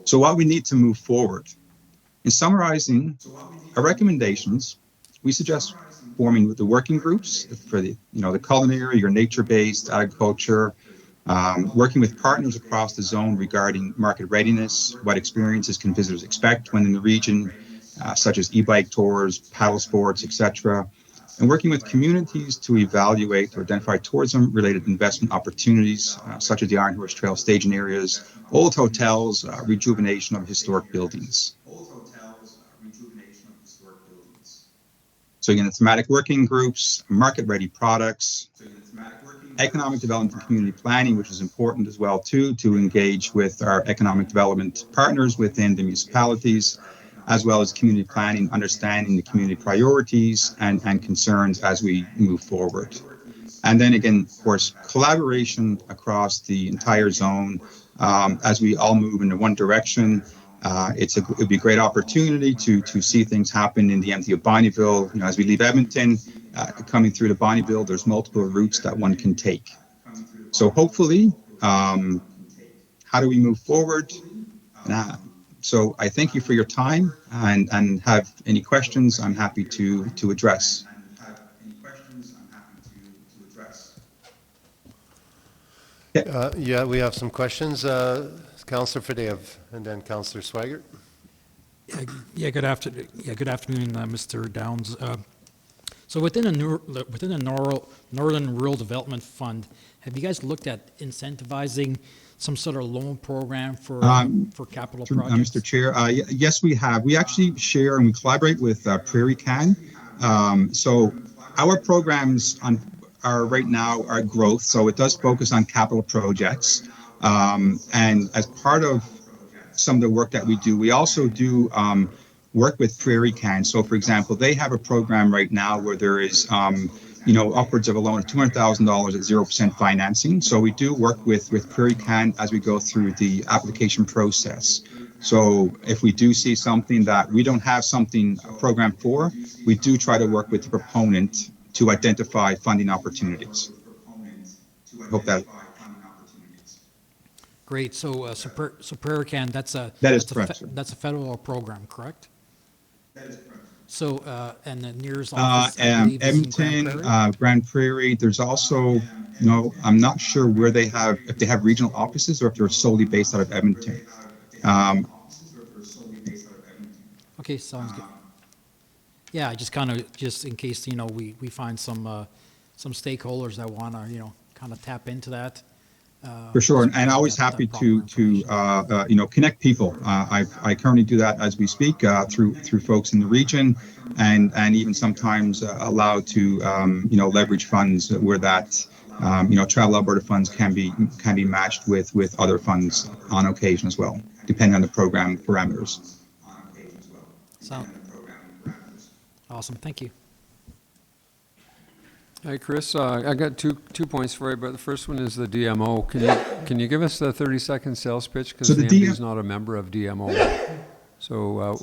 So what we need to move forward. In summarizing our recommendations, we suggest forming with the working groups for the culinary or nature-based agriculture, working with partners across the zone regarding market readiness, what experiences can visitors expect when in the region, such as e-bike tours, paddle sports, etc., and working with communities to evaluate or identify tourism-related investment opportunities, such as the Iron Horse Trail staging areas, old hotels, rejuvenation of historic buildings. So again, the thematic working groups, market-ready products, economic development and community planning, which is important as well too, to engage with our economic development partners within the municipalities, as well as community planning, understanding the community priorities and concerns as we move forward. And then again, of course, collaboration across the entire zone as we all move in one direction. It'd be a great opportunity to see things happen in the MT of Bonnyville. As we leave Edmonton, coming through to Bonnyville, there's multiple routes that one can take. So hopefully, how do we move forward? So I thank you for your time and have any questions, I'm happy to address. Yeah, we have some questions. Councillor Fadeev and then Councillor Swigert. Yeah, good afternoon, Mr. Downs. So within the Northern Rural Development Fund, have you guys looked at incentivizing some sort of loan program for capital projects? Mr. Chair, yes, we have. We actually share and we collaborate with Prairie Can. So our programs are right now are growth, so it does focus on capital projects. And as part of some of the work that we do, we also do work with Prairie Can. So, for example, they have a program right now where there is, upwards of a loan of $200,000 at 0% financing. So we do work with Prairie Can as we go through the application process. So if we do see something that we don't have a program for, we do try to work with the proponent to identify funding opportunities. I hope that. Great. So Prairie Can, that's a federal program, correct? That is correct. So and the nearest office, I believe, is in Edmonton, Grand Prairie. There's also, I'm not sure where if they have regional offices or if they're solely based out of Edmonton. Okay, sounds good. Yeah, just in case we find some stakeholders that want to kind of tap into that. For sure, and always happy to connect people. I currently do that as we speak through folks in the region, and even sometimes allowed to leverage funds where that Travel Alberta funds can be matched with other funds on occasion as well, depending on the program parameters. Awesome, thank you. Hi, Chris. I got two points for you, but the first one is the DMO. Can you give us the 30-second sales pitch? Because the MD is not a member of DMO. So,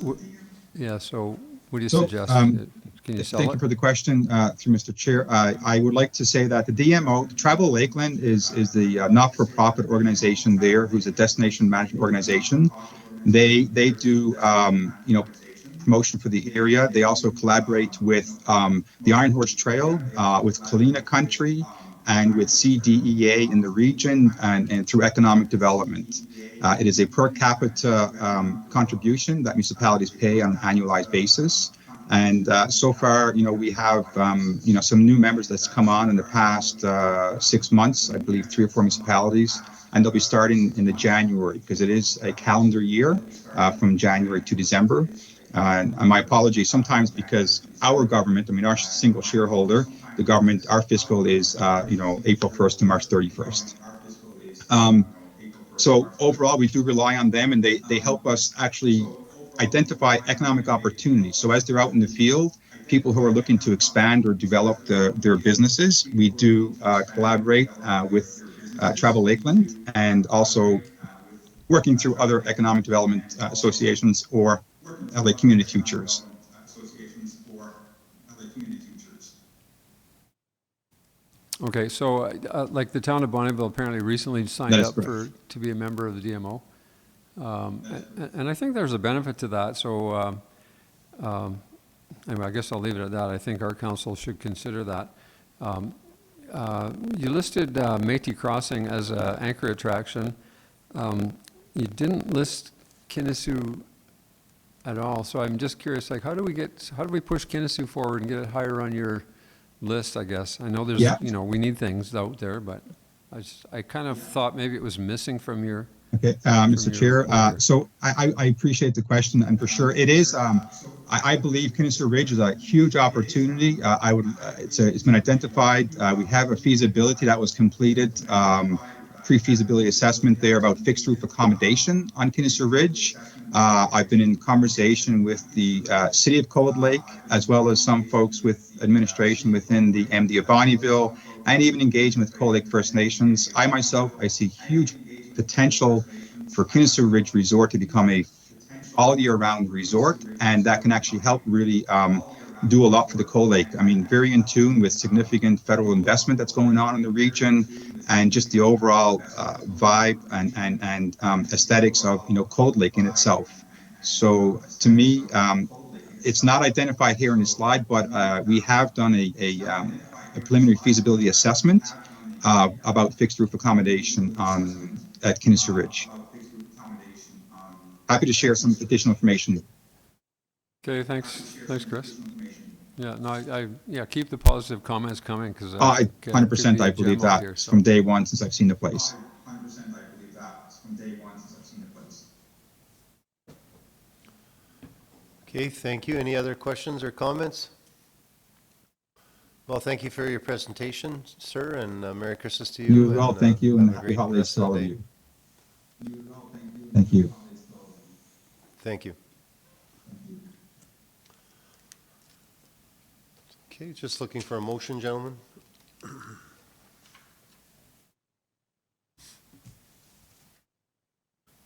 so what do you suggest? Can you sell Thank you for the question, through Mr. Chair. I would like to say that the DMO, Travel Lakeland, is the not-for-profit organization there, who's a destination management organization. They do, promotion for the area. They also collaborate with the Iron Horse Trail, with Kalina Country, and with CDEA in the region, and through economic development. It is a per capita contribution that municipalities pay on an annualized basis. And so far, we have, some new members that's come on in the past 6 months, I believe 3 or 4 municipalities, and they'll be starting in the January because it is a calendar year from January to December. And my apologies sometimes because our government, our single shareholder, the government, our fiscal is, April 1st to March 31st. So overall, we do rely on them, and they help us actually identify economic opportunities. So as they're out in the field, people who are looking to expand or develop their businesses, we do collaborate with Travel Lakeland and also working through other economic development associations or LA Community Futures. Okay, so like the town of Bonnyville apparently recently signed That is up correct. to be a member of the DMO. And I think there's a benefit to that, so anyway, I guess I'll leave it at that. I think our council should consider that. You listed Métis Crossing as an anchor attraction. You didn't list Kinnissou at all, so I'm just curious, like, how do we push Kinnissou forward and get it higher on your list, I guess? I know there's, Yeah. We need things out there, but I kind of thought maybe it was missing from your. Okay, Mr. Chair, so I appreciate the question, and for sure it is. I believe Kinnissou Ridge is a huge opportunity. It's been identified. We have a feasibility that was completed, pre-feasibility assessment there about fixed roof accommodation on Kinnissou Ridge. I've been in conversation with the City of Cold Lake, as well as some folks with administration within the MD of Bonnyville, and even engaging with Cold Lake First Nations. I see huge potential for Kinnissou Ridge Resort to become a all year round resort, and that can actually help really do a lot for the Cold Lake. Very in tune with significant federal investment that's going on in the region, and just the overall vibe and aesthetics of Cold Lake in itself. So to me, it's not identified here in the slide, but we have done a preliminary feasibility assessment about fixed roof accommodation at Kinnissou Ridge. Happy to share some additional information. Okay, thanks, Chris. Yeah, no, keep the positive comments coming, because 100%, I believe that from day one since I've seen the place. Okay, thank you. Any other questions or comments? Well, thank you for your presentation, sir, and Merry Christmas to you. You as well, thank you, and happy great holidays rest to of all the of day. you. Thank you. Thank you. Okay, just looking for a motion, gentlemen.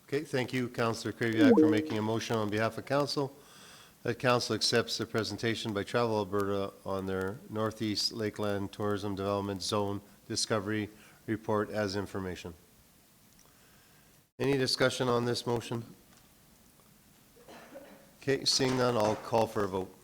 Okay, thank you, Councillor Kraviak, for making a motion on behalf of council. That council accepts the presentation by Travel Alberta on their Northeast Lakeland Tourism Development Zone Discovery Report as information. Any discussion on this motion? Okay, seeing none, I'll call for a vote.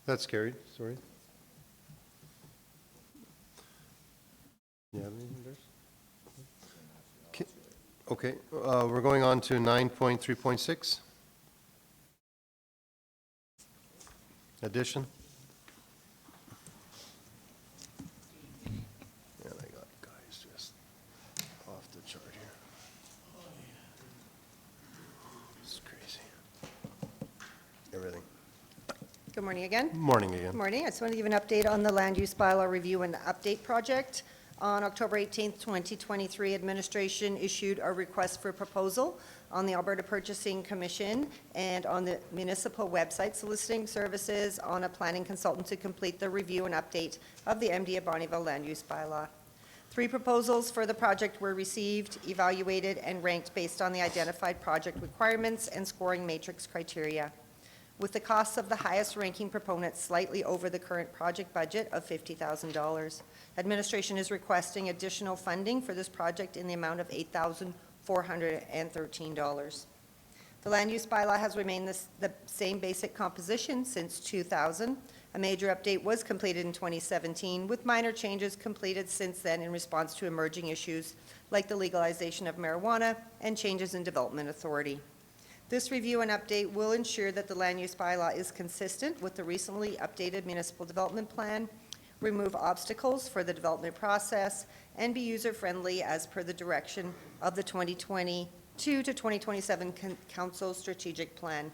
That's carried, sorry. You have anything, Darcy? Okay, we're going on to 9.3.6. Addition. Yeah, I got guys just off the chart here. It's crazy. Everything. Good morning again. Morning again. Good morning. I just want to give an update on the land use bylaw review and update project. On October 18th, 2023, administration issued a request for proposal on the Alberta Purchasing Commission and on the municipal website soliciting services on a planning consultant to complete the review and update of the MD of Bonnyville land use bylaw. 3 proposals for the project were received, evaluated, and ranked based on the identified project requirements and scoring matrix criteria. with the costs of the highest ranking proponent slightly over the current project budget of $50,000. Administration is requesting additional funding for this project in the amount of $8,413. The land use bylaw has remained the same basic composition since 2000. A major update was completed in 2017, with minor changes completed since then in response to emerging issues like the legalization of marijuana and changes in development authority. This review and update will ensure that the land use bylaw is consistent with the recently updated municipal development plan, remove obstacles for the development process, and be user-friendly as per the direction of the 2022 to 2027 Council Strategic Plan.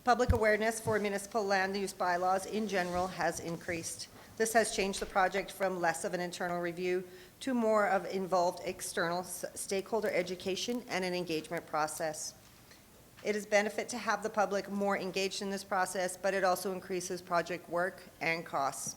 Public awareness for municipal land use bylaws in general has increased. This has changed the project from less of an internal review to more of involved external stakeholder education and an engagement process. It is benefit to have the public more engaged in this process, but it also increases project work and costs.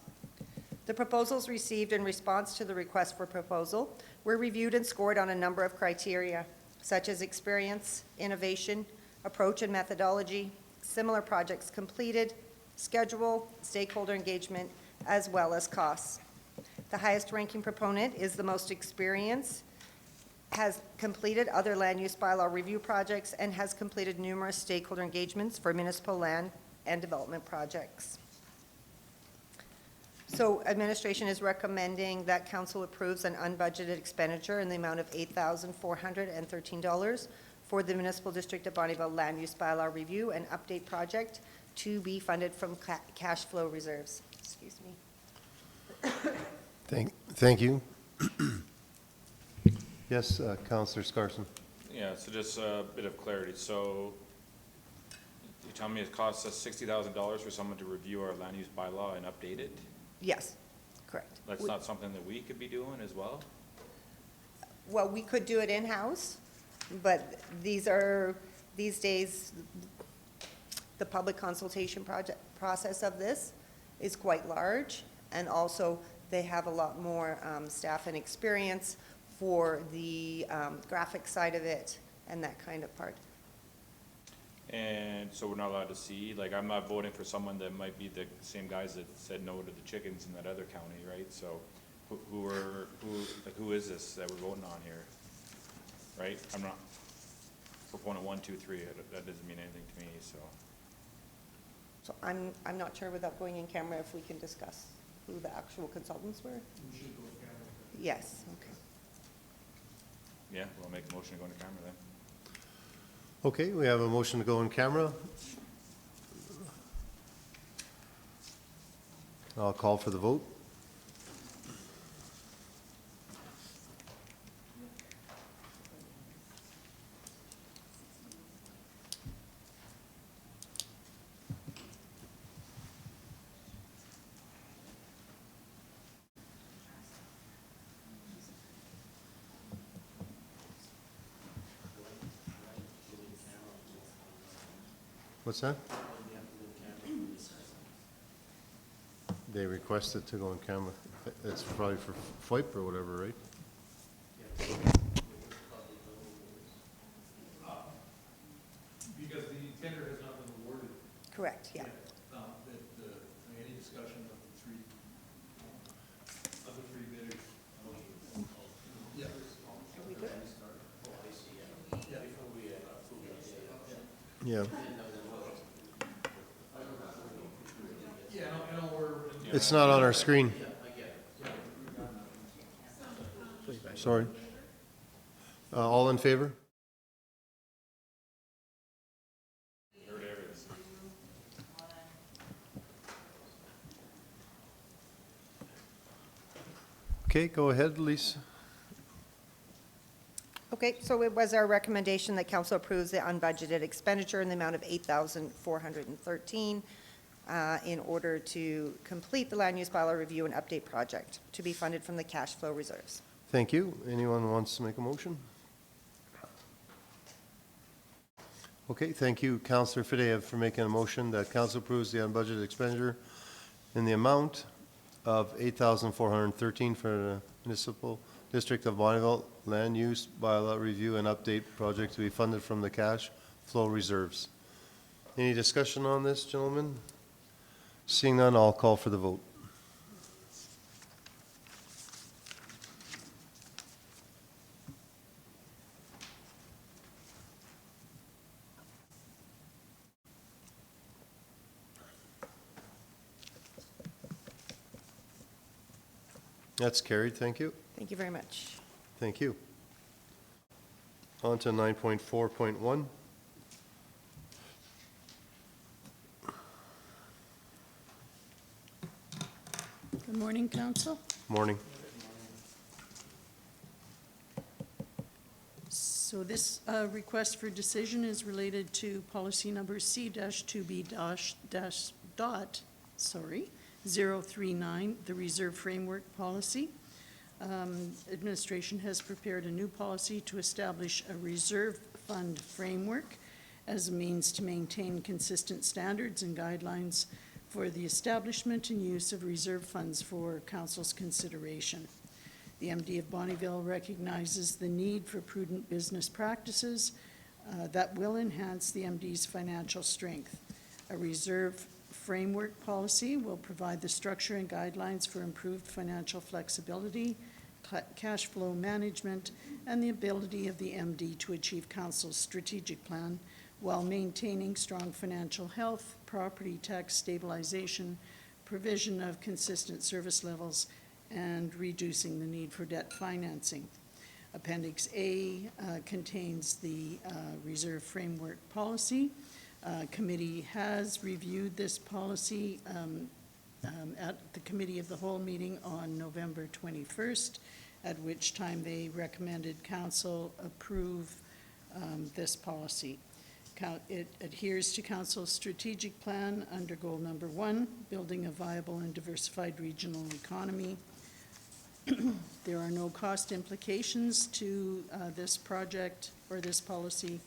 The proposals received in response to the request for proposal were reviewed and scored on a number of criteria, such as experience, innovation, approach and methodology, similar projects completed, schedule, stakeholder engagement, as well as costs. The highest ranking proponent is the most experienced, has completed other land use bylaw review projects, and has completed numerous stakeholder engagements for municipal land and development projects. So administration is recommending that council approves an unbudgeted expenditure in the amount of $8,413 for the Municipal District of Bonnyville Land Use Bylaw Review and Update Project to be funded from cash flow reserves. Excuse me. Thank you. Yes, Councillor Scarson. Yeah, so just a bit of clarity. So you're telling me it costs us $60,000 for someone to review our land use bylaw and update it? Yes, correct. That's not something that we could be doing as well? Well, we could do it in-house, but these days, the public consultation process of this is quite large, and also they have a lot more staff and experience for the graphic side of it and that kind of part. And so we're not allowed to see, like, I'm not voting for someone that might be the same guys that said no to the chickens in that other county, right? So who is this that we're voting on here, right? I'm not proponent 1, 2, 3. That doesn't mean anything to me, so. So I'm not sure without going in camera if we can discuss who the actual consultants were. We should go in camera. Yes, okay. Yeah, we'll make a motion to go into camera then. Okay, we have a motion to go in camera. I'll call for the vote. What's that? They requested to go on camera. It's probably for FOIP or whatever, right? Because the tender has not been awarded. Correct, yeah. Any discussion of the three bidders. Yeah. Yeah. Yeah, I know we're. It's not on our screen. Sorry. All in favor? Okay, go ahead, Lisa. Okay, so it was our recommendation that council approves the unbudgeted expenditure in the amount of $8,413 in order to complete the land use bylaw review and update project to be funded from the cash flow reserves. Thank you. Anyone wants to make a motion? Okay, thank you, Councillor Fidea, for making a motion that council approves the unbudgeted expenditure in the amount of $8,413 for the Municipal District of Bonnyville Land Use Bylaw Review and Update Project to be funded from the cash flow reserves. Any discussion on this, gentlemen? Seeing none, I'll call for the vote. That's carried, thank you. Thank you very much. Thank you. On to 9.4.1. Good morning, Council. Morning. So this request for decision is related to policy number C-2B-039, the reserve framework policy. Administration has prepared a new policy to establish a reserve fund framework as a means to maintain consistent standards and guidelines for the establishment and use of reserve funds for Council's consideration. The MD of Bonnyville recognizes the need for prudent business practices that will enhance the MD's financial strength. A reserve framework policy will provide the structure and guidelines for improved financial flexibility, cash flow management, and the ability of the MD to achieve Council's strategic plan while maintaining strong financial health, property tax stabilization, provision of consistent service levels, and reducing the need for debt financing. Appendix A contains the reserve framework policy. Committee has reviewed this policy at the Committee of the Whole meeting on November 21st, at which time they recommended Council approve this policy. It adheres to Council's strategic plan under goal number 1, building a viable and diversified regional economy. There are no cost implications to this project or this policy,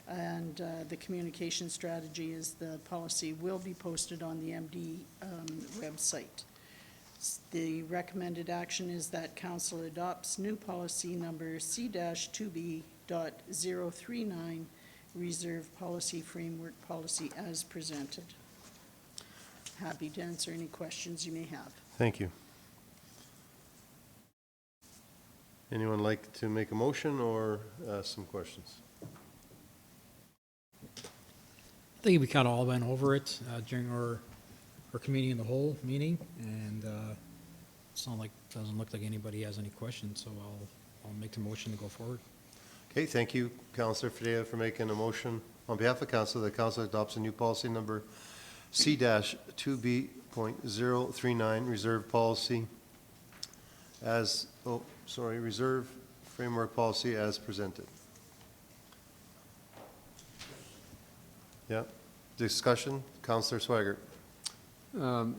and the communication strategy is the policy will be posted on the MD website. The recommended action is that Council adopts new policy number C-2B.039, Reserve Policy Framework Policy as presented. Happy to answer any questions you may have. Thank you. Anyone like to make a motion or some questions? I think we kind of all went over it during our committee in the whole meeting, and doesn't look like anybody has any questions, so I'll make the motion to go forward. Okay, thank you, Councillor Fidea, for making a motion. On behalf of Council, the Council adopts a new policy number C-2B.039, Reserve Policy as, Reserve Framework Policy as presented. Yeah, discussion, Councillor Swaggart.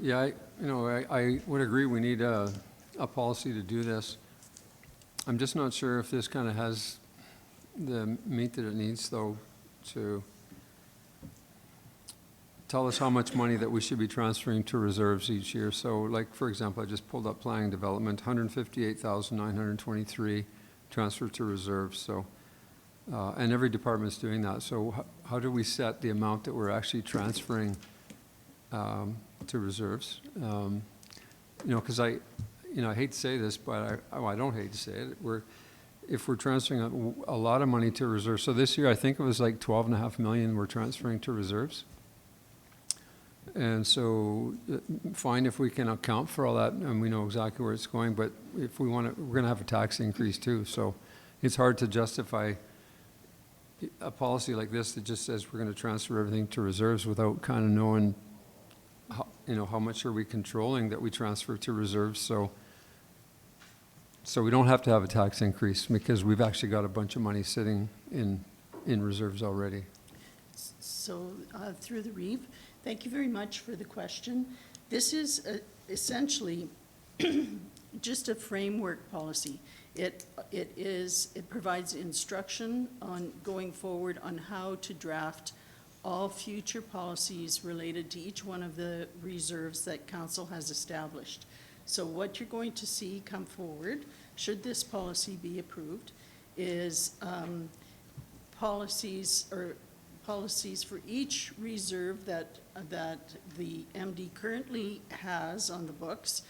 Yeah, I would agree we need a policy to do this. I'm just not sure if this kind of has the meat that it needs, though, to tell us how much money that we should be transferring to reserves each year. So, like, for example, I just pulled up planning development, 158,923 transferred to reserves. So, and every department's doing that. So, how do we set the amount that we're actually transferring to reserves? Because I hate to say this, but I don't hate to say it. If we're transferring a lot of money to reserves, so this year I think it was like 12.5 million we're transferring to reserves. And so, fine if we can account for all that and we know exactly where it's going, but if we want to, we're going to have a tax increase too. So, it's hard to justify a policy like this that just says we're going to transfer everything to reserves without kind of knowing, how much are we controlling that we transfer to reserves. So we don't have to have a tax increase because we've actually got a bunch of money sitting in reserves already. So through the Reeve, thank you very much for the question. This is essentially just a framework policy. It provides instruction on going forward on how to draft all future policies related to each one of the reserves that Council has established. So what you're going to see come forward, should this policy be approved, is policies or policies for each reserve that the MD currently has on the books,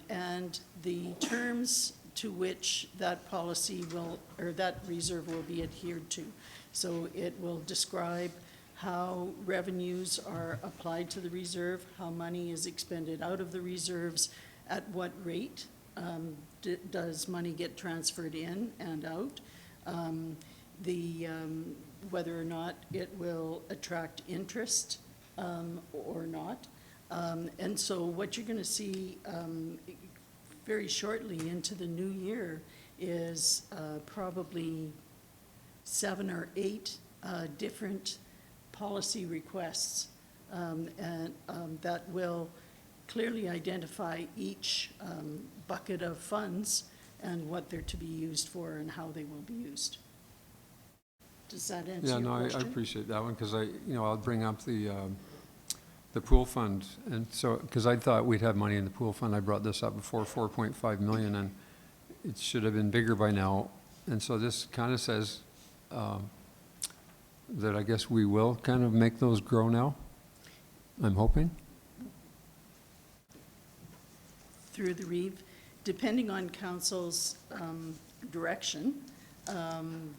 and the terms to which that policy will, or that reserve will be adhered to. So it will describe how revenues are applied to the reserve, how money is expended out of the reserves, at what rate does money get transferred in and out, whether or not it will attract interest or not. And so what you're going to see very shortly into the new year is probably 7 or 8 different policy requests, and that will clearly identify each bucket of funds and what they're to be used for and how they will be used. Does that answer Yeah, your no, I question? appreciate that one, because I'll bring up the pool fund, and so, because I thought we'd have money in the pool fund, I brought this up before, 4.5 million, and it should have been bigger by now, and so this kind of says that I guess we will kind of make those grow now, I'm hoping. Through the Reeve, depending on council's direction,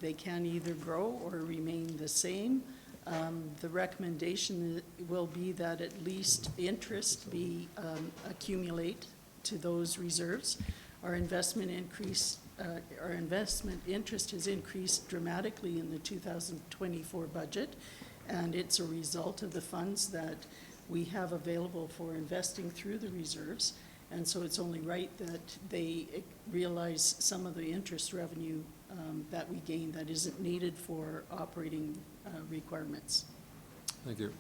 they can either grow or remain the same. The recommendation will be that at least interest be accumulate to those reserves. Our investment interest has increased dramatically in the 2024 budget, and it's a result of the funds that we have available for investing through the reserves. And so it's only right that they realize some of the interest revenue that we gain that isn't needed for operating requirements. Thank you.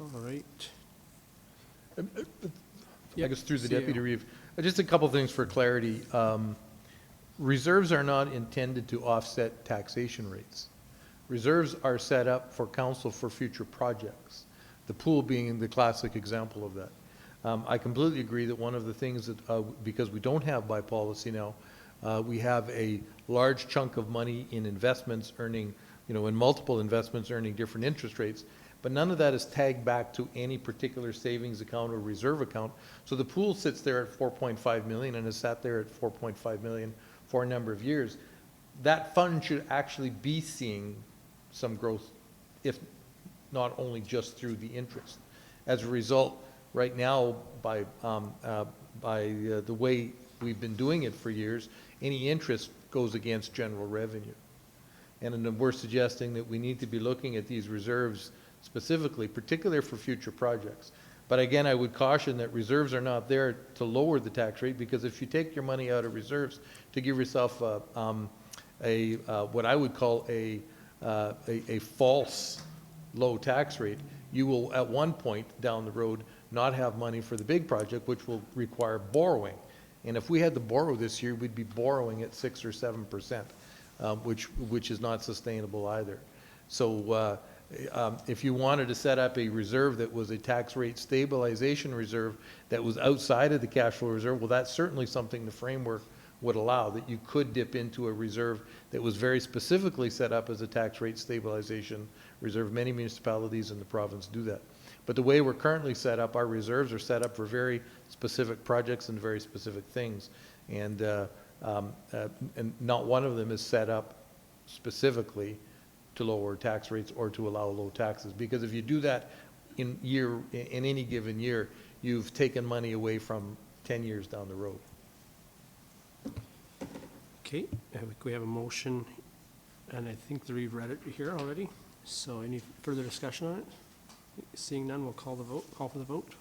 All right. I guess through the Deputy Reeve, just a couple things for clarity. Reserves are not intended to offset taxation rates. Reserves are set up for council for future projects, the pool being the classic example of that. I completely agree that one of the things that, because we don't have by policy now, we have a large chunk of money in investments earning, in multiple investments earning different interest rates, but none of that is tagged back to any particular savings account or reserve account. So the pool sits there at 4.5 million and has sat there at 4.5 million for a number of years. That fund should actually be seeing some growth, if not only just through the interest. As a result, right now, by the way we've been doing it for years, any interest goes against general revenue. And then we're suggesting that we need to be looking at these reserves specifically, particularly for future projects. But again, I would caution that reserves are not there to lower the tax rate, because if you take your money out of reserves to give yourself what I would call a false low tax rate, you will at one point down the road not have money for the big project, which will require borrowing. And if we had to borrow this year, we'd be borrowing at 6 or 7%, which is not sustainable either. So if you wanted to set up a reserve that was a tax rate stabilization reserve that was outside of the cash flow reserve, well, that's certainly something the framework would allow, that you could dip into a reserve that was very specifically set up as a tax rate stabilization reserve. Many municipalities in the province do that. But the way we're currently set up, our reserves are set up for very specific projects and very specific things. And not one of them is set up specifically to lower tax rates or to allow low taxes. Because if you do that in any given year, you've taken money away from 10 years down the road. Okay, we have a motion, and I think we've read it here already. So any further discussion on it? Seeing none, we'll call for the vote.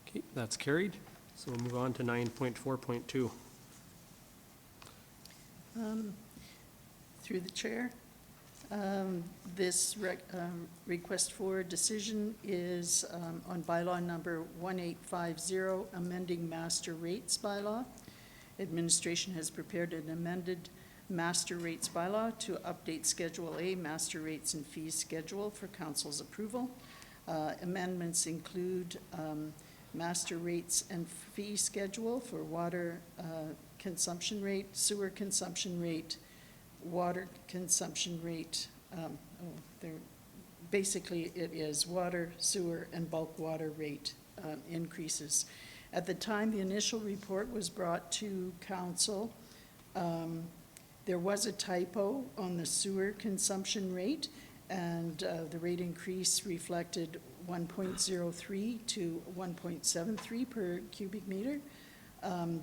Okay, that's carried. So we'll move on to 9.4.2. Through the chair, this request for decision is on bylaw number 1850, amending master rates bylaw. Administration has prepared an amended master rates bylaw to update Schedule A, master rates and fees schedule for council's approval. Amendments include master rates and fee schedule for water consumption rate, sewer consumption rate, water consumption rate. Basically, it is water, sewer, and bulk water rate increases. At the time the initial report was brought to council, there was a typo on the sewer consumption rate, and the rate increase reflected 1.03 to 1.73 per cubic meter.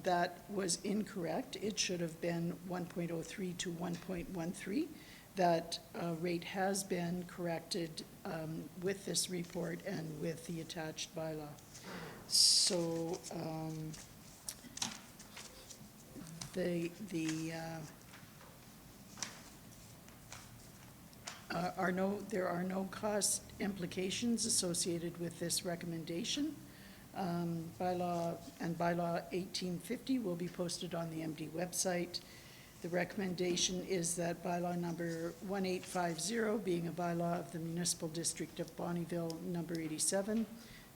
That was incorrect. It should have been 1.03 to 1.13. That rate has been corrected with this report and with the attached bylaw. So there are no cost implications associated with this recommendation. Bylaw 1850 will be posted on the MD website. The recommendation is that bylaw number 1850, being a bylaw of the Municipal District of Bonnyville, number 87,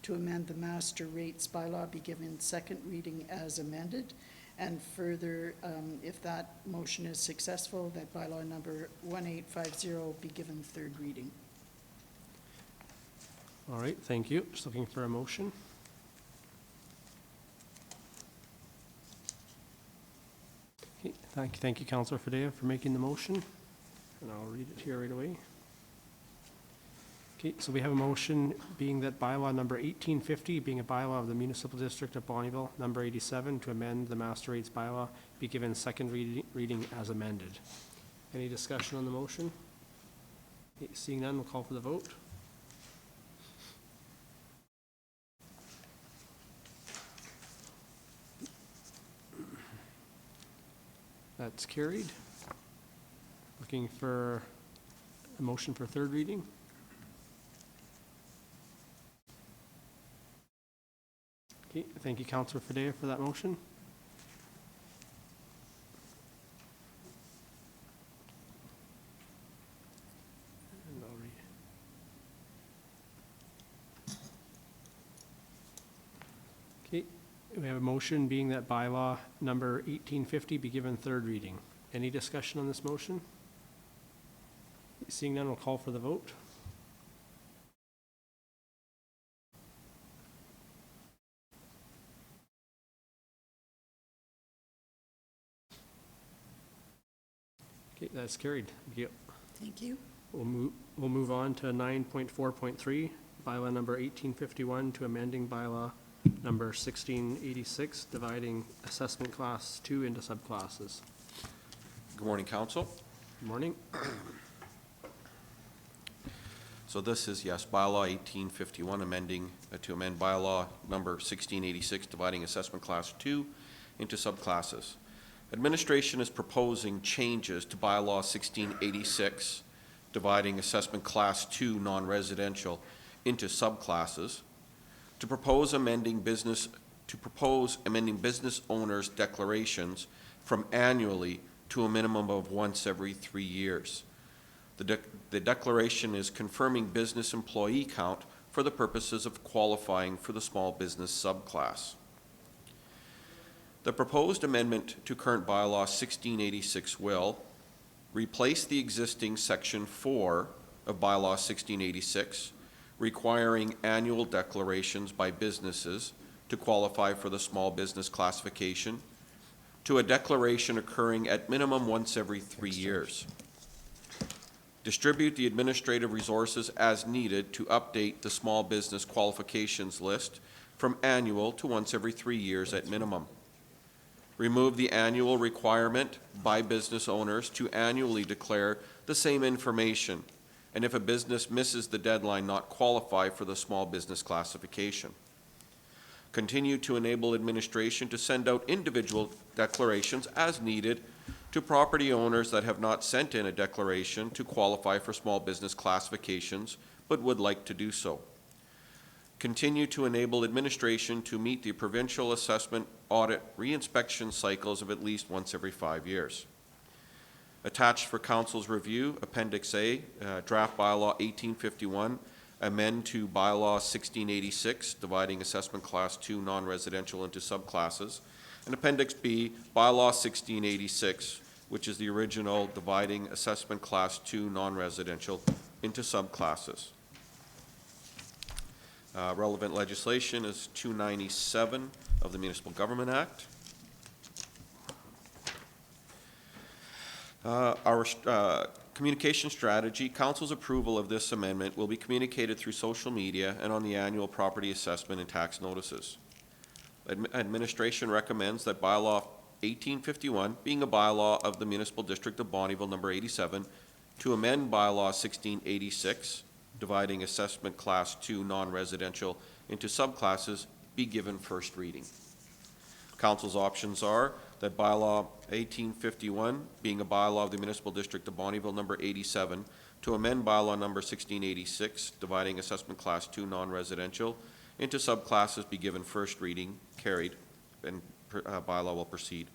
to amend the master rates bylaw, be given second reading as amended. And further, if that motion is successful, that bylaw number 1850 be given third reading. All right, thank you. Just looking for a motion. Okay, thank you, Councillor Fadea, for making the motion, and I'll read it here right away. Okay, so we have a motion being that bylaw number 1850, being a bylaw of the Municipal District of Bonnyville, number 87, to amend the master rates bylaw, be given second reading as amended. Any discussion on the motion? Okay, seeing none, we'll call for the vote. That's carried. Looking for a motion for third reading. Okay, thank you, Councillor Fadea, for that motion. And I'll read. Okay, we have a motion being that bylaw number 1850 be given third reading. Any discussion on this motion? Seeing none, we'll call for the vote. Okay, that's carried. Thank you. Thank you. We'll move on to 9.4.3, bylaw number 1851 to amending bylaw number 1686, dividing assessment class 2 into subclasses. Good morning, Council. Good morning. So this is, yes, bylaw 1851 amending, to amend bylaw number 1686, dividing assessment class 2 into subclasses. Administration is proposing changes to bylaw 1686, dividing assessment class 2 non-residential into subclasses, to propose amending business owners' declarations from annually to a minimum of once every 3 years. The declaration is confirming business employee count for the purposes of qualifying for the small business subclass. The proposed amendment to current bylaw 1686 will replace the existing section 4 of bylaw 1686, requiring annual declarations by businesses to qualify for the small business classification, to a declaration occurring at minimum once every 3 years. Distribute the administrative resources as needed to update the small business qualifications list from annual to once every 3 years at minimum. Remove the annual requirement by business owners to annually declare the same information, and if a business misses the deadline, not qualify for the small business classification. Continue to enable administration to send out individual declarations as needed to property owners that have not sent in a declaration to qualify for small business classifications but would like to do so. Continue to enable administration to meet the provincial assessment audit reinspection cycles of at least once every 5 years. Attached for council's review, Appendix A, draft bylaw 1851, amend to bylaw 1686, dividing assessment class 2 non-residential into subclasses. And Appendix B, bylaw 1686, which is the original dividing assessment class 2 non-residential into subclasses. Relevant legislation is 297 of the Municipal Government Act. Our communication strategy, council's approval of this amendment will be communicated through social media and on the annual property assessment and tax notices. Administration recommends that bylaw 1851, being a bylaw of the Municipal District of Bonnyville, number 87, to amend bylaw 1686, dividing assessment class 2 non-residential into subclasses, be given first reading. Council's options are that bylaw 1851, being a bylaw of the Municipal District of Bonnyville, number 87, to amend bylaw number 1686, dividing assessment class 2 non-residential into subclasses, be given first reading, carried, and bylaw will proceed.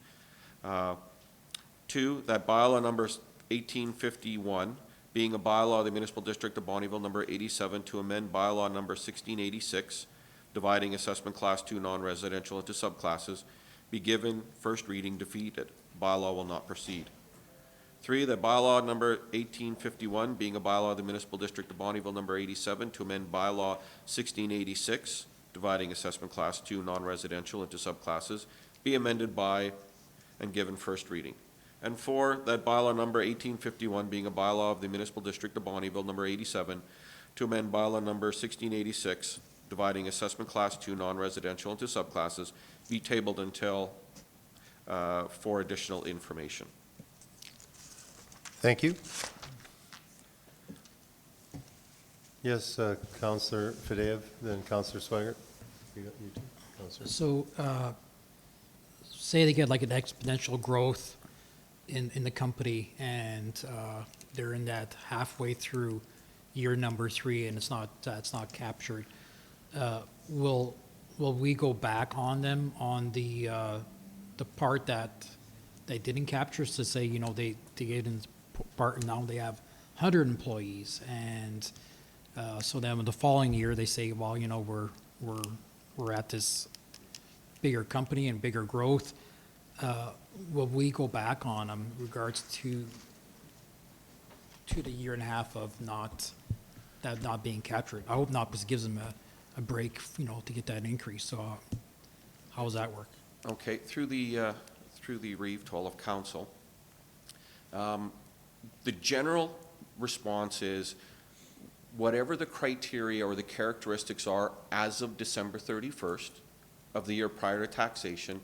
2, that bylaw number 1851, being a bylaw of the Municipal District of Bonnyville, number 87, to amend bylaw number 1686, dividing assessment class 2 non-residential into subclasses, be given first reading, defeated. Bylaw will not proceed. 3, that bylaw number 1851, being a bylaw of the Municipal District of Bonnyville, number 87, to amend bylaw 1686, dividing assessment class 2 non-residential into subclasses, be amended by and given first reading. And 4, that bylaw number 1851, being a bylaw of the Municipal District of Bonnyville, number 87, to amend bylaw number 1686, dividing assessment class 2 non-residential into subclasses, be tabled until for additional information. Thank you. Yes, Councillor Fadeev, then Councillor Swigert. You too, Councillor. So, say they get like an exponential growth in the company, and they're in that halfway through year number 3, and it's not captured. Will we go back on them on the part that they didn't capture? So say, you know, they get in part, and now they have 100 employees, and so then the following year they say, well, you know, we're at this bigger company and bigger growth. Will we go back on them in regards to the year and a half of not being captured? I hope not, because it gives them a break, you know, to get that increase. So how does that work? Okay, through the Reeve Toll of Council, the general response is whatever the criteria or the characteristics are as of December 31st of the year prior to taxation,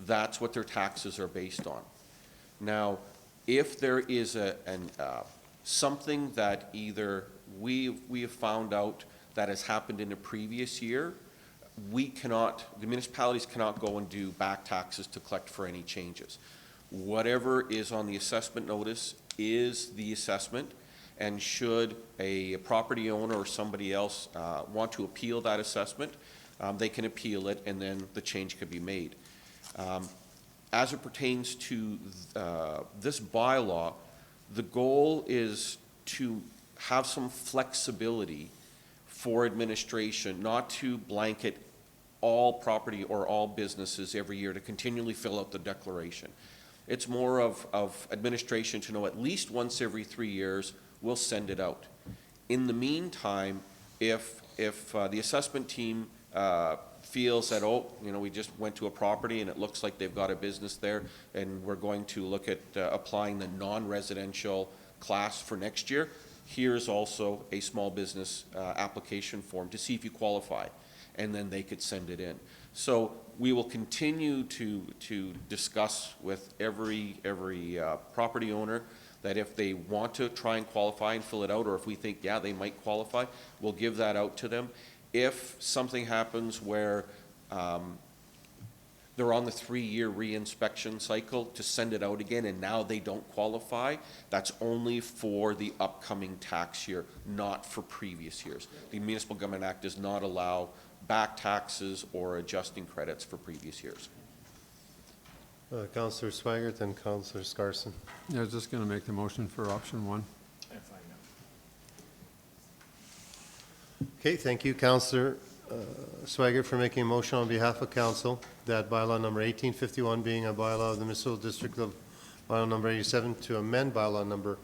that's what their taxes are based on. Now, if there is something that either we have found out that has happened in a previous year, the municipalities cannot go and do back taxes to collect for any changes. Whatever is on the assessment notice is the assessment, and should a property owner or somebody else want to appeal that assessment, they can appeal it, and then the change can be made. As it pertains to this bylaw, the goal is to have some flexibility for administration, not to blanket all property or all businesses every year to continually fill out the declaration. It's more of administration to know at least once every 3 years, we'll send it out. In the meantime, if the assessment team feels that, oh, you know, we just went to a property and it looks like they've got a business there, and we're going to look at applying the non-residential class for next year, here's also a small business application form to see if you qualify, and then they could send it in. So we will continue to discuss with every property owner that if they want to try and qualify and fill it out, or if we think, yeah, they might qualify, we'll give that out to them. If something happens where they're on the 3-year re-inspection cycle to send it out again and now they don't qualify, that's only for the upcoming tax year, not for previous years. The Municipal Government Act does not allow back taxes or adjusting credits for previous years. Counselor Swigert, then Counselor Scarson. Yeah, I was just going to make the motion for option 1. I'm fine now. Okay, thank you, Counselor Swigert, for making a motion on behalf of council that bylaw number 1851 being a bylaw of the municipal district of bylaw number 87 to amend bylaw number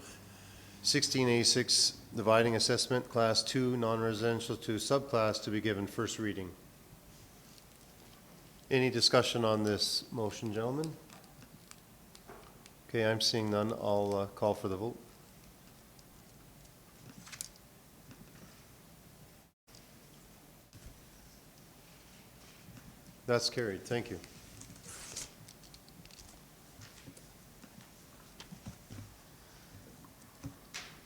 1686, dividing assessment class 2 non-residential to subclass to be given first reading. Any discussion on this motion, gentlemen? Okay, I'm seeing none. I'll call for the vote. That's carried. Thank you.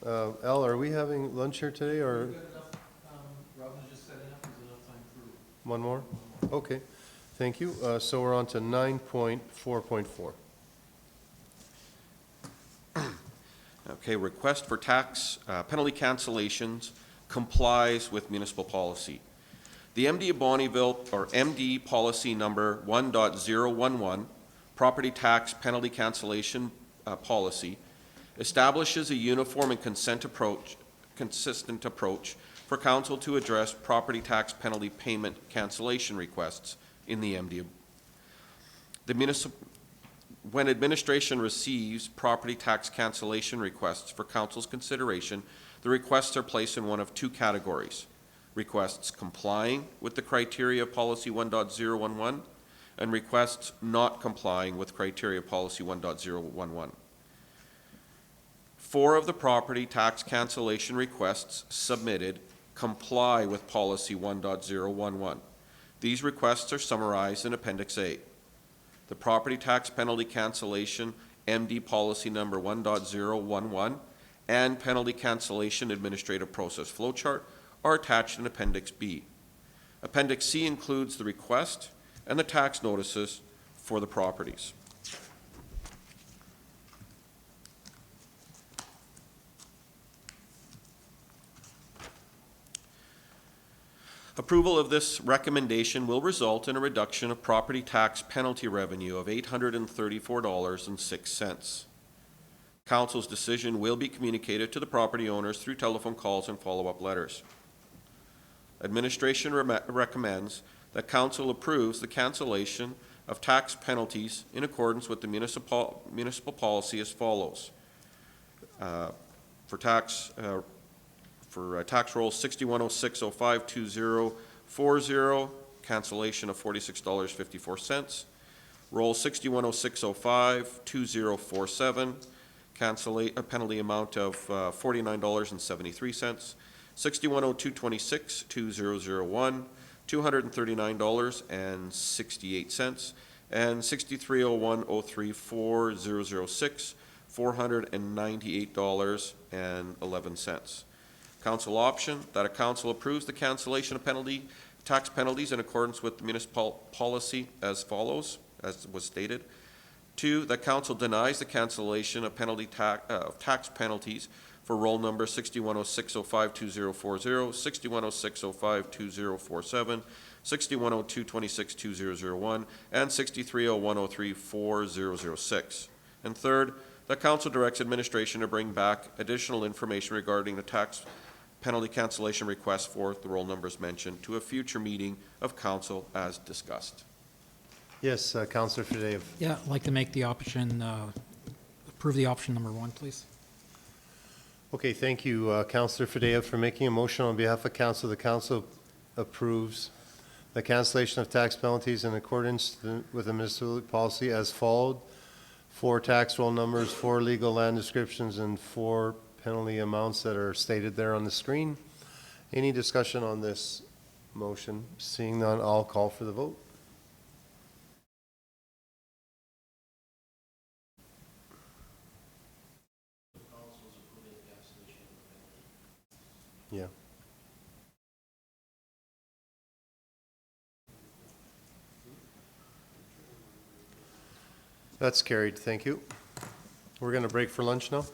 Al, are we having lunch here today, or Robin's just setting up, is enough time for one more? Okay, thank you. So we're on to 9.4.4. Okay, request for tax penalty cancellations complies with municipal policy. The MD of Bonnyville, or MD policy number 1.011, property tax penalty cancellation policy, establishes a uniform and consistent approach for council to address property tax penalty payment cancellation requests in the MD. When administration receives property tax cancellation requests for council's consideration, the requests are placed in one of two categories: requests complying with the criteria of policy 1.011 and requests not complying with criteria of policy 1.011. 4 of the property tax cancellation requests submitted comply with policy 1.011. These requests are summarized in Appendix A. The property tax penalty cancellation MD policy number 1.011 and penalty cancellation administrative process flowchart are attached in Appendix B. Appendix C includes the request and the tax notices for the properties. Approval of this recommendation will result in a reduction of property tax penalty revenue of $834.06. Council's decision will be communicated to the property owners through telephone calls and follow-up letters. Administration recommends that Council approves the cancellation of tax penalties in accordance with the municipal policy as follows. For tax roll 6106052040, cancellation of $46.54. Roll 6106052047, a penalty amount of $49.73. 6102262001, $239.68, and 6301034006, $498.11. Council option, that a council approves the cancellation of tax penalties in accordance with the municipal policy as follows, as was stated. 2, that council denies the cancellation of tax penalties for roll number 6106052040, 6106052047, 6102262001, and 6301034006. And 3rd, that council directs administration to bring back additional information regarding the tax penalty cancellation request for the roll numbers mentioned to a future meeting of council as discussed. Yes, Councillor Fadeo. Yeah, I'd like to make the option, approve the option number 1, please. Okay, thank you, Councillor Fadeo, for making a motion on behalf of council. The council approves the cancellation of tax penalties in accordance with the municipal policy as followed: 4 tax roll numbers, 4 legal land descriptions, and 4 penalty amounts that are stated there on the screen. Any discussion on this motion? Seeing none, I'll call for the vote. Yeah. That's carried. Thank you. We're going to break for lunch now?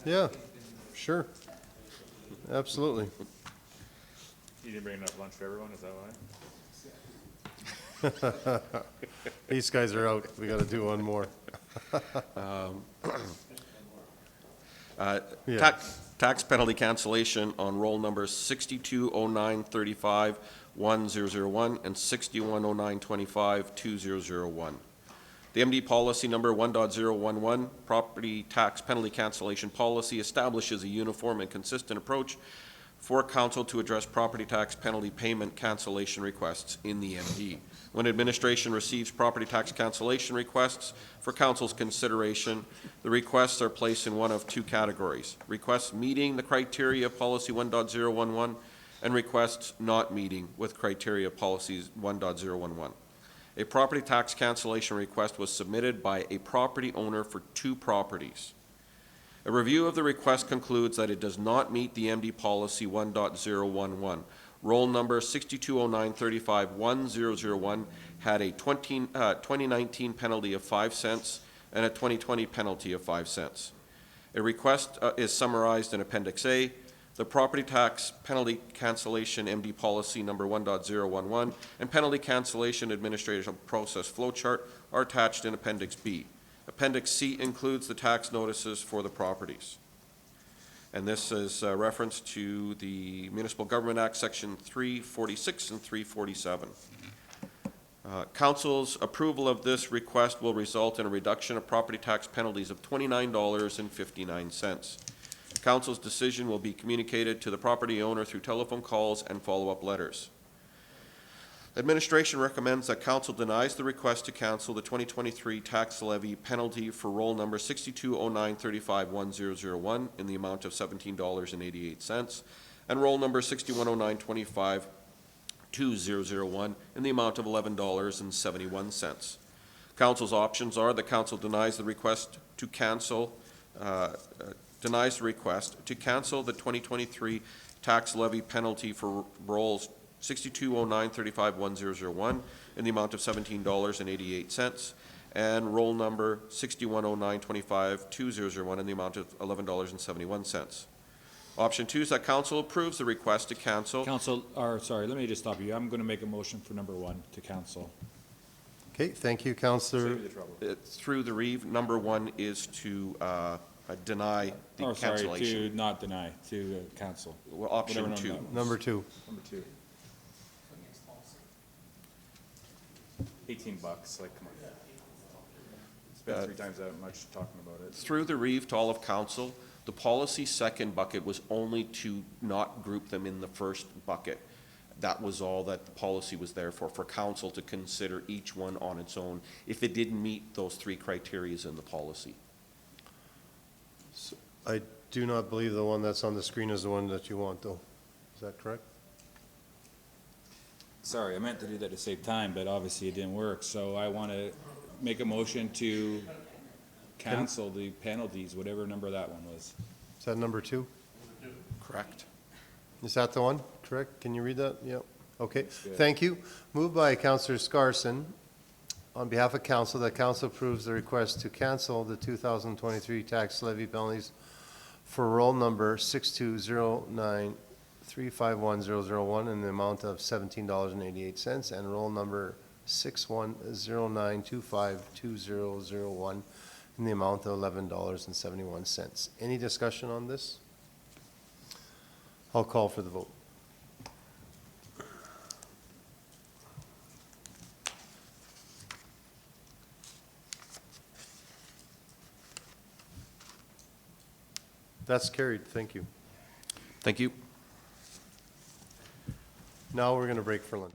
Yeah, sure. Absolutely. You didn't bring enough lunch for everyone, is that why? These guys are out. We got to do one more. Yeah. Tax penalty cancellation on roll numbers 620935-1001 and 610925-2001. The MD policy number 1.011, property tax penalty cancellation policy, establishes a uniform and consistent approach for council to address property tax penalty payment cancellation requests in the MD. When administration receives property tax cancellation requests for council's consideration, the requests are placed in one of two categories: requests meeting the criteria of policy 1.011 and requests not meeting with criteria of policies 1.011. A property tax cancellation request was submitted by a property owner for 2 properties. A review of the request concludes that it does not meet the MD policy 1.011. Roll number 620935-1001 had a 2019 penalty of 5 cents and a 2020 penalty of 5 cents. A request is summarized in Appendix A. The property tax penalty cancellation MD policy number 1.011 and penalty cancellation administration process flowchart are attached in Appendix B. Appendix C includes the tax notices for the properties. And this is a reference to the Municipal Government Act, Section 346 and 347. Council's approval of this request will result in a reduction of property tax penalties of $29.59. Council's decision will be communicated to the property owner through telephone calls and follow-up letters. Administration recommends that council denies the request to cancel the 2023 tax levy penalty for roll number 620935-1001 in the amount of $17.88 and roll number 610925-2001 in the amount of $11.71. Council's options are: the council denies the request to cancel the 2023 tax levy penalty for rolls 620935-1001 in the amount of $17.88 and roll number 610925-2001 in the amount of $11.71. Option 2 is that council approves the request to cancel. Sorry, let me just stop you. I'm going to make a motion for number 1 to cancel. Okay, thank you, Councillor. Save you the trouble. Through the Reeve, number 1 is to deny the cancellation. Sorry, to not deny, to cancel. Well, option 2. Number 2. Number 2. $18, like, come on. Spent 3 times that much talking about it. Through the Reeve to all of council, the policy second bucket was only to not group them in the first bucket. That was all that the policy was there for council to consider each one on its own if it didn't meet those 3 criteria in the policy. So I do not believe the one that's on the screen is the one that you want, though. Is that correct? Sorry, I meant to do that to save time, but obviously it didn't work. So I want to make a motion to cancel the penalties, whatever number that one was. Is that number 2? Correct. Is that the one? Correct? Can you read that? Yep. Okay, thank you. Moved by Councillor Scarson. On behalf of council, that council approves the request to cancel the 2023 tax levy penalties for roll number 6209351001 in the amount of $17.88 and roll number 6109252001 in the amount of $11.71. Any discussion on this? I'll call for the vote. That's carried. Thank you. Thank you. Now we're going to break for lunch.